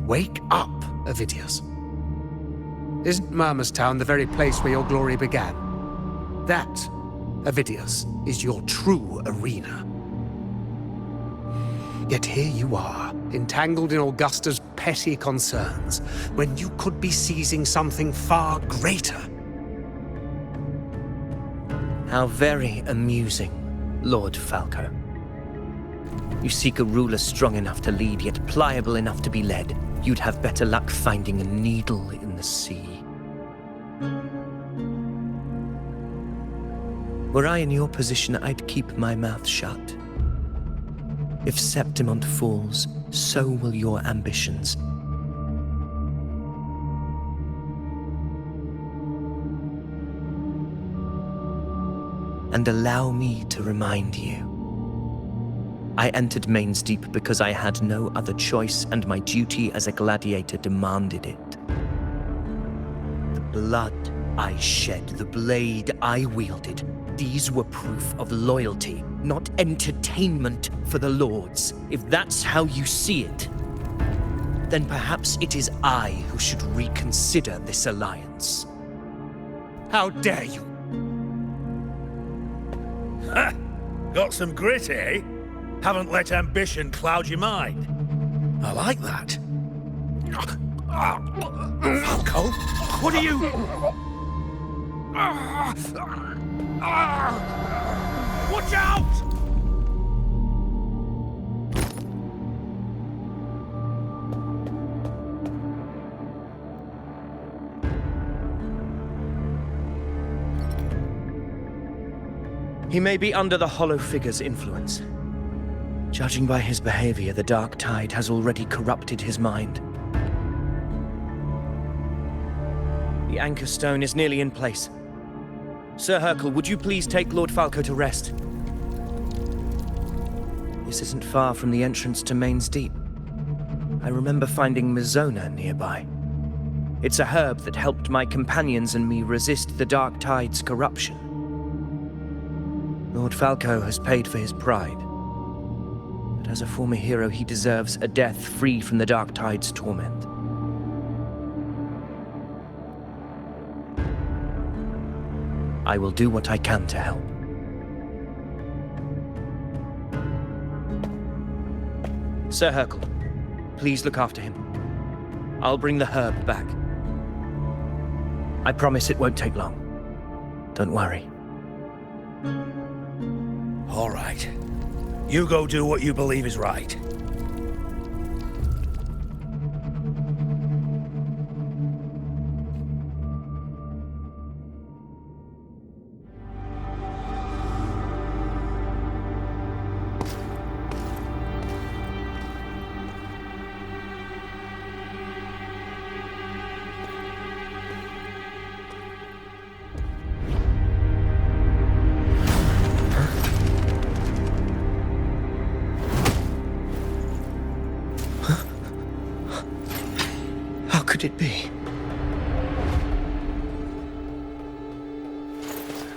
Wake up, Ovidius. Isn't Murmustown the very place where your glory began? That, Ovidius, is your true arena. Yet here you are, entangled in Augusta's petty concerns, when you could be seizing something far greater. How very amusing, Lord Falco. You seek a ruler strong enough to lead, yet pliable enough to be led. You'd have better luck finding a needle in the sea. Were I in your position, I'd keep my mouth shut. If Septimont falls, so will your ambitions. And allow me to remind you. I entered Main's Deep because I had no other choice, and my duty as a gladiator demanded it. The blood I shed, the blade I wielded, these were proof of loyalty, not entertainment for the Lords. If that's how you see it, then perhaps it is I who should reconsider this alliance. How dare you? Ha! Got some grit, eh? Haven't let ambition cloud your mind. I like that. Falco, what are you... Watch out! He may be under the Hollow Figure's influence. Judging by his behavior, the Dark Tide has already corrupted his mind. The Anchor Stone is nearly in place. Sir Hercule, would you please take Lord Falco to rest? This isn't far from the entrance to Main's Deep. I remember finding Mizona nearby. It's a herb that helped my companions and me resist the Dark Tide's corruption. Lord Falco has paid for his pride. But as a former hero, he deserves a death free from the Dark Tide's torment. I will do what I can to help. Sir Hercule, please look after him. I'll bring the herb back. I promise it won't take long. Don't worry. All right. You go do what you believe is right. How could it be?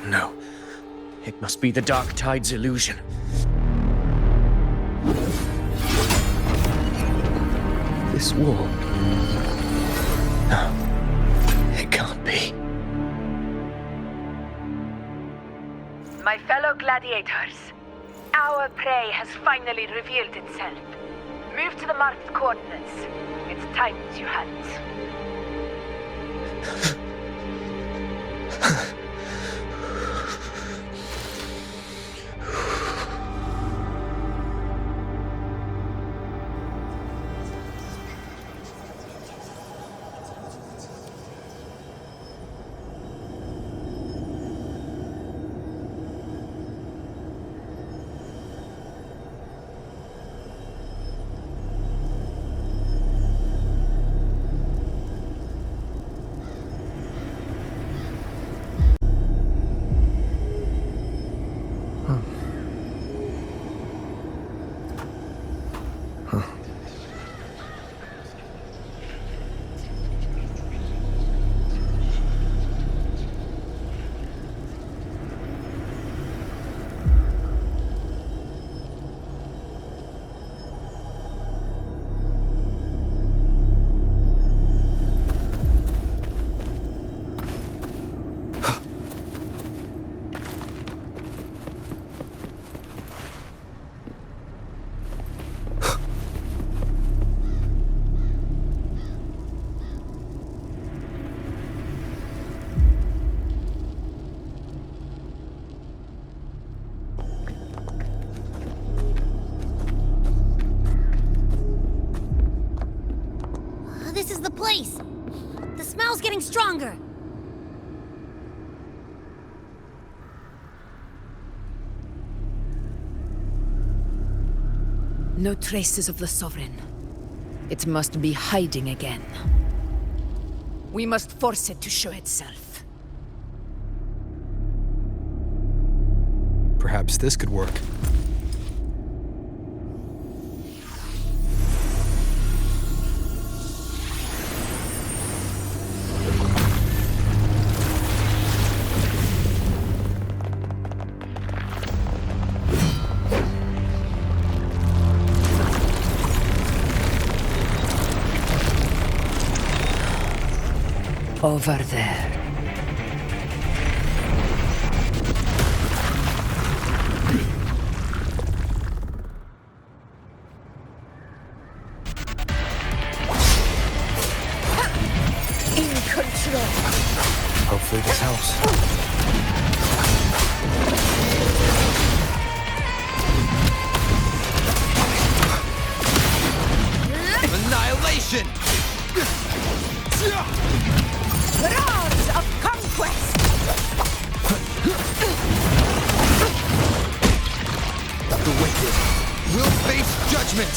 No. It must be the Dark Tide's illusion. This wall... No. It can't be. My fellow gladiators, our prey has finally revealed itself. Move to the marked coordinates. Its time is your hands. spell's getting stronger! No traces of the Sovereign. It must be hiding again. We must force it to show itself. Perhaps this could work. Over there. In control. Hopefully this helps. Annihilation! Roars of conquest! The wicked will face judgment!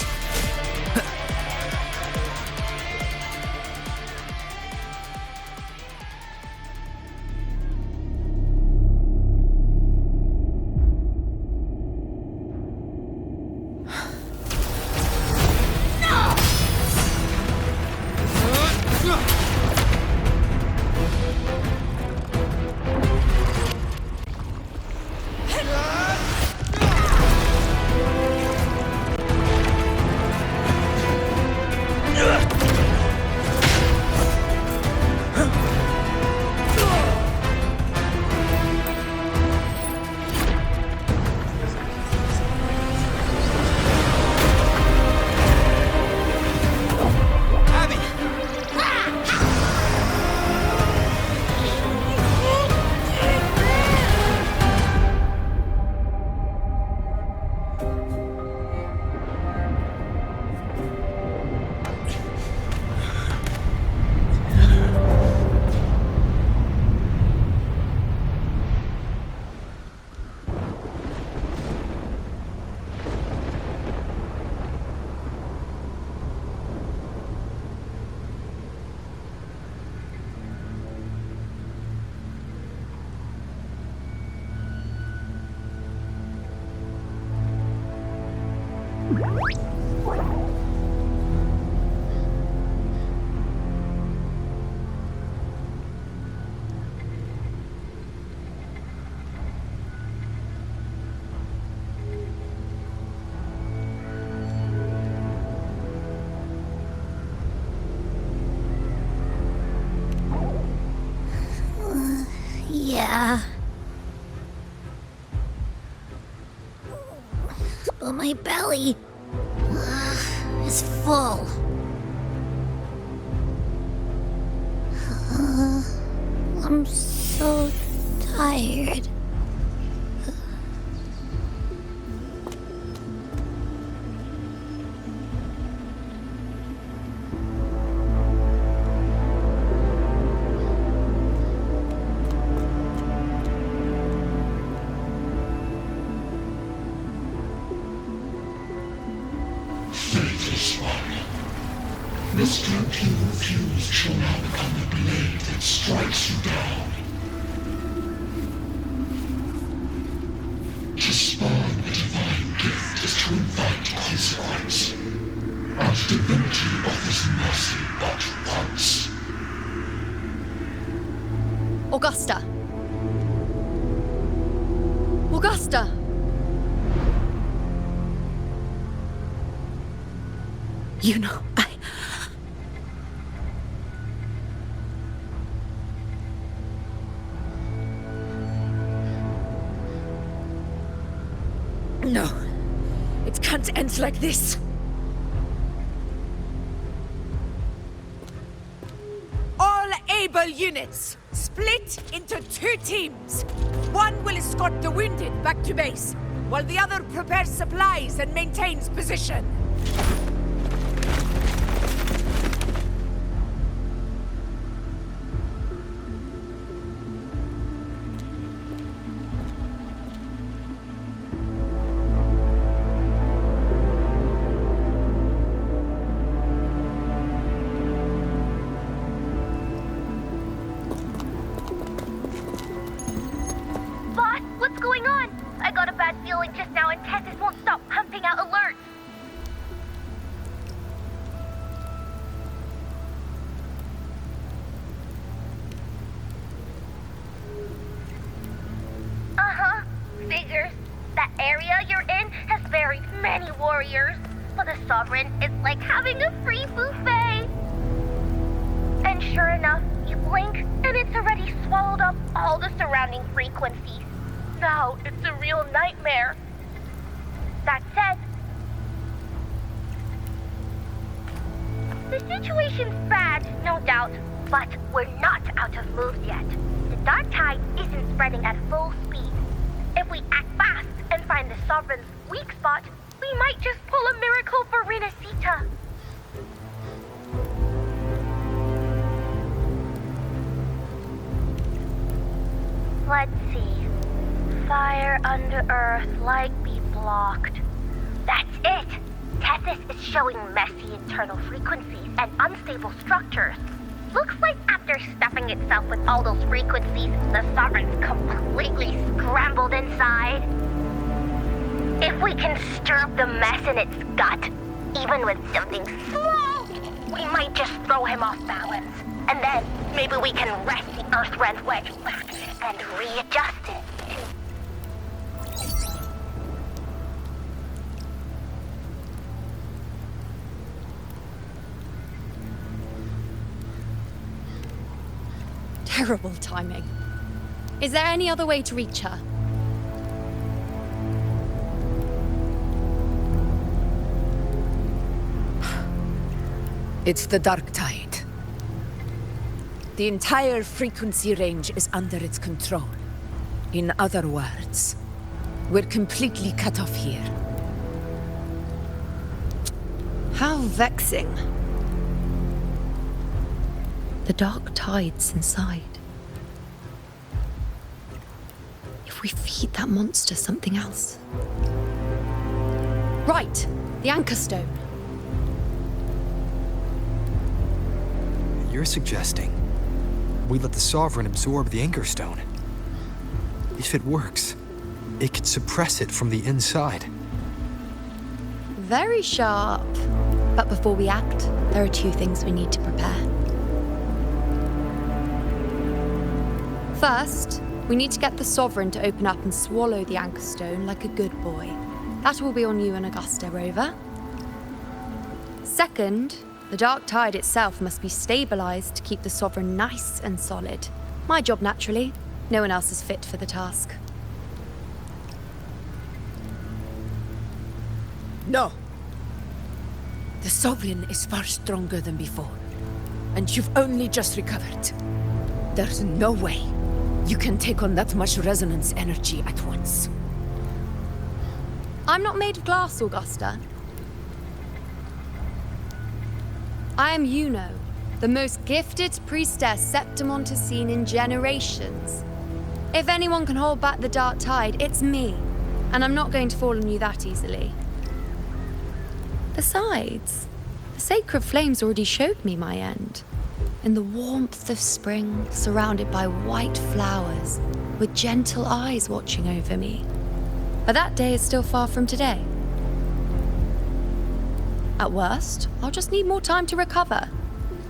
Yeah. But my belly is full. I'm so tired. Faithless one. This cloak you refused shall now become the blade that strikes you down. To spawn a divine gift is to invite consequence. And divinity offers mercy but once. Augusta! Augusta! You know, No. It can't end like this. All able units, split into 2 teams. One will escort the wounded back to base, while the other prepares supplies and maintains position. warriors, but the Sovereign is like having a free buffet. And sure enough, you blink, and it's already swallowed up all the surrounding frequencies. Now it's a real nightmare. That said, the situation's bad, no doubt, but we're not out of moves yet. The dark tide isn't spreading at full speed. If we act fast and find the Sovereign's weak spot, we might just pull a miracle for Renacita. Let's see. Fire under earth, light be blocked. That's it! Tethys is showing messy internal frequencies and unstable structures. Looks like after stuffing itself with all those frequencies, the Sovereign's completely scrambled inside. If we can stir up the mess in its gut, even with something small, we might just throw him off balance. And then maybe we can wrest the Earth-Rend wedge back and readjust it. Terrible timing. Is there any other way to reach her? It's the dark tide. The entire frequency range is under its control. In other words, we're completely cut off here. How vexing. The dark tide's inside. If we feed that monster something else. Right, the Anchor Stone. You're suggesting we let the Sovereign absorb the Anchor Stone. If it works, it could suppress it from the inside. Very sharp. But before we act, there are two things we need to prepare. First, we need to get the Sovereign to open up and swallow the Anchor Stone like a good boy. That will be on you and Augusta, Rover. Second, the dark tide itself must be stabilized to keep the Sovereign nice and solid. My job, naturally. No one else is fit for the task. No. The Sovereign is far stronger than before. And you've only just recovered. There's no way you can take on that much resonance energy at once. I'm not made of glass, Augusta. I am Juno, the most gifted priestess Septimont has seen in generations. If anyone can hold back the dark tide, it's me. And I'm not going to fall on you that easily. Besides, the sacred flames already showed me my end. In the warmth of spring, surrounded by white flowers, with gentle eyes watching over me. But that day is still far from today. At worst, I'll just need more time to recover.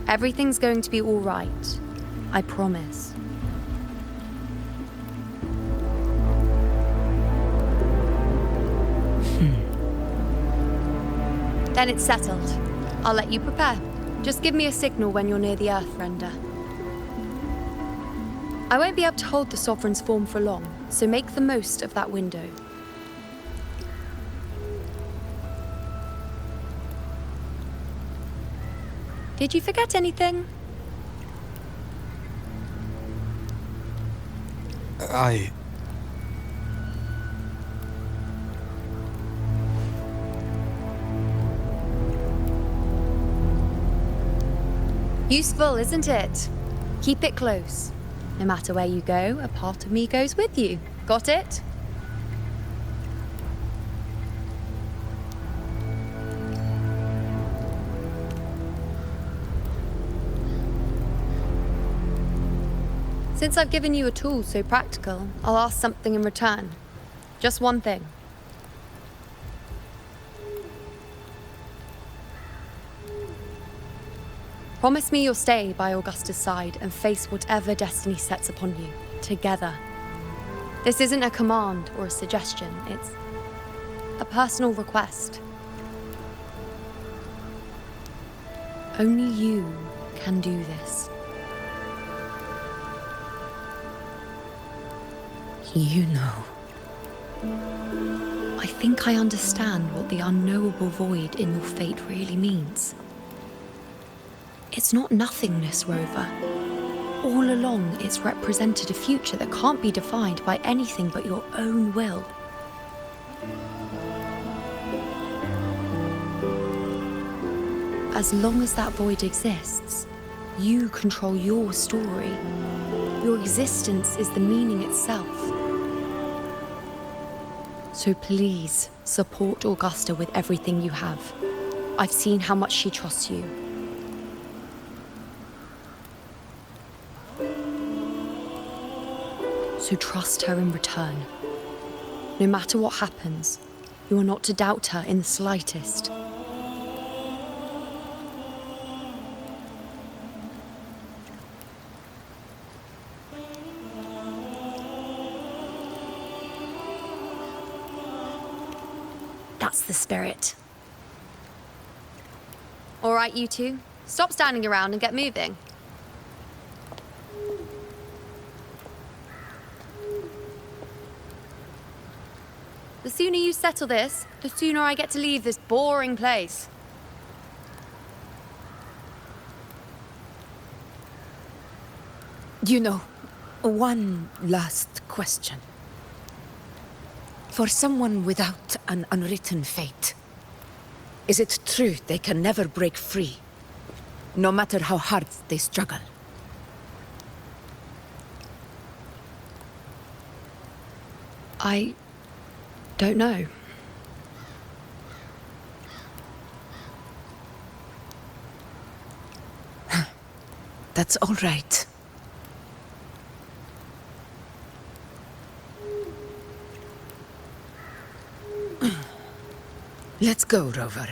Everything's going to be all right. I promise. Then it's settled. I'll let you prepare. Just give me a signal when you're near the Earth-Render. I won't be able to hold the Sovereign's form for long, so make the most of that window. Did you forget anything? Useful, isn't it? Keep it close. No matter where you go, a part of me goes with you. Got it? Since I've given you a tool so practical, I'll ask something in return. Just one thing. Promise me you'll stay by Augusta's side and face whatever destiny sets upon you, together. This isn't a command or a suggestion, it's a personal request. Only you can do this. You know. I think I understand what the unknowable void in your fate really means. It's not nothingness, Rover. All along, it's represented a future that can't be defined by anything but your own will. As long as that void exists, you control your story. Your existence is the meaning itself. So please, support Augusta with everything you have. I've seen how much she trusts you. So trust her in return. No matter what happens, you are not to doubt her in the slightest. That's the spirit. All right, you two. Stop standing around and get moving. The sooner you settle this, the sooner I get to leave this boring place. You know, one last question. For someone without an unwritten fate, is it true they can never break free, no matter how hard they struggle? I don't know. That's all right. Let's go, Rover.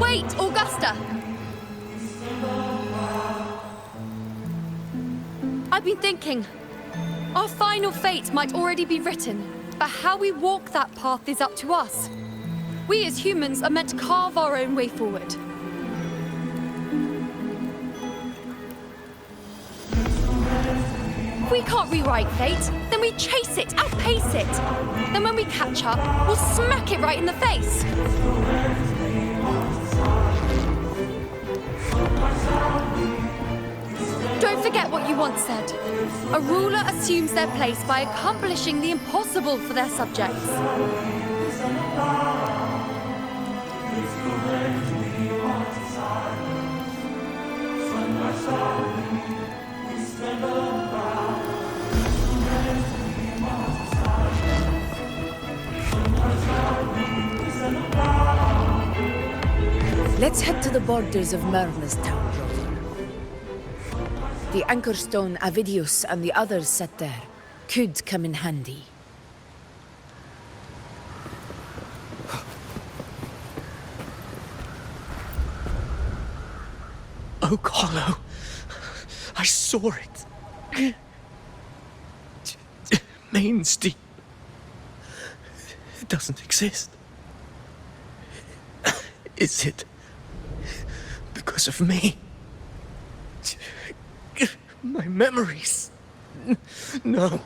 Wait, Augusta! I've been thinking. Our final fate might already be written, but how we walk that path is up to us. We as humans are meant to carve our own way forward. If we can't rewrite fate, then we chase it, outpace it. Then when we catch up, we'll smack it right in the face. Don't forget what you once said. A ruler assumes their place by accomplishing the impossible for their subjects. Let's head to the borders of Myrna's town, Rover. The anchor stone Avidius and the others set there could come in handy. Oak Hollow. I saw it. Mainstein. It doesn't exist. Is it because of me? My memories. No.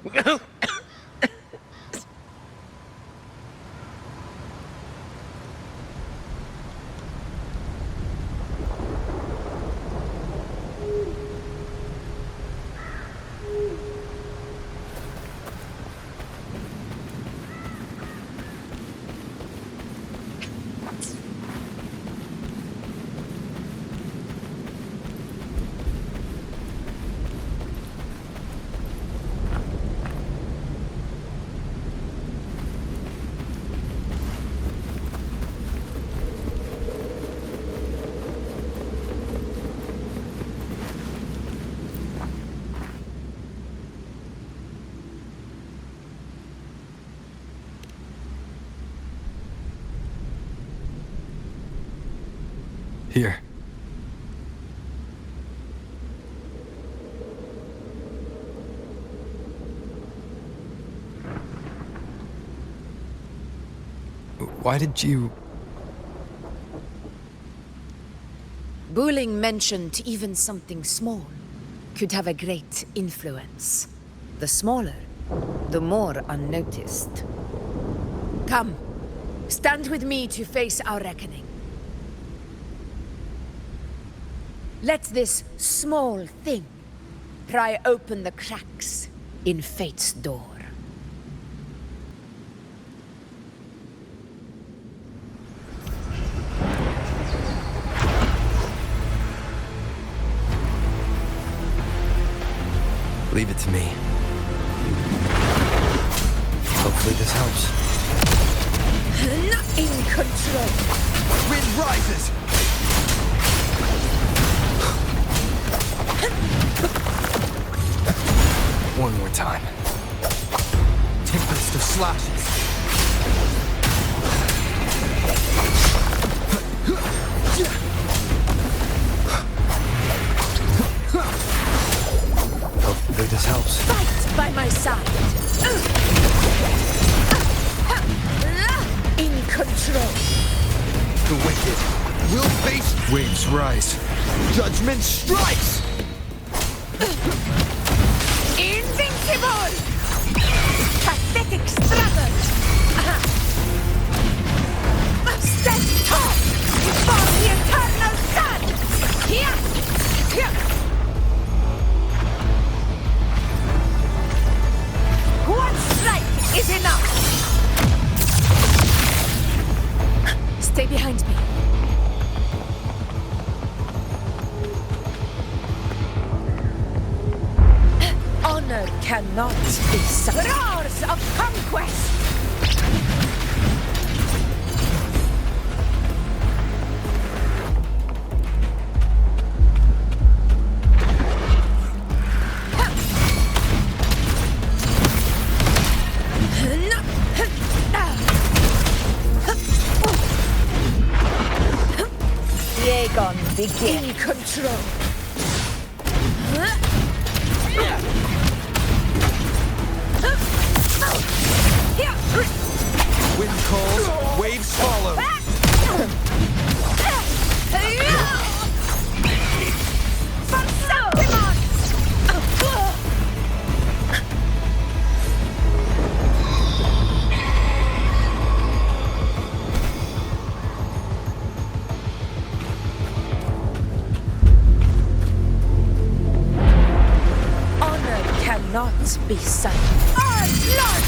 Here. Why did you... Buling mentioned even something small could have a great influence. The smaller, the more unnoticed. Come, stand with me to face our reckoning. Let this small thing pry open the cracks in fate's door. Leave it to me. Hopefully this helps. Not in control. Wind rises! One more time. Tempest of slashes. Hopefully this helps. Fight by my side. In control. The wicked will face... Waves rise. Judgment strikes! Invincible! Pathetic struggle! Stand tall before the eternal sun! Here! One strike is enough! Stay behind me. Honor cannot be suffered. Roars of conquest! Dagon begin. In control. Wind calls, waves follow. Honor cannot be silent. All blood!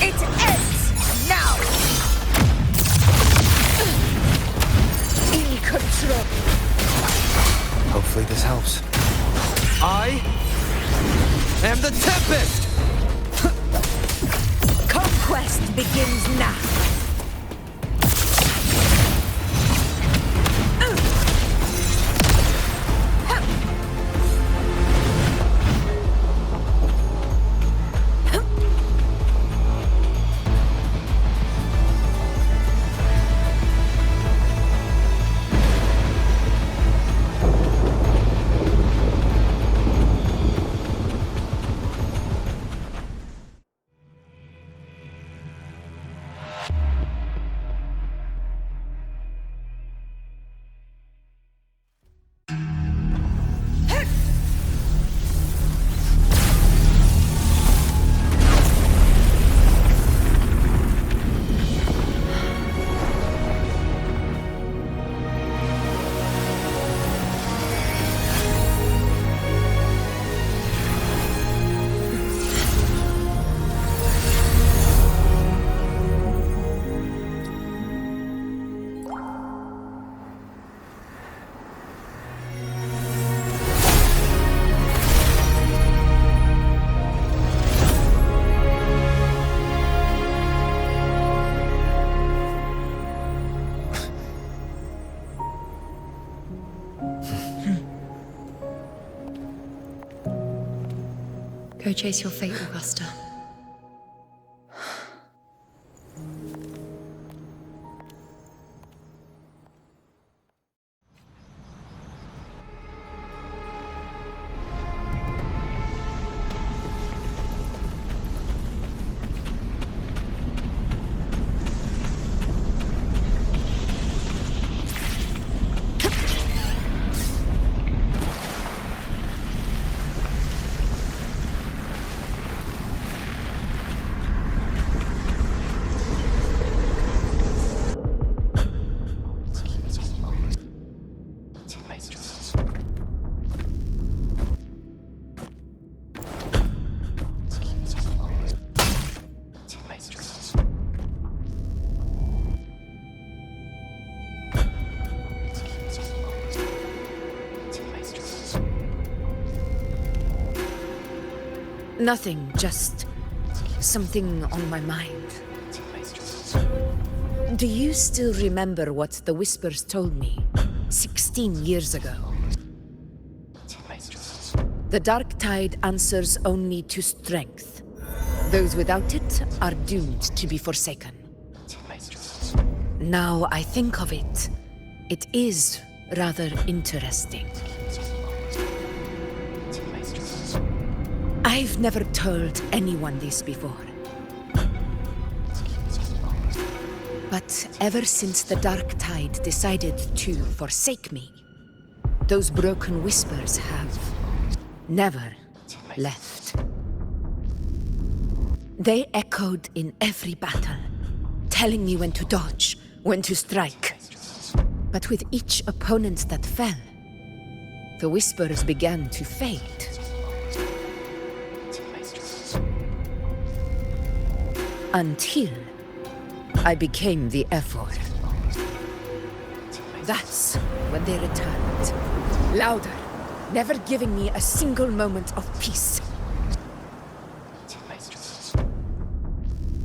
It ends now! In control. Hopefully this helps. I am the Tempest! Conquest begins now. Go chase your fate, Augusta. Nothing, just something on my mind. Do you still remember what the Whispers told me 16 years ago? The dark tide answers only to strength. Those without it are doomed to be forsaken. Now I think of it, it is rather interesting. I've never told anyone this before. But ever since the dark tide decided to forsake me, those broken whispers have never left. They echoed in every battle, telling me when to dodge, when to strike. But with each opponent that fell, the whispers began to fade. Until I became the Ephor. That's when they returned. Louder, never giving me a single moment of peace.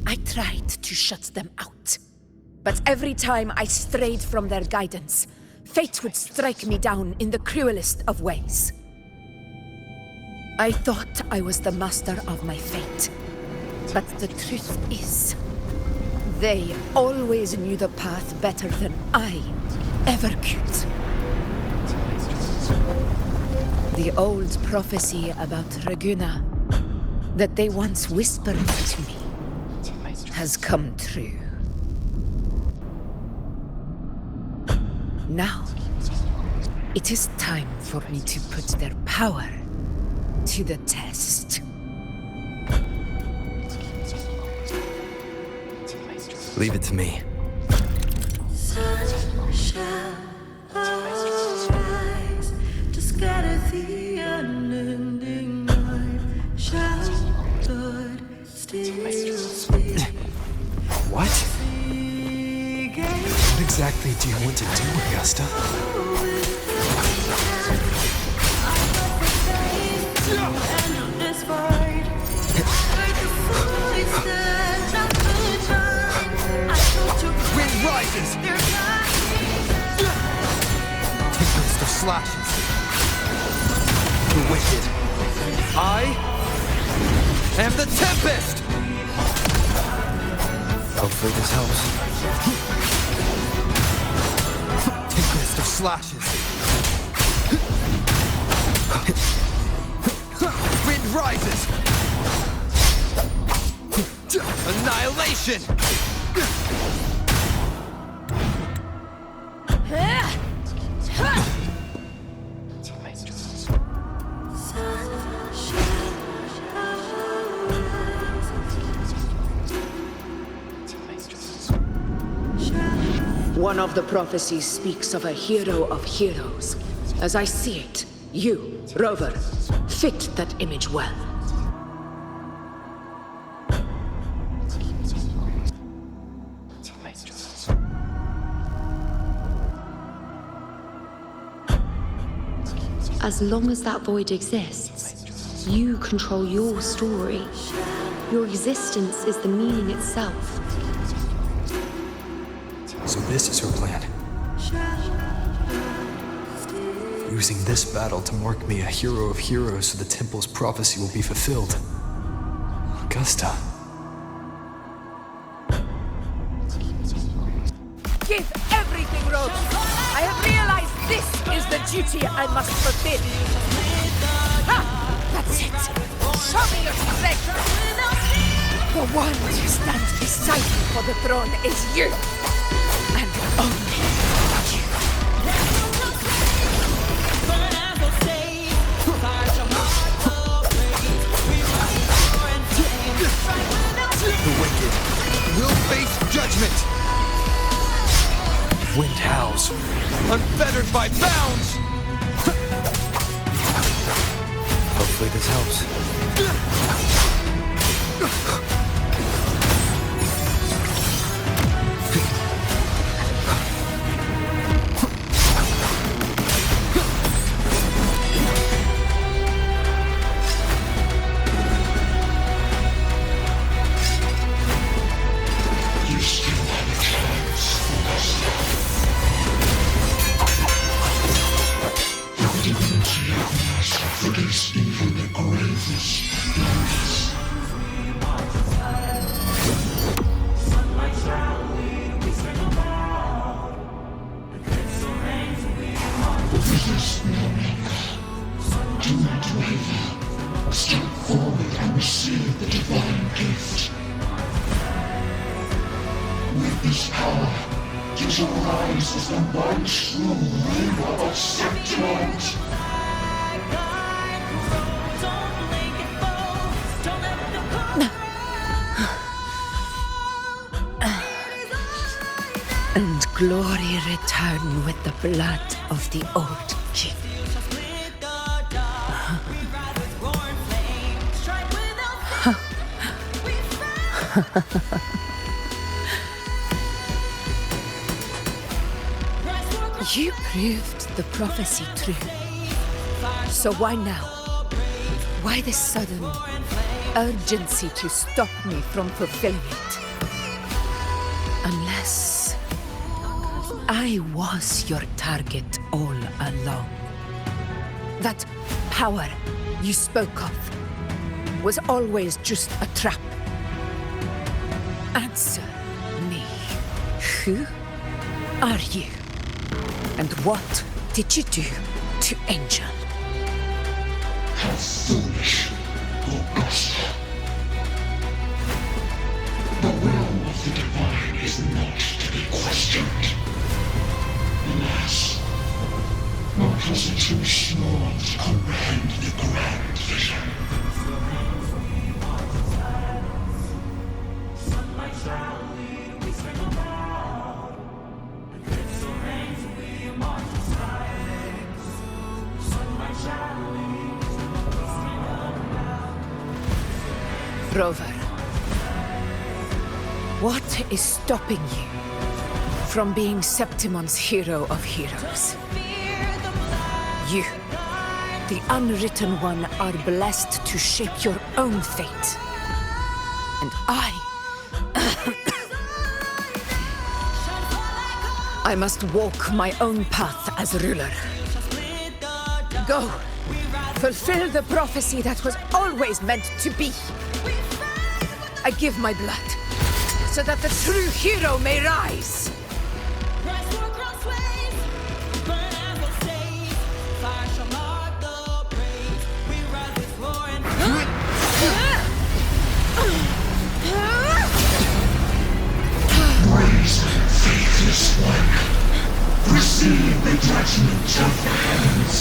I tried to shut them out, but every time I strayed from their guidance, fate would strike me down in the cruelest of ways. I thought I was the master of my fate. But the truth is, they always knew the path better than I ever could. The old prophecy about Raguna, that they once whispered to me, has come true. Now, it is time for me to put their power to the test. Leave it to me. Sun shall arise to scatter the unending night. Shall Lord still speak? What? What exactly do you want to do, Augusta? Wind rises! Tempest of slashes. The wicked. I am the Tempest! Hopefully this helps. Tempest of slashes. Wind rises! Annihilation! One of the prophecies speaks of a hero of heroes. As I see it, you, Rover, fit that image well. As long as that void exists, you control your story. Your existence is the meaning itself. So this is her plan. Using this battle to mark me a hero of heroes so the temple's prophecy will be fulfilled. Augusta. Give everything, Rogue! I have realized this is the duty I must fulfill. Ha! That's it! Show me your strength! The one who stands beside me for the throne is you! And only you! The wicked will face judgment! Wind howls, unfettered by bounds! Hopefully this helps. this power, it arises as the one true ruler of Septimont. And glory return with the blood of the old king. You proved the prophecy true. So why now? Why this sudden urgency to stop me from fulfilling it? Unless I was your target all along. That power you spoke of was always just a trap. Answer me. Who are you? And what did you do to Angel? How foolish, Augusta. The will of the divine is not to be questioned. Alas, mortals are too small to comprehend the grand vision. Rover, what is stopping you from being Septimon's hero of heroes? You, the unwritten one, are blessed to shape your own fate. And I must walk my own path as ruler. Go, fulfill the prophecy that was always meant to be. I give my blood, so that the true hero may rise. Brazen, faithless one, receive the judgment of the heavens.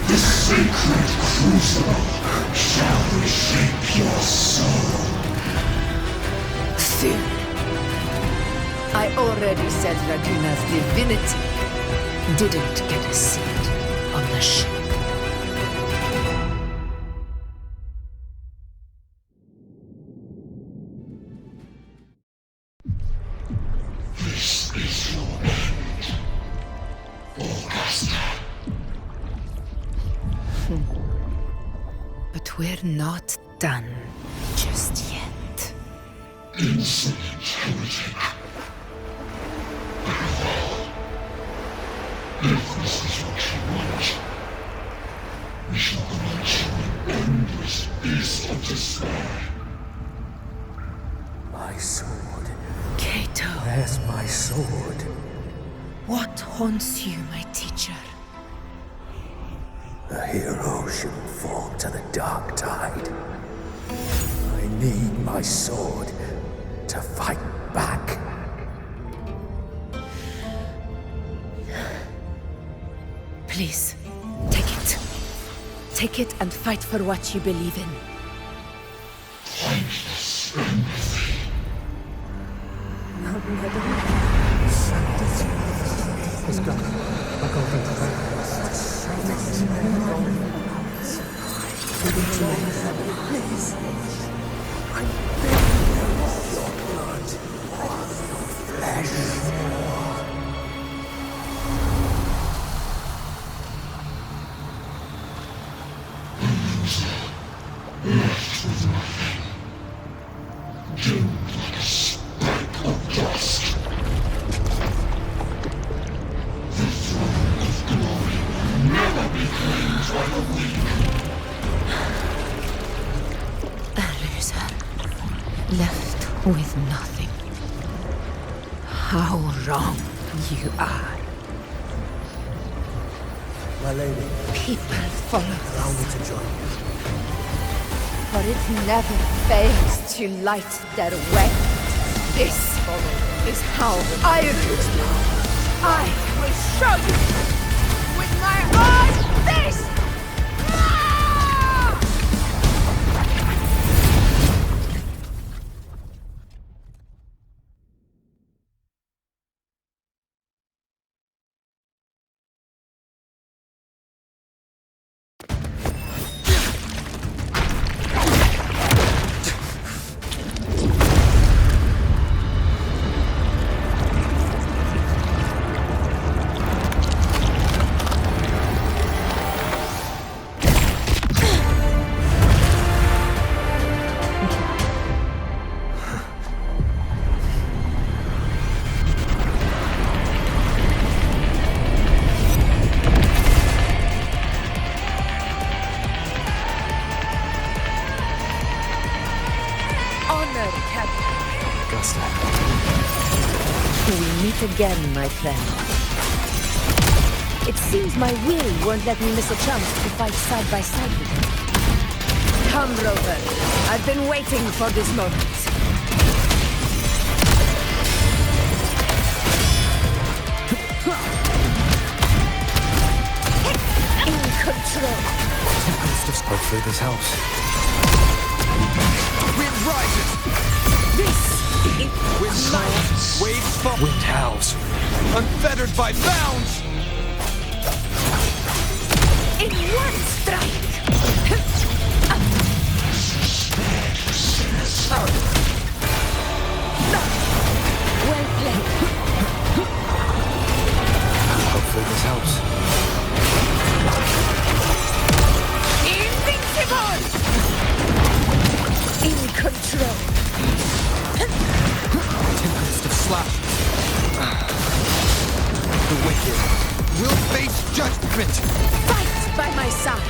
The sacred crucible shall reshape your soul. Soon. I already said Raguna's divinity didn't get a seat on the ship. This is your end, Augusta. But we're not done just yet. Insolent heretic. Very well. If this is what you want, we shall grant you an endless beast of despair. My sword. Cato. Where's my sword? What haunts you, my teacher? A hero shouldn't fall to the dark tide. I need my sword to fight back. Please, take it. Take it and fight for what you believe in. Thankless empathy. Let's go. I'll go Please. I'm begging of your blood, of your flesh. Left with nothing. Doomed like a speck of dust. The throne of glory will never be claimed by the weak. A loser, left with nothing. How wrong you are. My lady. People follow Allow me to join you. For it never fails to light their way. This follows. is power. Iron is power. I will show you with my own fist! Again, my friend. It seems my will won't let me miss a chance to fight side by side with you. Come, Rover. I've been waiting for this moment. In control. Hopefully this helps. Wind rises! This Wind howls, waves fall. Wind howls. Unfettered by bounds! In one strike! Well played. Hopefully this helps. Invincible! In control. Tempest of slashes. The wicked will face judgment. Fight by my side.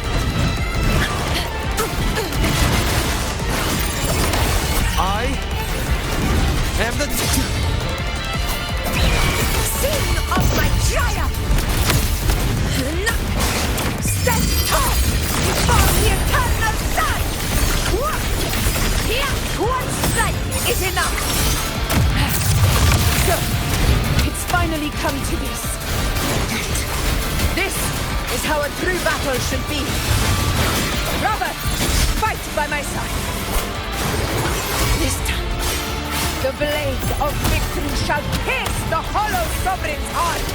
I am the Sing of my triumph! Stand tall before the eternal sun! One strike is enough! So, it's finally come to this. This is how a true battle should be. Robert, fight by my side. This time, the blade of victory shall pierce the hollow sovereign's heart.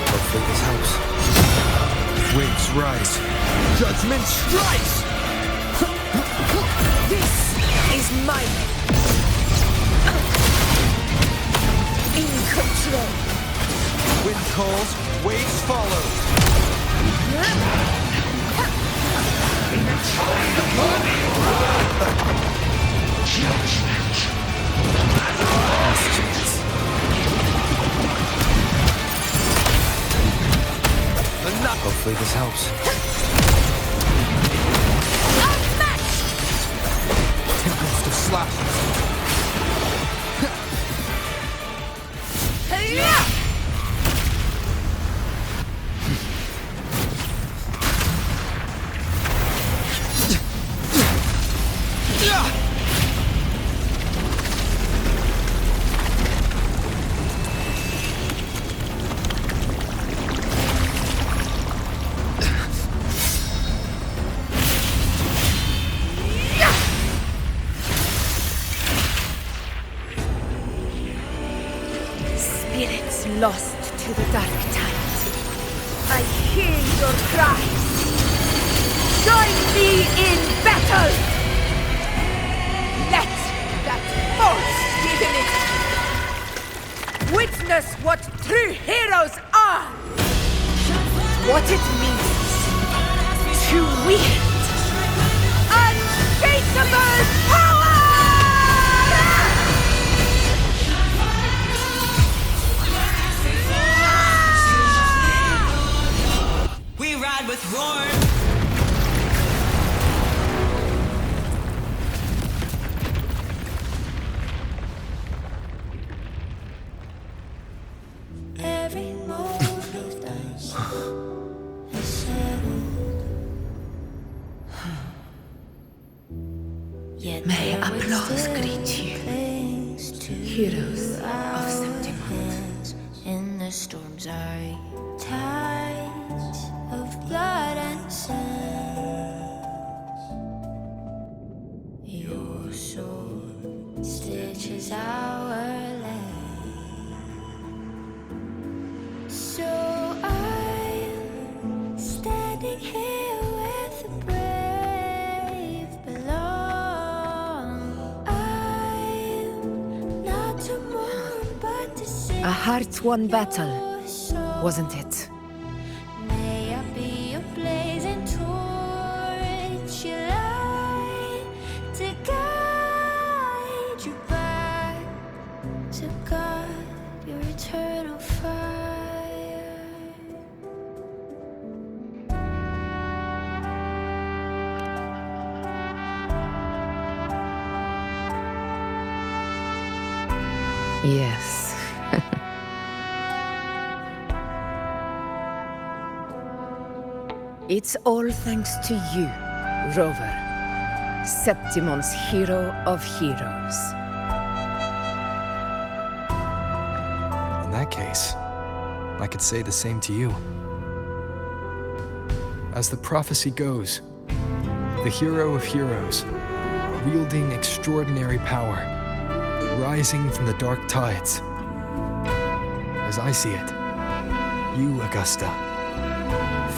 Hopefully this helps. waves rise. Judgment strikes! This is my in control. Wind calls, waves follow. Hopefully this helps. Tempest of slashes. Spirits lost to the dark tide. I hear your cries. Join me in battle! Let that false divinity witness what true heroes are! What it means to wield unshakable power! We ride with roar. Every moment of dance is settled. May applause greet you, heroes of Septimont. In the storms are tides of blood and sand. Your sword stitches our land. So I'm standing here with the brave below. I'm not to mourn, but to sing. A hard-won battle, wasn't it? May I be a blazing torch, your light to guide you back to God, your eternal fire. Yes. It's all thanks to you, Rover, Septimon's hero of heroes. In that case, I could say the same to you. As the prophecy goes, the hero of heroes, wielding extraordinary power, rising from the dark tides. As I see it, you, Augusta,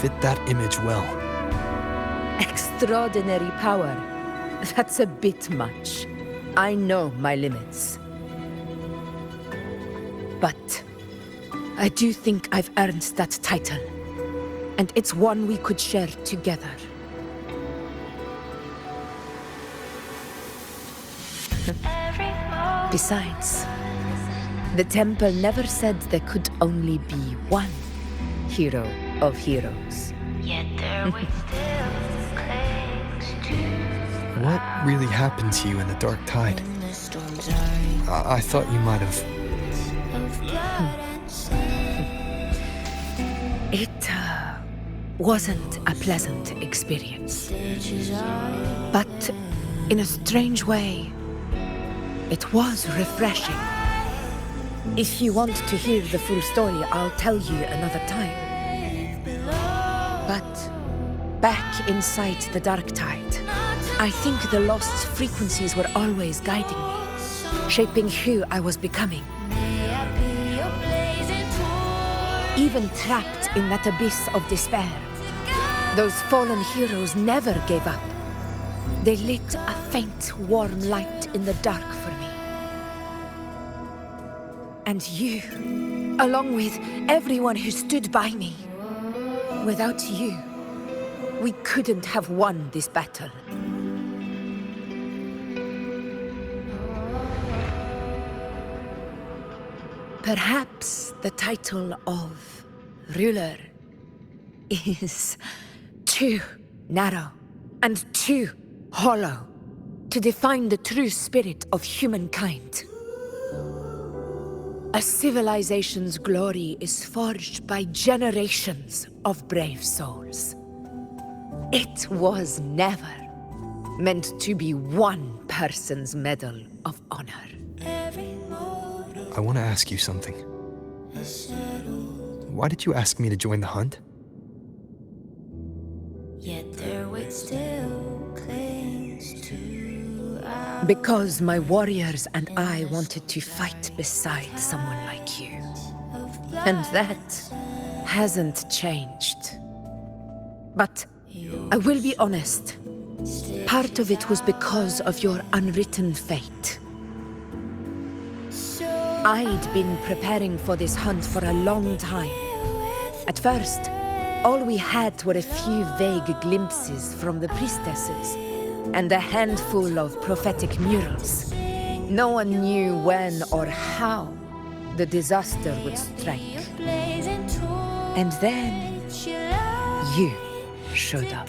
fit that image well. Extraordinary power. That's a bit much. I know my limits. But I do think I've earned that title. And it's one we could share together. Besides, the temple never said there could only be one hero of heroes. Yet there we still clings to. What really happened to you in the dark tide? The storms are I thought you might have... of blood and sand. It wasn't a pleasant experience. Stitches are But in a strange way, it was refreshing. If you want to hear the full story, I'll tell you another time. But back inside the dark tide, I think the lost frequencies were always guiding me, shaping who I was becoming. Even trapped in that abyss of despair, those fallen heroes never gave up. They lit a faint, warm light in the dark for me. And you, along with everyone who stood by me. Without you, we couldn't have won this battle. Perhaps the title of ruler is too narrow and too hollow to define the true spirit of humankind. A civilization's glory is forged by generations of brave souls. It was never meant to be one person's medal of honor. I want to ask you something. Why did you ask me to join the hunt? Yet their weight still clings to our Because my warriors and I wanted to fight beside someone like you. And that hasn't changed. But I will be honest. Part of it was because of your unwritten fate. I'd been preparing for this hunt for a long time. At first, all we had were a few vague glimpses from the priestesses and a handful of prophetic murals. No one knew when or how the disaster would strike. And then you showed up.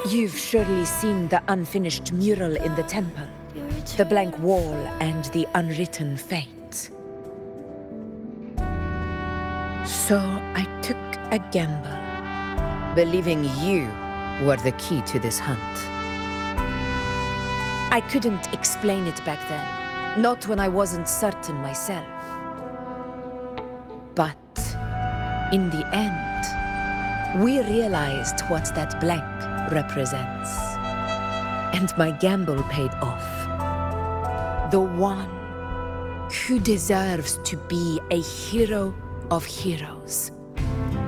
You've surely seen the unfinished mural in the temple, the blank wall and the unwritten fate. So I took a gamble, believing you were the key to this hunt. I couldn't explain it back then. Not when I wasn't certain myself. But in the end, we realized what that blank represents. And my gamble paid off. The one who deserves to be a hero of heroes,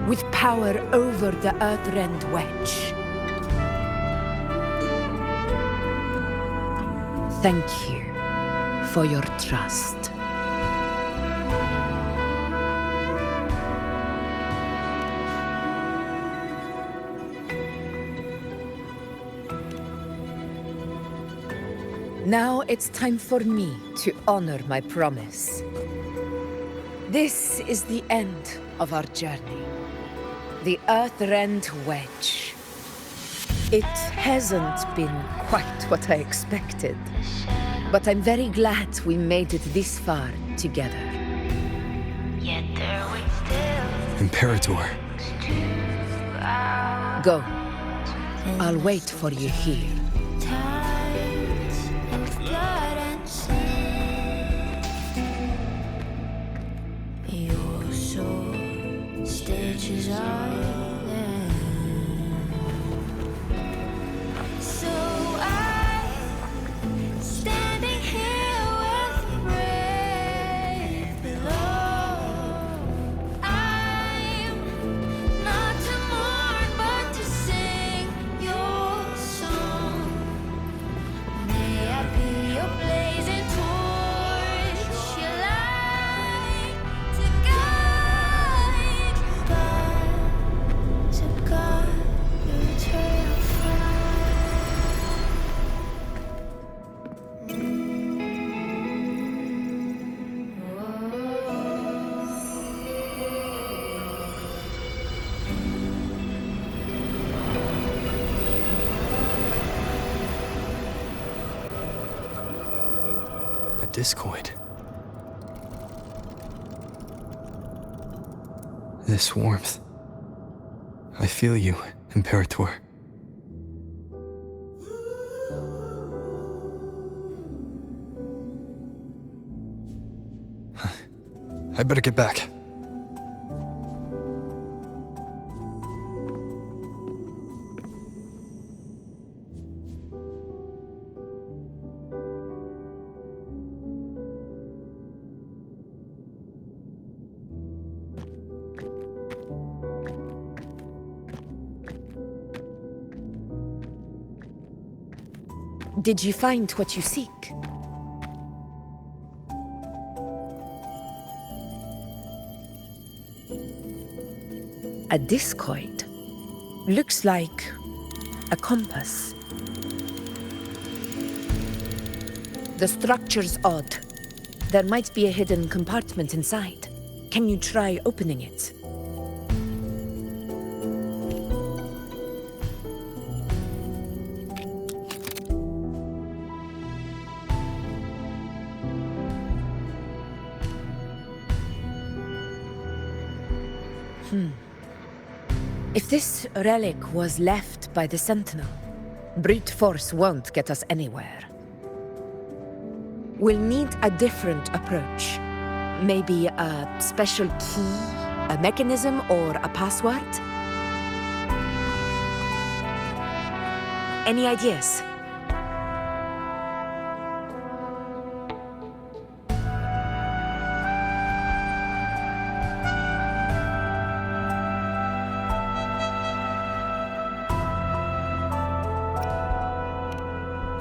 with power over the Earthrend Wedge. Thank you for your trust. Now it's time for me to honor my promise. This is the end of our journey. The Earthrend Wedge. It hasn't been quite what I expected, but I'm very glad we made it this far together. Yet there we still Imperator. Go. I'll wait for you here. Your soul stitches island. So I'm standing here with brave below. I'm not to mourn, but to sing your song. May I be your blazing torch, your light to guide you back to God, eternal fire. A discoid. This warmth. I feel you, Imperator. I better get back. Did you find what you seek? A discoid. Looks like a compass. The structure's odd. There might be a hidden compartment inside. Can you try opening it? If this relic was left by the Sentinel, brute force won't get us anywhere. We'll need a different approach. Maybe a special key, a mechanism, or a password? Any ideas?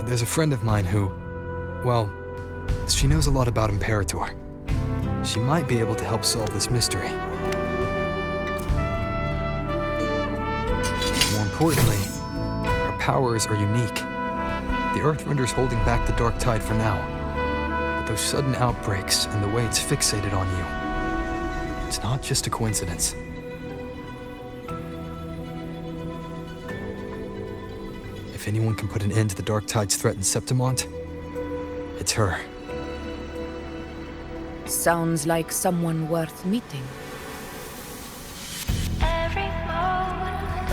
There's a friend of mine who, well, she knows a lot about Imperator. She might be able to help solve this mystery. More importantly, her powers are unique. The Earthrender's holding back the dark tide for now, but those sudden outbreaks and the way it's fixated on you, it's not just a coincidence. If anyone can put an end to the dark tide's threat in Septimont, it's her. Sounds like someone worth meeting.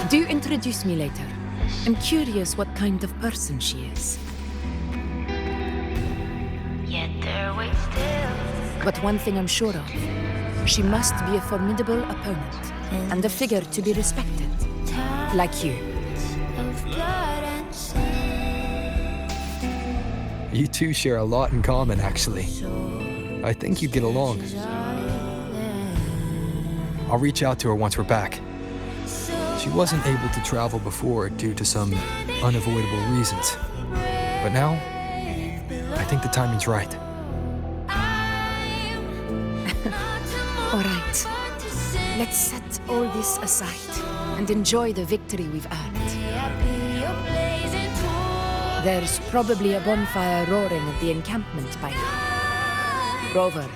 Do introduce me later. I'm curious what kind of person she is. But one thing I'm sure of, she must be a formidable opponent, and a figure to be respected, like you. You two share a lot in common, actually. I think you'd get along. I'll reach out to her once we're back. She wasn't able to travel before due to some unavoidable reasons. But now, I think the timing's right. All right. Let's set all this aside and enjoy the victory we've earned. There's probably a bonfire roaring at the encampment by now. Rover,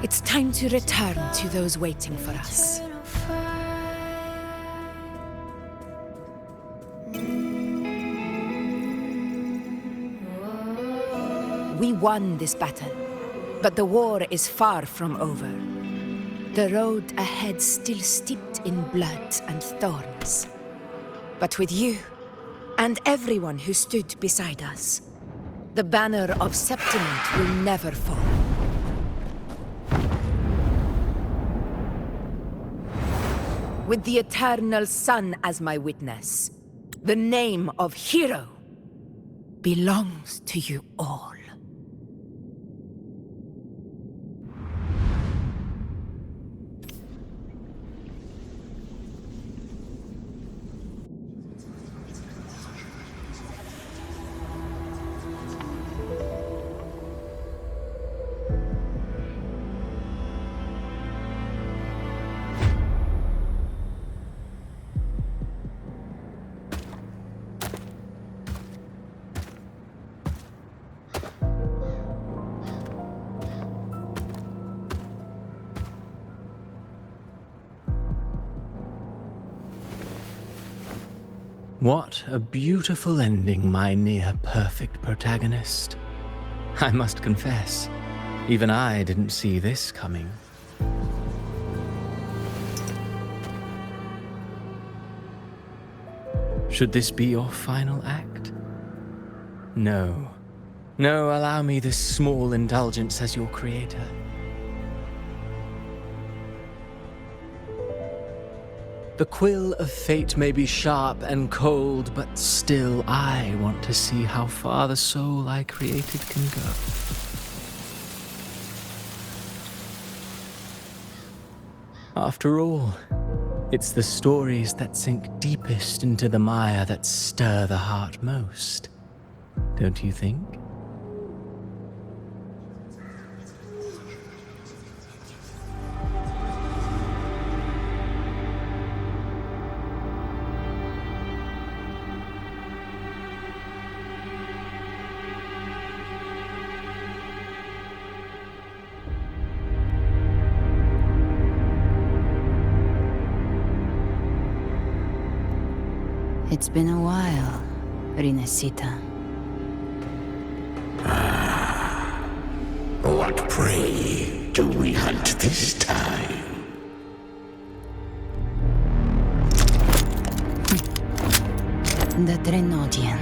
it's time to return to those waiting for us. We won this battle, but the war is far from over. The road ahead still steeped in blood and thorns. But with you, and everyone who stood beside us, the banner of Septiment will never fall. With the eternal sun as my witness, the name of hero belongs to you all. What a beautiful ending, my near-perfect protagonist. I must confess, even I didn't see this coming. Should this be your final act? No. No, allow me this small indulgence as your creator. The quill of fate may be sharp and cold, but still I want to see how far the soul I created can go. After all, it's the stories that sink deepest into the mire that stir the heart most, don't you think? It's been a while, Rinesita. What prey do we hunt this time? The Drenodian.